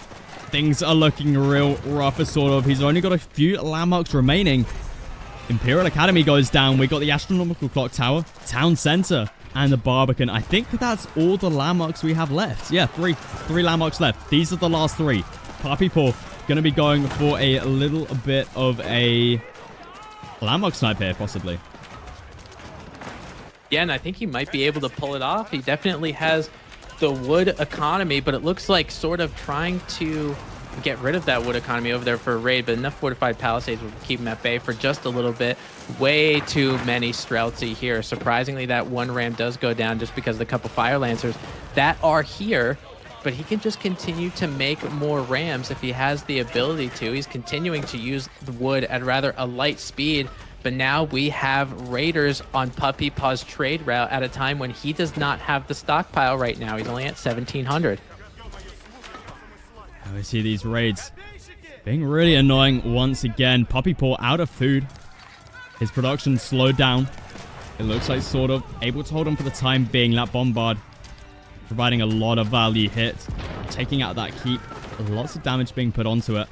things are looking real rough for SortOf. He's only got a few landmarks remaining. Imperial Academy goes down. We got the Astronomical Clock Tower, Town Center, and the Barbican. I think that's all the landmarks we have left. Yeah, three landmarks left. These are the last three. Puppypaw going to be going for a little bit of a landmark snipe here, possibly. Yeah, and I think he might be able to pull it off. He definitely has the wood economy, but it looks like SortOf trying to get rid of that wood economy over there for a raid, but enough fortified palisades will keep him at bay for just a little bit. Way too many Streltsy here. Surprisingly, that one ram does go down just because of the couple fire lancers that are here, but he can just continue to make more rams if he has the ability to. He's continuing to use the wood at rather a light speed, but now we have raiders on Puppypaw's trade route at a time when he does not have the stockpile right now. He's only at 1,700. We see these raids being really annoying once again. Puppypaw out of food. His production slowed down. It looks like SortOf able to hold on for the time being. That bombard providing a lot of value hit. Taking out that keep. Lots of damage being put onto it.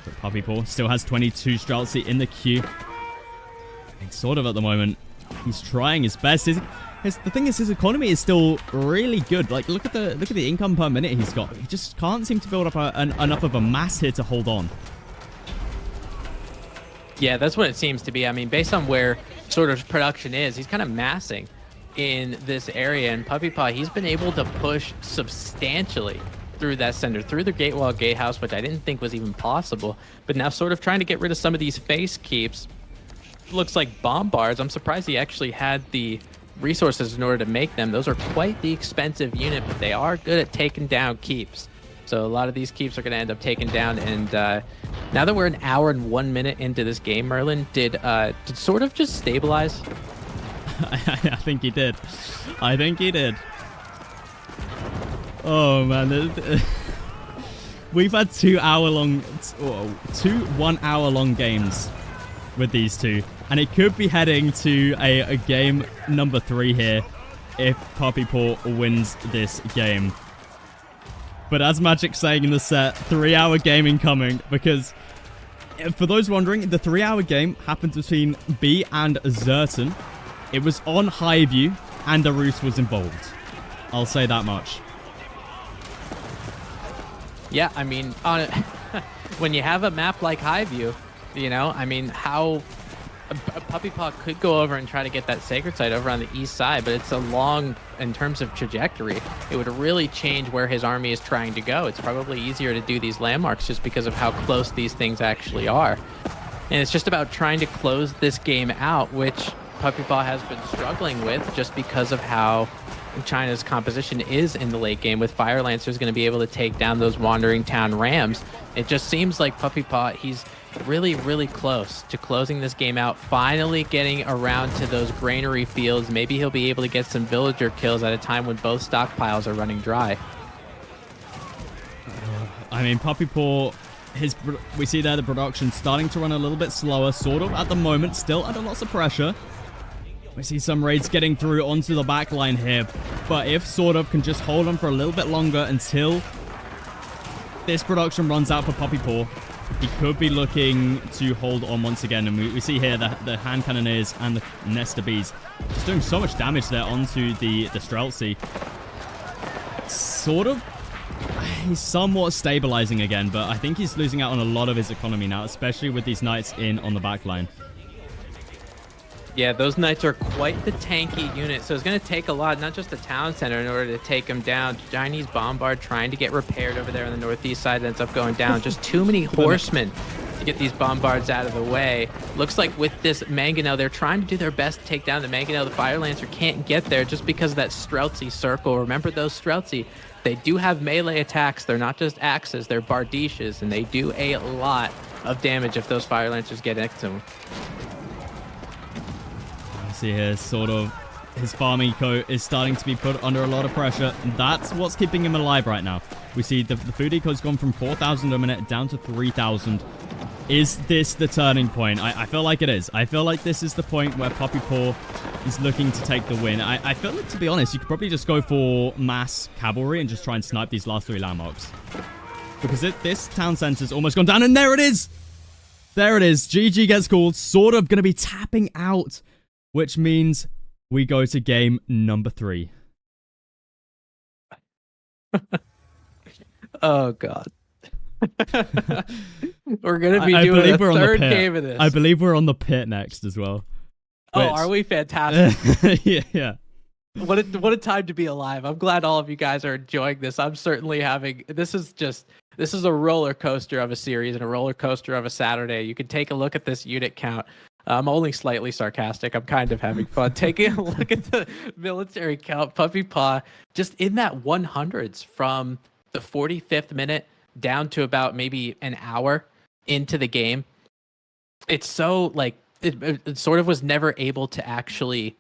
But Puppypaw still has 22 Streltsy in the queue. I think SortOf at the moment, he's trying his best. The thing is, his economy is still really good. Like, look at the income per minute he's got. He just can't seem to build up enough of a mass here to hold on. Yeah, that's what it seems to be. I mean, based on where SortOf's production is, he's kind of massing in this area. And Puppypaw, he's been able to push substantially through that center, through the Gatewall Gatehouse, which I didn't think was even possible. But now SortOf trying to get rid of some of these face keeps. Looks like bombards. I'm surprised he actually had the resources in order to make them. Those are quite the expensive unit, but they are good at taking down keeps. So a lot of these keeps are going to end up taken down. And now that we're an hour and 1 minute into this game, Merlin, did SortOf just stabilize? I think he did. I think he did. Oh man, we've had 2 1 hour long games with these two, and it could be heading to a game number 3 here if Puppypaw wins this game. But as Magic's saying in the set, 3-hour gaming coming, because for those wondering, the 3-hour game happened between B and Zerton. It was on Highview, and the Roost was involved. I'll say that much. Yeah, I mean, when you have a map like Highview, you know, I mean, how a Puppypaw could go over and try to get that sacred site over on the east side, but it's a long, in terms of trajectory, it would really change where his army is trying to go. It's probably easier to do these landmarks just because of how close these things actually are. And it's just about trying to close this game out, which Puppypaw has been struggling with just because of how China's composition is in the late game, with Fire Lancers going to be able to take down those Wandering Town Rams. It just seems like Puppypaw, he's really, really close to closing this game out, finally getting around to those granary fields. Maybe he'll be able to get some villager kills at a time when both stockpiles are running dry. I mean, Puppypaw, we see there the production starting to run a little bit slower, SortOf at the moment, still under lots of pressure. We see some raids getting through onto the back line here, but if SortOf can just hold on for a little bit longer until this production runs out for Puppypaw, he could be looking to hold on once again. And we see here the hand cannoneers and the Nester Bees just doing so much damage there onto the Streltsy. SortOf, he's somewhat stabilizing again, but I think he's losing out on a lot of his economy now, especially with these knights in on the back line. Yeah, those knights are quite the tanky unit, so it's going to take a lot, not just the town center, in order to take them down. Chinese bombard trying to get repaired over there on the northeast side ends up going down. Just too many horsemen to get these bombards out of the way. Looks like with this Mangonel, they're trying to do their best to take down the Mangonel. The Fire Lancer can't get there just because of that Streltsy circle. Remember those Streltsy, they do have melee attacks. They're not just axes, they're Bardishes, and they do a lot of damage if those Fire Lancers get next to them. See here, SortOf, his farm eco is starting to be put under a lot of pressure. That's what's keeping him alive right now. We see the food eco's gone from 4,000 a minute down to 3,000. Is this the turning point? I feel like it is. I feel like this is the point where Puppypaw is looking to take the win. I feel like, to be honest, you could probably just go for mass cavalry and just try and snipe these last 3 landmarks. Because this town center's almost gone down, and there it is! There it is. GG gets called. SortOf going to be tapping out, which means we go to game number 3. Oh, God. We're going to be doing a third game of this. I believe we're on the pit next as well. Oh, are we? Fantastic. Yeah. What a time to be alive. I'm glad all of you guys are enjoying this. I'm certainly having... This is a roller coaster of a series and a roller coaster of a Saturday. You can take a look at this unit count. I'm only slightly sarcastic. I'm kind of having fun. Taking a look at the military count. Puppypaw just in that 100s from the 45th minute down to about maybe an hour into the game. It's so like it sort of was never able to actually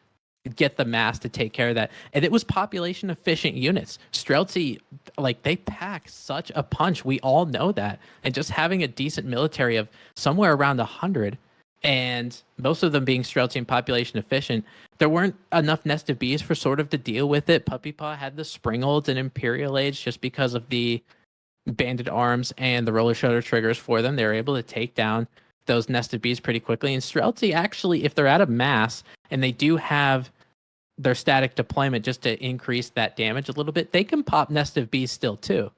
get the mass to take care of that. And it was population efficient units. Streltsy, like, they pack such a punch. We all know that. And just having a decent military of somewhere around 100, and most of them being Streltsy and population efficient, there weren't enough Nest of Bees for SortOf to deal with it. Puppypaw had the Springolds and Imperial Age just because of the banded arms and the roller shoulder triggers for them. They were able to take down those Nest of Bees pretty quickly. And Streltsy, actually, if they're out of mass and they do have their static deployment just to increase that damage a little bit, they can pop Nest of Bees still too.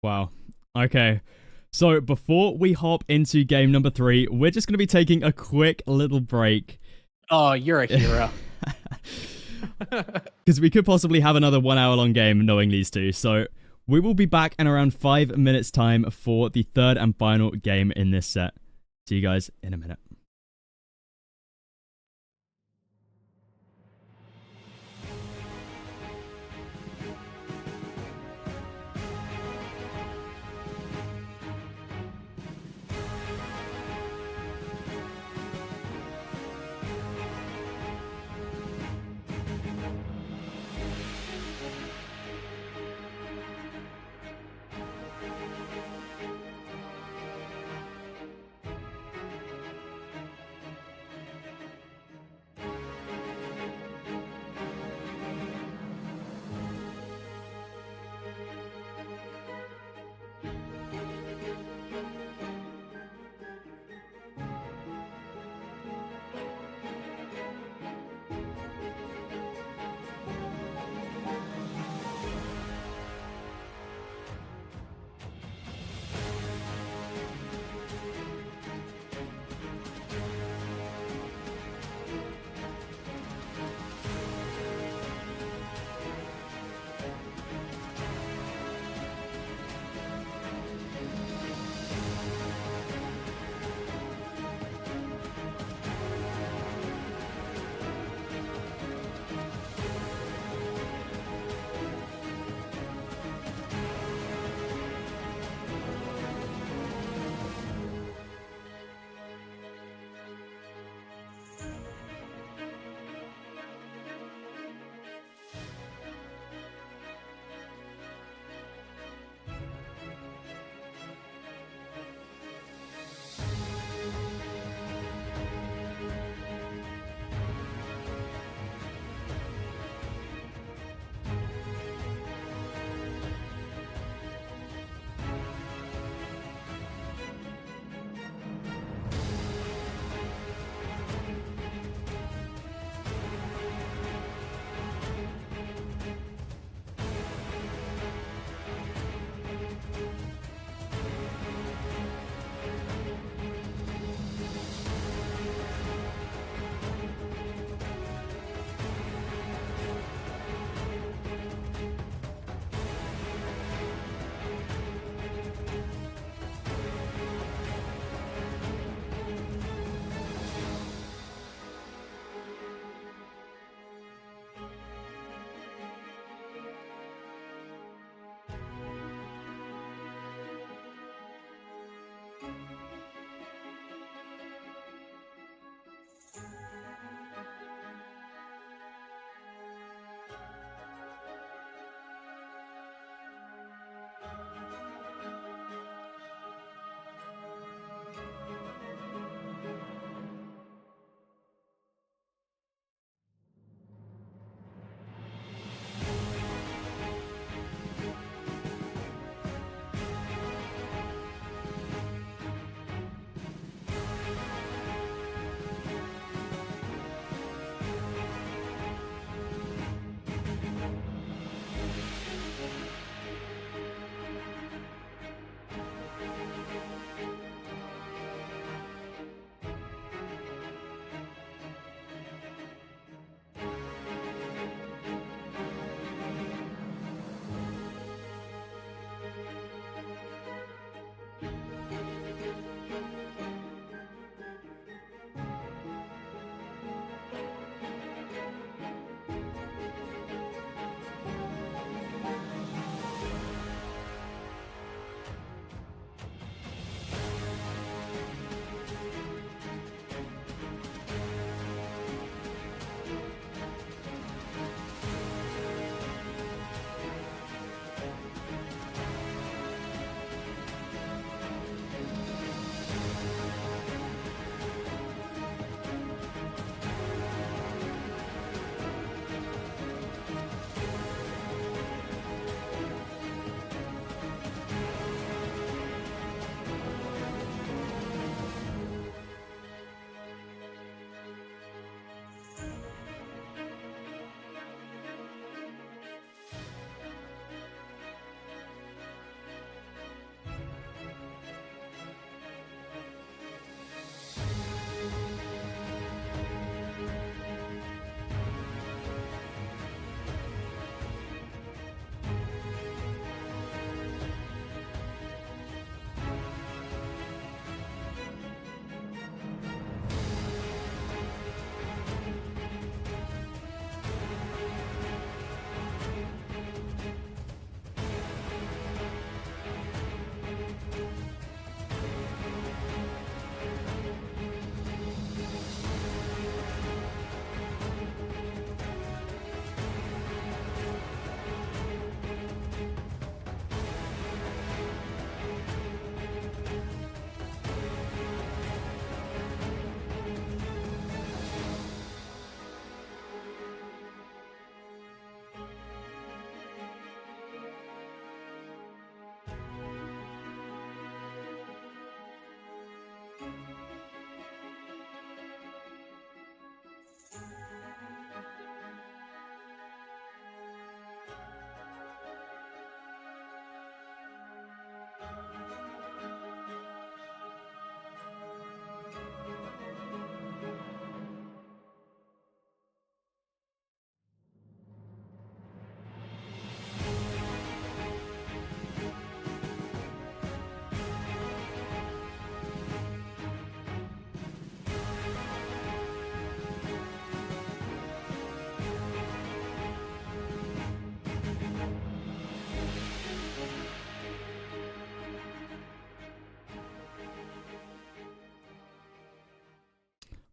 Wow. Okay. So before we hop into game number 3, we're just going to be taking a quick little break. Oh, you're a hero. Because we could possibly have another 1 hour long game knowing these two. So we will be back in around 5 minutes time for the third and final game in this set. See you guys in a minute.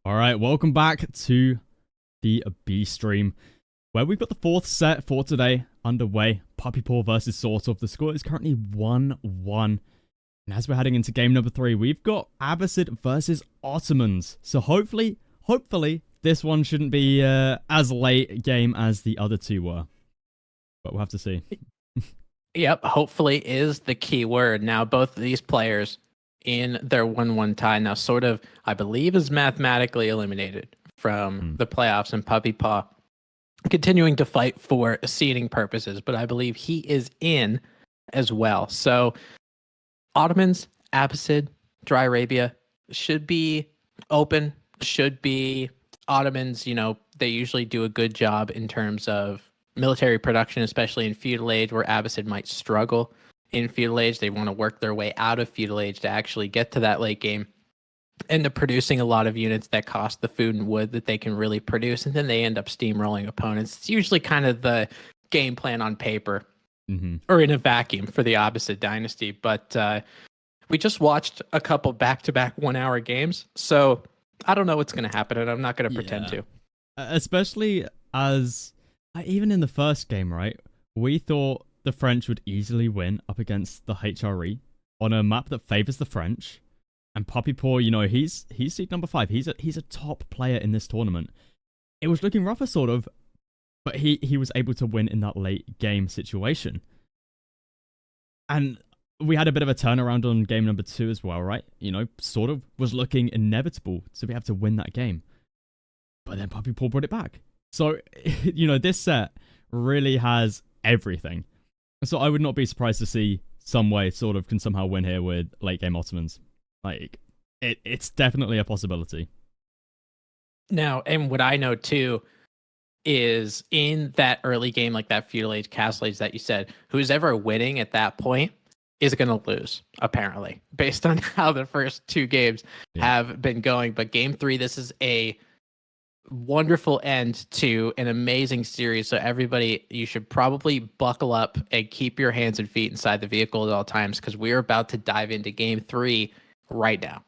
All right, welcome back to the B stream, where we've got the fourth set for today underway. Puppypaw versus SortOf. The score is currently 1-1. And as we're heading into game number 3, we've got Abbasid versus Ottomans. So hopefully, this one shouldn't be as late game as the other two were. But we'll have to see. Yep, hopefully is the key word. Now, both of these players in their 1-1 tie now SortOf, I believe, is mathematically eliminated from the playoffs, and Puppypaw continuing to fight for seeding purposes, but I believe he is in as well. So Ottomans, Abbasid, Dry Arabia should be open, should be Ottomans. You know, they usually do a good job in terms of military production, especially in Feudal Age, where Abbasid might struggle in Feudal Age. They want to work their way out of Feudal Age to actually get to that late game, end up producing a lot of units that cost the food and wood that they can really produce, and then they end up steamrolling opponents. It's usually kind of the game plan on paper or in a vacuum for the Abbasid dynasty. But we just watched a couple back-to-back 1-hour games, so I don't know what's going to happen, and I'm not going to pretend to. Especially as, even in the first game, right, we thought the French would easily win up against the HRE on a map that favors the French. And Puppypaw, you know, he's seed number 5. He's a top player in this tournament. It was looking rougher, sort of, but he was able to win in that late game situation. And we had a bit of a turnaround on game number 2 as well, right? You know, SortOf was looking inevitable to be able to win that game. But then Puppypaw brought it back. So, you know, this set really has everything. So I would not be surprised to see some way SortOf can somehow win here with late game Ottomans. Like, it's definitely a possibility. Now, and what I know too is in that early game, like that Feudal Age, Castle Age that you said, who's ever winning at that point is going to lose, apparently, based on how the first 2 games have been going. But game 3, this is a wonderful end to an amazing series. So everybody, you should probably buckle up and keep your hands and feet inside the vehicle at all times, because we're about to dive into game 3 right now.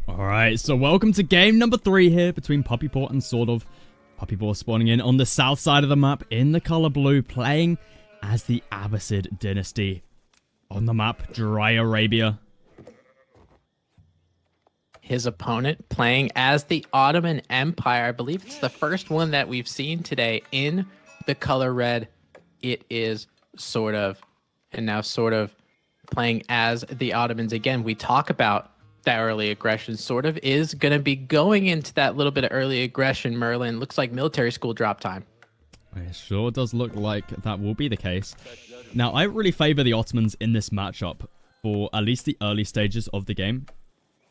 Alright, so welcome to game number 3 here between Puppypaw and SortOf. Puppypaw spawning in on the south side of the map in the color blue, playing as the Abbasid dynasty. On the map, Dry Arabia. His opponent playing as the Ottoman Empire. I believe it's the first one that we've seen today in the color red. It is SortOf. And now SortOf playing as the Ottomans. Again, we talk about that early aggression. SortOf is going to be going into that little bit of early aggression. Merlin, looks like military school drop time. It sure does look like that will be the case. Now, I really favor the Ottomans in this matchup for at least the early stages of the game.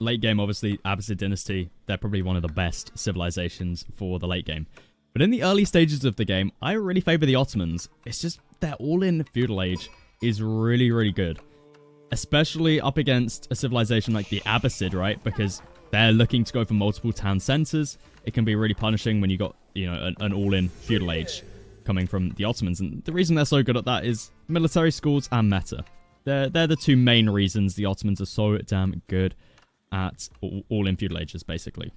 Late game, obviously, Abbasid dynasty, they're probably one of the best civilizations for the late game. But in the early stages of the game, I really favor the Ottomans. It's just their all-in Feudal Age is really, really good. Especially up against a civilization like the Abbasid, right? Because they're looking to go for multiple town centers. It can be really punishing when you got, you know, an all-in Feudal Age coming from the Ottomans. And the reason they're so good at that is military schools and meta. They're the 2 main reasons the Ottomans are so damn good at all-in Feudal Ages, basically.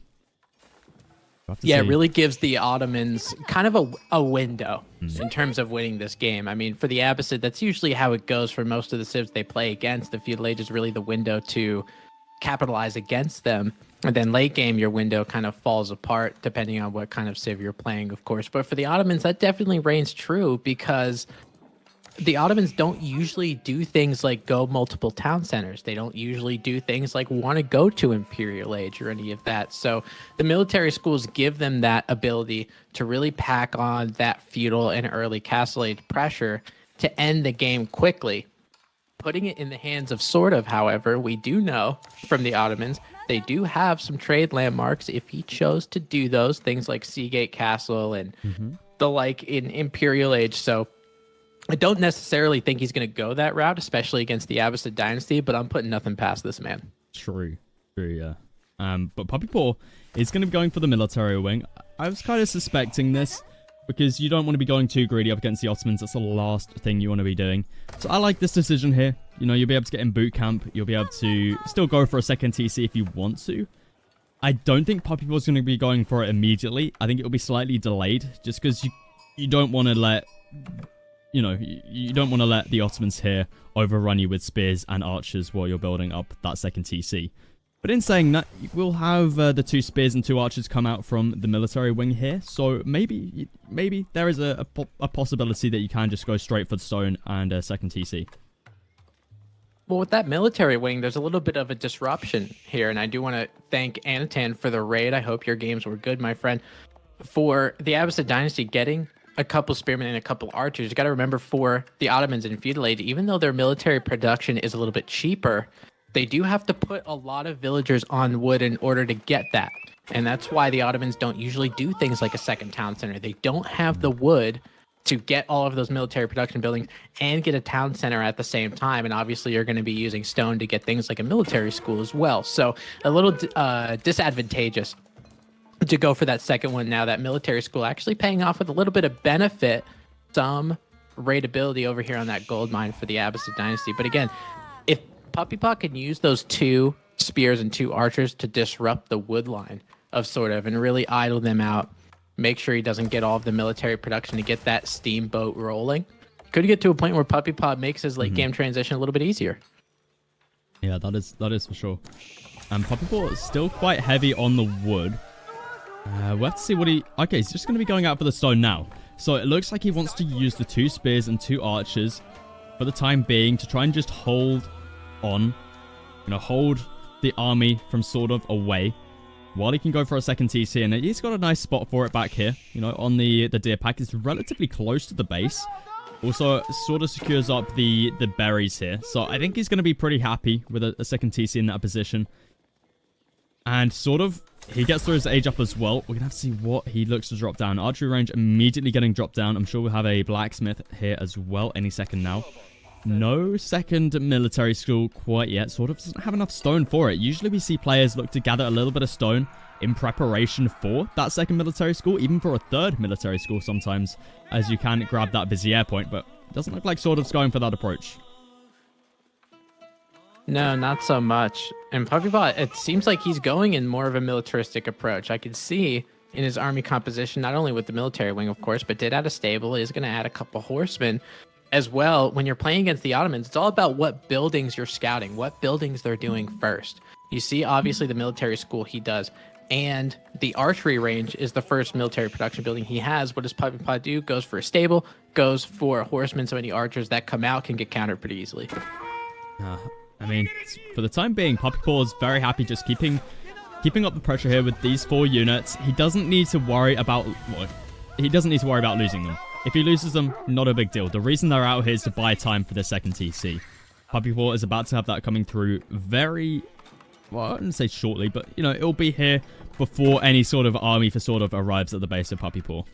Yeah, it really gives the Ottomans kind of a window in terms of winning this game. I mean, for the Abbasid, that's usually how it goes for most of the civs they play against. The Feudal Age is really the window to capitalize against them. And then late game, your window kind of falls apart depending on what kind of civ you're playing, of course. But for the Ottomans, that definitely reigns true, because the Ottomans don't usually do things like go multiple town centers. They don't usually do things like want to go to Imperial Age or any of that. So the military schools give them that ability to really pack on that feudal and early Castle Age pressure to end the game quickly. Putting it in the hands of SortOf, however, we do know from the Ottomans, they do have some trade landmarks if he chose to do those, things like Seagate Castle and the like in Imperial Age. So I don't necessarily think he's going to go that route, especially against the Abbasid dynasty, but I'm putting nothing past this man. True, yeah. But Puppypaw is going to be going for the military wing. I was kind of suspecting this, because you don't want to be going too greedy up against the Ottomans. That's the last thing you want to be doing. So I like this decision here. You know, you'll be able to get in boot camp. You'll be able to still go for a second TC if you want to. I don't think Puppypaw is going to be going for it immediately. I think it will be slightly delayed, just because you don't want to let, you know, you don't want to let the Ottomans here overrun you with spears and archers while you're building up that second TC. But in saying that, we'll have the 2 spears and 2 archers come out from the military wing here. So maybe there is a possibility that you can just go straight for the stone and a second TC. Well, with that military wing, there's a little bit of a disruption here. And I do want to thank Anatan for the raid. I hope your games were good, my friend. For the Abbasid dynasty, getting a couple spearmen and a couple archers, you got to remember for the Ottomans in Feudal Age, even though their military production is a little bit cheaper, they do have to put a lot of villagers on wood in order to get that. And that's why the Ottomans don't usually do things like a second town center. They don't have the wood to get all of those military production buildings and get a town center at the same time. And obviously you're going to be using stone to get things like a military school as well. So a little disadvantageous to go for that second one. Now that military school actually paying off with a little bit of benefit, some raidability over here on that gold mine for the Abbasid dynasty. But again, if Puppypaw can use those 2 spears and 2 archers to disrupt the wood line of SortOf and really idle them out, make sure he doesn't get all of the military production to get that steamboat rolling, could get to a point where Puppypaw makes his late game transition a little bit easier. Yeah, that is for sure. And Puppypaw is still quite heavy on the wood. We'll have to see what he... Okay, he's just going to be going out for the stone now. So it looks like he wants to use the 2 spears and 2 archers for the time being to try and just hold on, you know, hold the army from SortOf away while he can go for a second TC. And he's got a nice spot for it back here, you know, on the deer pack. It's relatively close to the base. Also sort of secures up the berries here, so I think he's going to be pretty happy with a second TC in that position. And SortOf, he gets through his age up as well. We're going to have to see what he looks to drop down. Archery range immediately getting dropped down. I'm sure we'll have a blacksmith here as well any second now. No second military school quite yet. SortOf doesn't have enough stone for it. Usually we see players look to gather a little bit of stone in preparation for that second military school, even for a third military school sometimes, as you can grab that Vizier point, but it doesn't look like SortOf's going for that approach. No, not so much. And Puppypaw, it seems like he's going in more of a militaristic approach. I can see in his army composition, not only with the military wing, of course, but did add a stable, is going to add a couple horsemen as well. When you're playing against the Ottomans, it's all about what buildings you're scouting, what buildings they're doing first. You see, obviously, the military school he does, and the archery range is the first military production building he has. What does Puppypaw do? Goes for a stable, goes for a horseman, so any archers that come out can get countered pretty easily. I mean, for the time being, Puppypaw is very happy just keeping up the pressure here with these 4 units. He doesn't need to worry about losing them. If he loses them, not a big deal. The reason they're out here is to buy time for the second TC. Puppypaw is about to have that coming through very, well, I wouldn't say shortly, but, you know, it'll be here before any sort of army for SortOf arrives at the base of Puppypaw.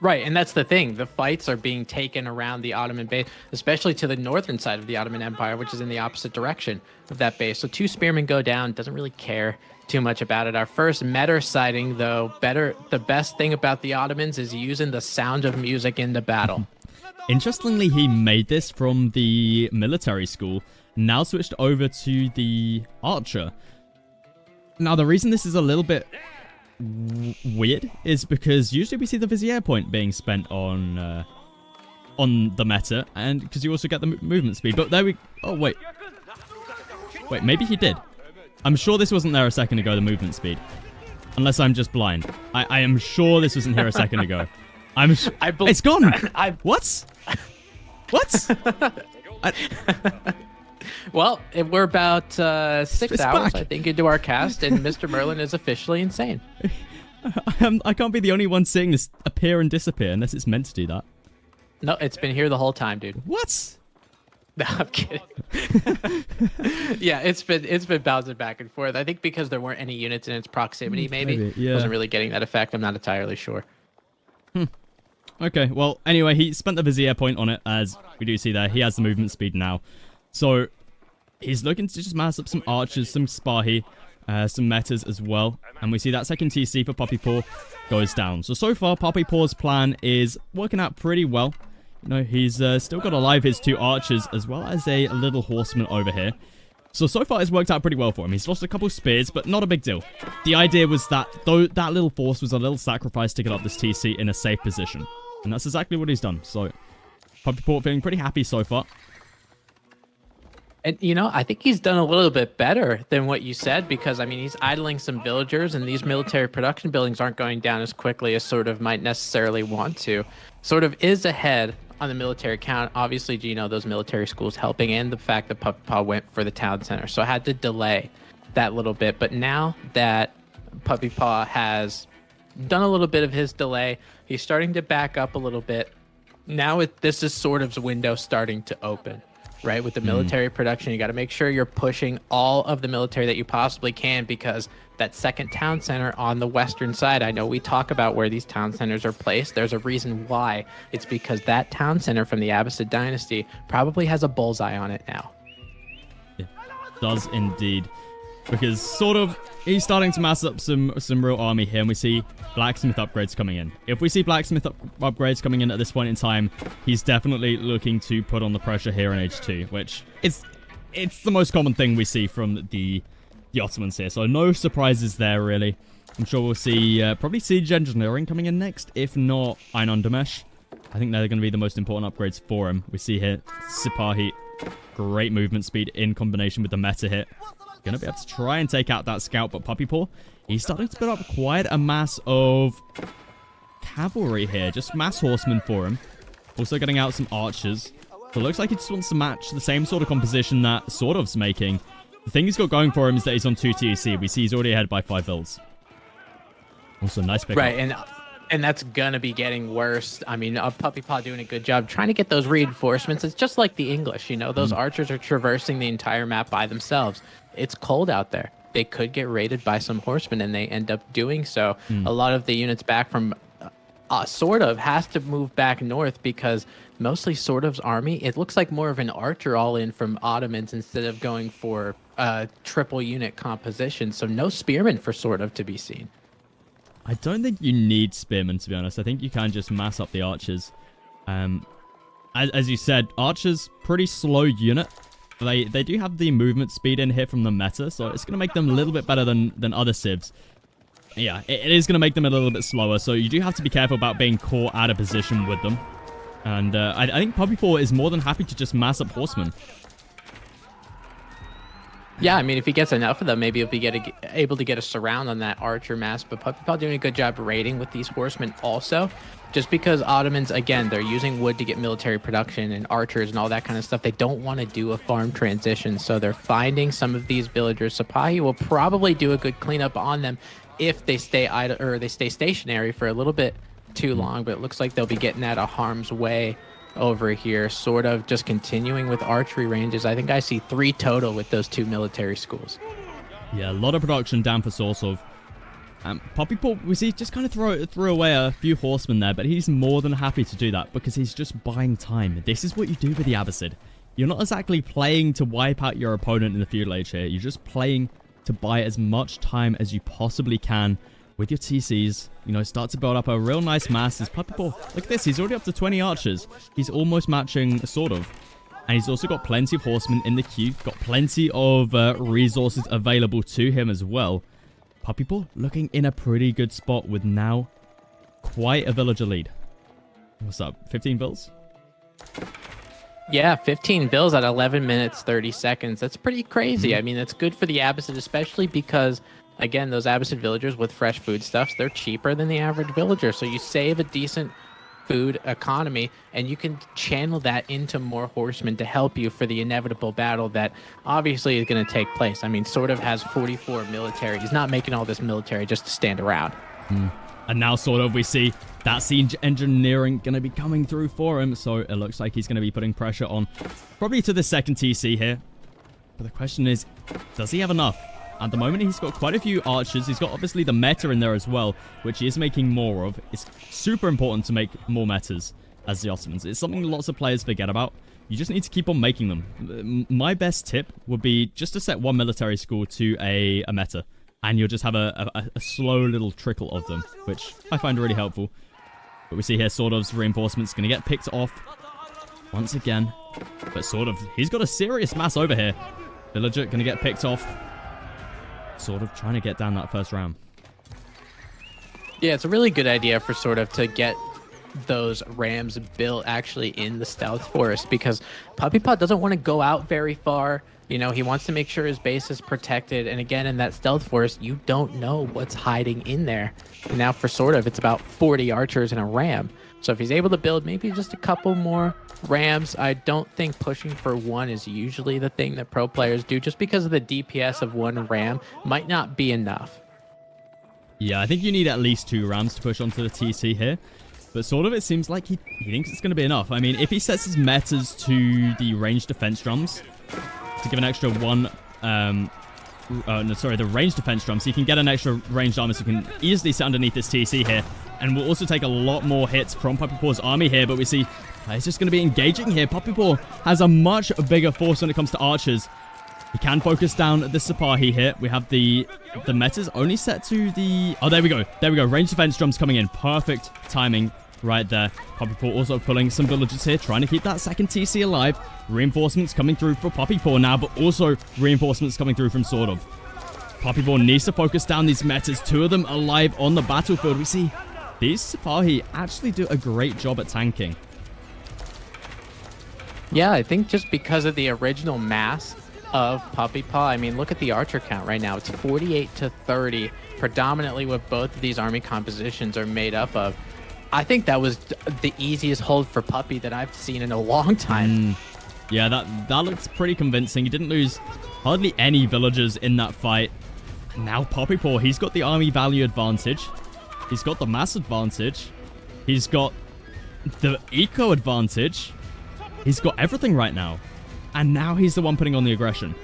Right, and that's the thing. The fights are being taken around the Ottoman base, especially to the northern side of the Ottoman Empire, which is in the opposite direction of that base. So 2 spearmen go down, doesn't really care too much about it. Our first meta sighting, though, the best thing about the Ottomans is using the sound of music in the battle. Interestingly, he made this from the military school, now switched over to the archer. Now, the reason this is a little bit weird is because usually we see the Vizier point being spent on the meta, and because you also get the movement speed. But there we... Oh, wait, maybe he did. I'm sure this wasn't there a second ago, the movement speed. Unless I'm just blind. I am sure this wasn't here a second ago. It's gone! What? What? Well, we're about 6 hours, back. I think, into our cast, and MrMerlin is officially insane. I can't be the only one seeing this appear and disappear unless it's meant to do that. No, it's been here the whole time, dude. What? No, I'm kidding. Yeah, it's been bouncing back and forth. I think because there weren't any units in its proximity, maybe. Yeah. Wasn't really getting that effect. I'm not entirely sure. Okay, well, anyway, he spent the Vizier point on it, as we do see there. He has the movement speed now. So, he's looking to just mass up some archers, some Spahi, some metas as well. And we see that second TC for Puppypaw. goes down. So far, Puppypaw's plan is working out pretty well. You know, he's still got alive his 2 archers, as well as a little horseman over here. So far, it's worked out pretty well for him. He's lost a couple spears, but not a big deal. The idea was that, though, that little force was a little sacrifice to get up this TC in a safe position. And that's exactly what he's done. So, Puppypaw feeling pretty happy so far. And, you know, I think he's done a little bit better than what you said because, I mean, he's idling some villagers and these military production buildings aren't going down as quickly as SortOf might necessarily want to. SortOf is ahead on the military count. Obviously, you know, those military schools helping and the fact that Puppypaw went for the town center. So I had to delay that little bit. But now that Puppypaw has done a little bit of his delay, he's starting to back up a little bit. Now this is SortOf's window starting to open. Right, with the military production, you got to make sure you're pushing all of the military that you possibly can because that second town center on the western side, I know we talk about where these town centers are placed. There's a reason why. It's because that town center from the Abbasid dynasty probably has a bullseye on it now. It does indeed. Because SortOf, he's starting to mass up some real army here, and we see blacksmith upgrades coming in. If we see blacksmith upgrades coming in at this point in time, he's definitely looking to put on the pressure here in H2, which it's the most common thing we see from the Ottomans here. So no surprises there, really. I'm sure we'll see probably siege engineering coming in next, if not Einon Damesh. I think they're going to be the most important upgrades for him. We see here Sipahi, great movement speed in combination with the meta hit. Going to be able to try and take out that scout, but Puppypaw, he's starting to build up quite a mass of cavalry here. Just mass horsemen for him. Also getting out some archers. So it looks like he just wants to match the same sort of composition that SortOf's making. The thing he's got going for him is that he's on 2 TEC. We see he's already ahead by 5 builds. Also, nice pickup. Right, and that's gonna be getting worse. I mean, Puppypaw doing a good job trying to get those reinforcements. It's just like the English, you know, those archers are traversing the entire map by themselves. It's cold out there. They could get raided by some horsemen, and they end up doing so. A lot of the units back from SortOf has to move back north because mostly SortOf's army, it looks like more of an archer all-in from Ottomans instead of going for triple unit composition. So no spearmen for SortOf to be seen. I don't think you need spearmen, to be honest. I think you can just mass up the archers. As you said, archers, pretty slow unit. They do have the movement speed in here from the meta, so it's going to make them a little bit better than other civs. Yeah, it is going to make them a little bit slower, so you do have to be careful about being caught out of position with them. And I think Puppypaw is more than happy to just mass up horsemen. Yeah, I mean, if he gets enough of them, maybe he'll be able to get a surround on that archer mass. But Puppypaw doing a good job raiding with these horsemen also. Just because Ottomans, again, they're using wood to get military production and archers and all that kind of stuff. They don't want to do a farm transition, so they're finding some of these villagers. Sipahi will probably do a good cleanup on them if they stay idle or they stay stationary for a little bit too long. But it looks like they'll be getting out of harm's way over here, SortOf just continuing with archery ranges. I think I see 3 total with those 2 military schools. Yeah, a lot of production down for SortOf. Puppypaw, we see, just kind of threw away a few horsemen there, but he's more than happy to do that because he's just buying time. This is what you do with the Abbasid. You're not exactly playing to wipe out your opponent in the feudal age here. You're just playing to buy as much time as you possibly can with your TCs. You know, start to build up a real nice mass. His Puppypaw, look at this, he's already up to 20 archers. He's almost matching SortOf. And he's also got plenty of horsemen in the queue, got plenty of resources available to him as well. Puppypaw looking in a pretty good spot with now quite a villager lead. What's up, 15 bills? Yeah, 15 bills at 11 minutes, 30 seconds. That's pretty crazy. I mean, that's good for the Abbasid, especially because, again, those Abbasid villagers with fresh foodstuffs, they're cheaper than the average villager. So you save a decent food economy, and you can channel that into more horsemen to help you for the inevitable battle that obviously is going to take place. I mean, SortOf has 44 military. He's not making all this military just to stand around. And now SortOf, we see that siege engineering going to be coming through for him. So it looks like he's going to be putting pressure on probably to the second TC here. But the question is, does he have enough? At the moment, he's got quite a few archers. He's got obviously the meta in there as well, which he is making more of. It's super important to make more metas as the Ottomans. It's something lots of players forget about. You just need to keep on making them. My best tip would be just to set one military school to a meta. and you'll just have a slow little trickle of them, which I find really helpful. But we see here SortOf's reinforcements going to get picked off once again. But SortOf, he's got a serious mass over here. Villager going to get picked off. SortOf trying to get down that first round. Yeah, it's a really good idea for SortOf to get those rams built actually in the stealth forest, because Puppypaw doesn't want to go out very far. You know, he wants to make sure his base is protected. And again, in that stealth forest, you don't know what's hiding in there. And now for SortOf, it's about 40 archers and a ram. So if he's able to build maybe just a couple more rams, I don't think pushing for one is usually the thing that pro players do, just because of the DPS of one ram might not be enough. Yeah, I think you need at least 2 rams to push onto the TC here. But SortOf, it seems like he thinks it's going to be enough. I mean, if he sets his metas to the ranged defense drums, to give an extra one, the ranged defense drums, so you can get an extra ranged armor, so you can easily sit underneath this TC here. And we'll also take a lot more hits from Puppypaw's army here, but we see he's just going to be engaging here. Puppypaw has a much bigger force when it comes to archers. He can focus down the Sipahi here. We have the metas only set to the... Oh, there we go. There we go. Ranged defense drums coming in. Perfect timing right there. Puppypaw also pulling some villagers here, trying to keep that second TC alive. Reinforcements coming through for Puppypaw now, but also reinforcements coming through from SortOf. Puppypaw needs to focus down these metas. 2 of them alive on the battlefield. We see these Sipahi actually do a great job at tanking. Yeah, I think just because of the original mass of Puppypaw, I mean, look at the archer count right now. It's 48 to 30, predominantly what both of these army compositions are made up of. I think that was the easiest hold for Puppy that I've seen in a long time. Yeah, that looks pretty convincing. He didn't lose hardly any villagers in that fight. Now Puppypaw, he's got the army value advantage. He's got the mass advantage. He's got the eco advantage. He's got everything right now. And now he's the one putting on the aggression.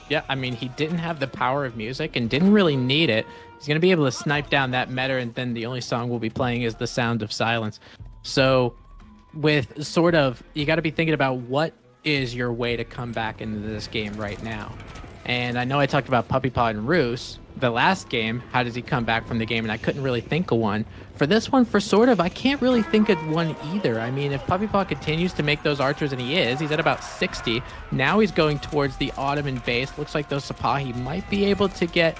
Yeah, I mean, he didn't have the power of music and didn't really need it. He's going to be able to snipe down that meta, and then the only song we'll be playing is The Sound of Silence. So with SortOf, you got to be thinking about what is your way to come back into this game right now. And I know I talked about Puppypaw and Roos the last game. How does he come back from the game? And I couldn't really think of one. For this one, for SortOf, I can't really think of one either. I mean, if Puppypaw continues to make those archers, and he's at about 60. Now he's going towards the Ottoman base. Looks like those Sipahi might be able to get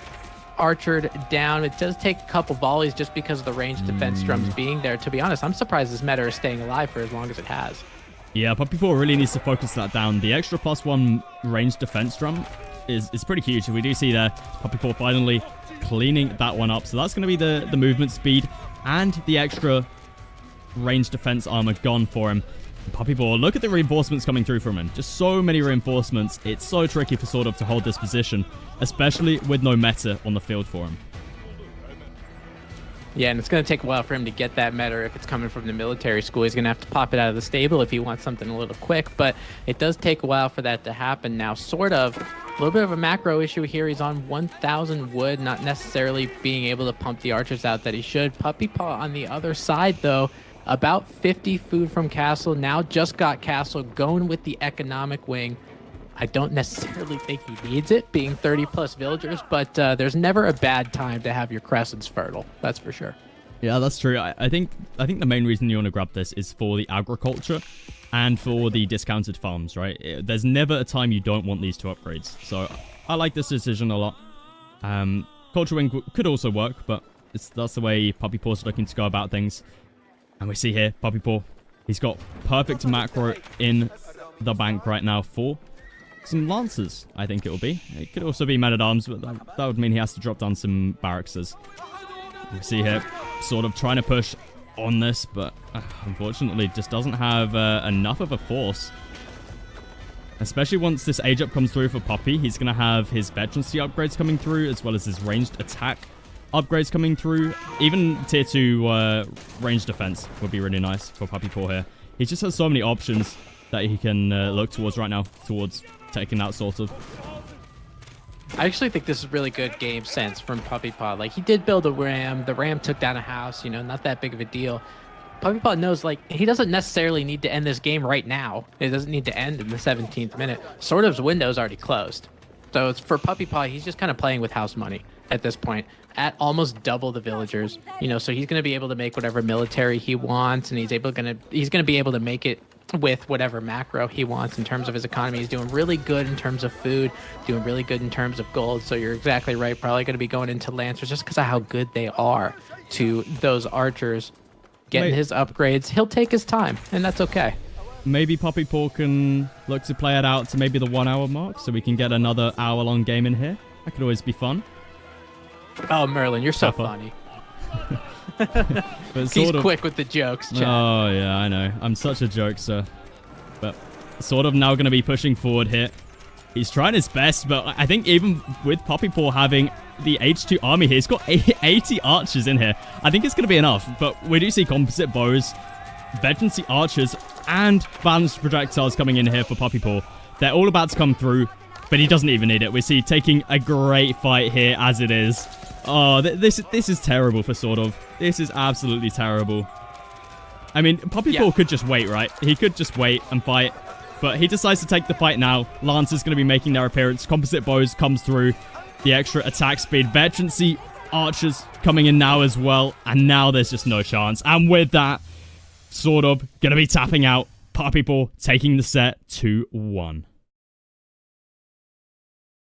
archered down. It does take a couple volleys just because of the ranged defense drums being there. To be honest, I'm surprised this meta is staying alive for as long as it has. Yeah, Puppypaw really needs to focus that down. The extra +1 ranged defense drum is pretty huge. We do see there Puppypaw finally cleaning that one up. So that's going to be the movement speed and the extra ranged defense armor gone for him. Puppypaw, look at the reinforcements coming through from him. Just so many reinforcements. It's so tricky for SortOf to hold this position, especially with no meta on the field for him. Yeah, and it's going to take a while for him to get that meta. If it's coming from the military school, he's going to have to pop it out of the stable if he wants something a little quick, but it does take a while for that to happen. Now, SortOf, a little bit of a macro issue here. He's on 1,000 wood, not necessarily being able to pump the archers out that he should. Puppypaw on the other side, though, about 50 food from castle. Now just got castle, going with the economic wing. I don't necessarily think he needs it, being 30 plus villagers, but there's never a bad time to have your crescents fertile. That's for sure. Yeah, that's true. I think the main reason you want to grab this is for the agriculture and for the discounted farms, right? There's never a time you don't want these 2 upgrades. So I like this decision a lot. Culture Wing could also work, but that's the way Puppypaw's looking to go about things. And we see here, Puppypaw, he's got perfect macro in the bank right now for some lancers, I think it will be. It could also be men-at-arms, but that would mean he has to drop down some barrackses. We see here, SortOf trying to push on this, but unfortunately just doesn't have enough of a force. Especially once this age up comes through for Puppy, he's going to have his veterancy upgrades coming through, as well as his ranged attack upgrades coming through. Even tier 2 ranged defense would be really nice for Puppypaw here. He just has so many options that he can look towards right now, towards taking out SortOf. I actually think this is really good game sense from Puppypaw. Like, he did build a ram. The ram took down a house, not that big of a deal. Puppypaw knows, like, he doesn't necessarily need to end this game right now. It doesn't need to end in the 17th minute. SortOf's window's already closed. So it's for Puppypaw, he's just kind of playing with house money at this point. At almost double the villagers, you know, so he's going to be able to make whatever military he wants, and he's gonna be able to make it with whatever macro he wants in terms of his economy. He's doing really good in terms of food, doing really good in terms of gold. So you're exactly right. Probably going to be going into Lancers just because of how good they are to those archers. Getting his upgrades, he'll take his time, and that's okay. Maybe Puppypaw can look to play it out to maybe the 1 hour mark so we can get another hour-long game in here. That could always be fun. Oh, Merlin, you're so funny. He's quick with the jokes, Chad. Oh, yeah, I know. I'm such a jokester. But sort of now going to be pushing forward here. He's trying his best, but I think even with Puppypaw having the H2 army here, he's got 80 archers in here. I think it's going to be enough, but we do see composite bows, veterancy archers, and balanced projectiles coming in here for Puppypaw. They're all about to come through, but he doesn't even need it. We see taking a great fight here as it is. Oh, this is terrible for SortOf. This is absolutely terrible. I mean, Puppypaw could just wait, right? He could just wait and fight. But he decides to take the fight now. Lancers going to be making their appearance. Composite bows comes through. The extra attack speed. Veterancy archers coming in now as well. And now there's just no chance. And with that, SortOf going to be tapping out. Puppypaw taking the set 2-1.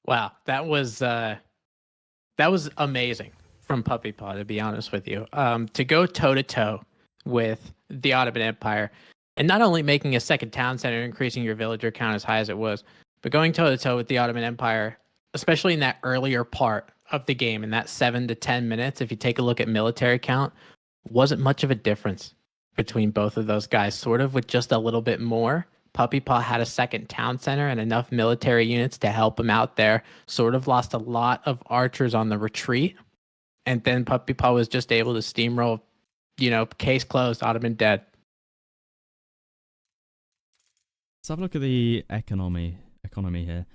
Wow, that was amazing from Puppypaw, to be honest with you. To go toe-to-toe with the Ottoman Empire, and not only making a second town center, increasing your villager count as high as it was, but going toe-to-toe with the Ottoman Empire, especially in that earlier part of the game, in that 7 to 10 minutes, if you take a look at military count, wasn't much of a difference between both of those guys, sort of with just a little bit more. Puppypaw had a second town center and enough military units to help him out there. Sort of lost a lot of archers on the retreat. And then Puppypaw was just able to steamroll, you know, case closed, Ottoman dead. Let's have a look at the economy here.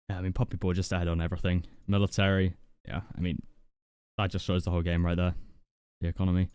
Yeah, I mean, Puppypaw just ahead on everything. Military, yeah, I mean, that just shows the whole game right there. The economy.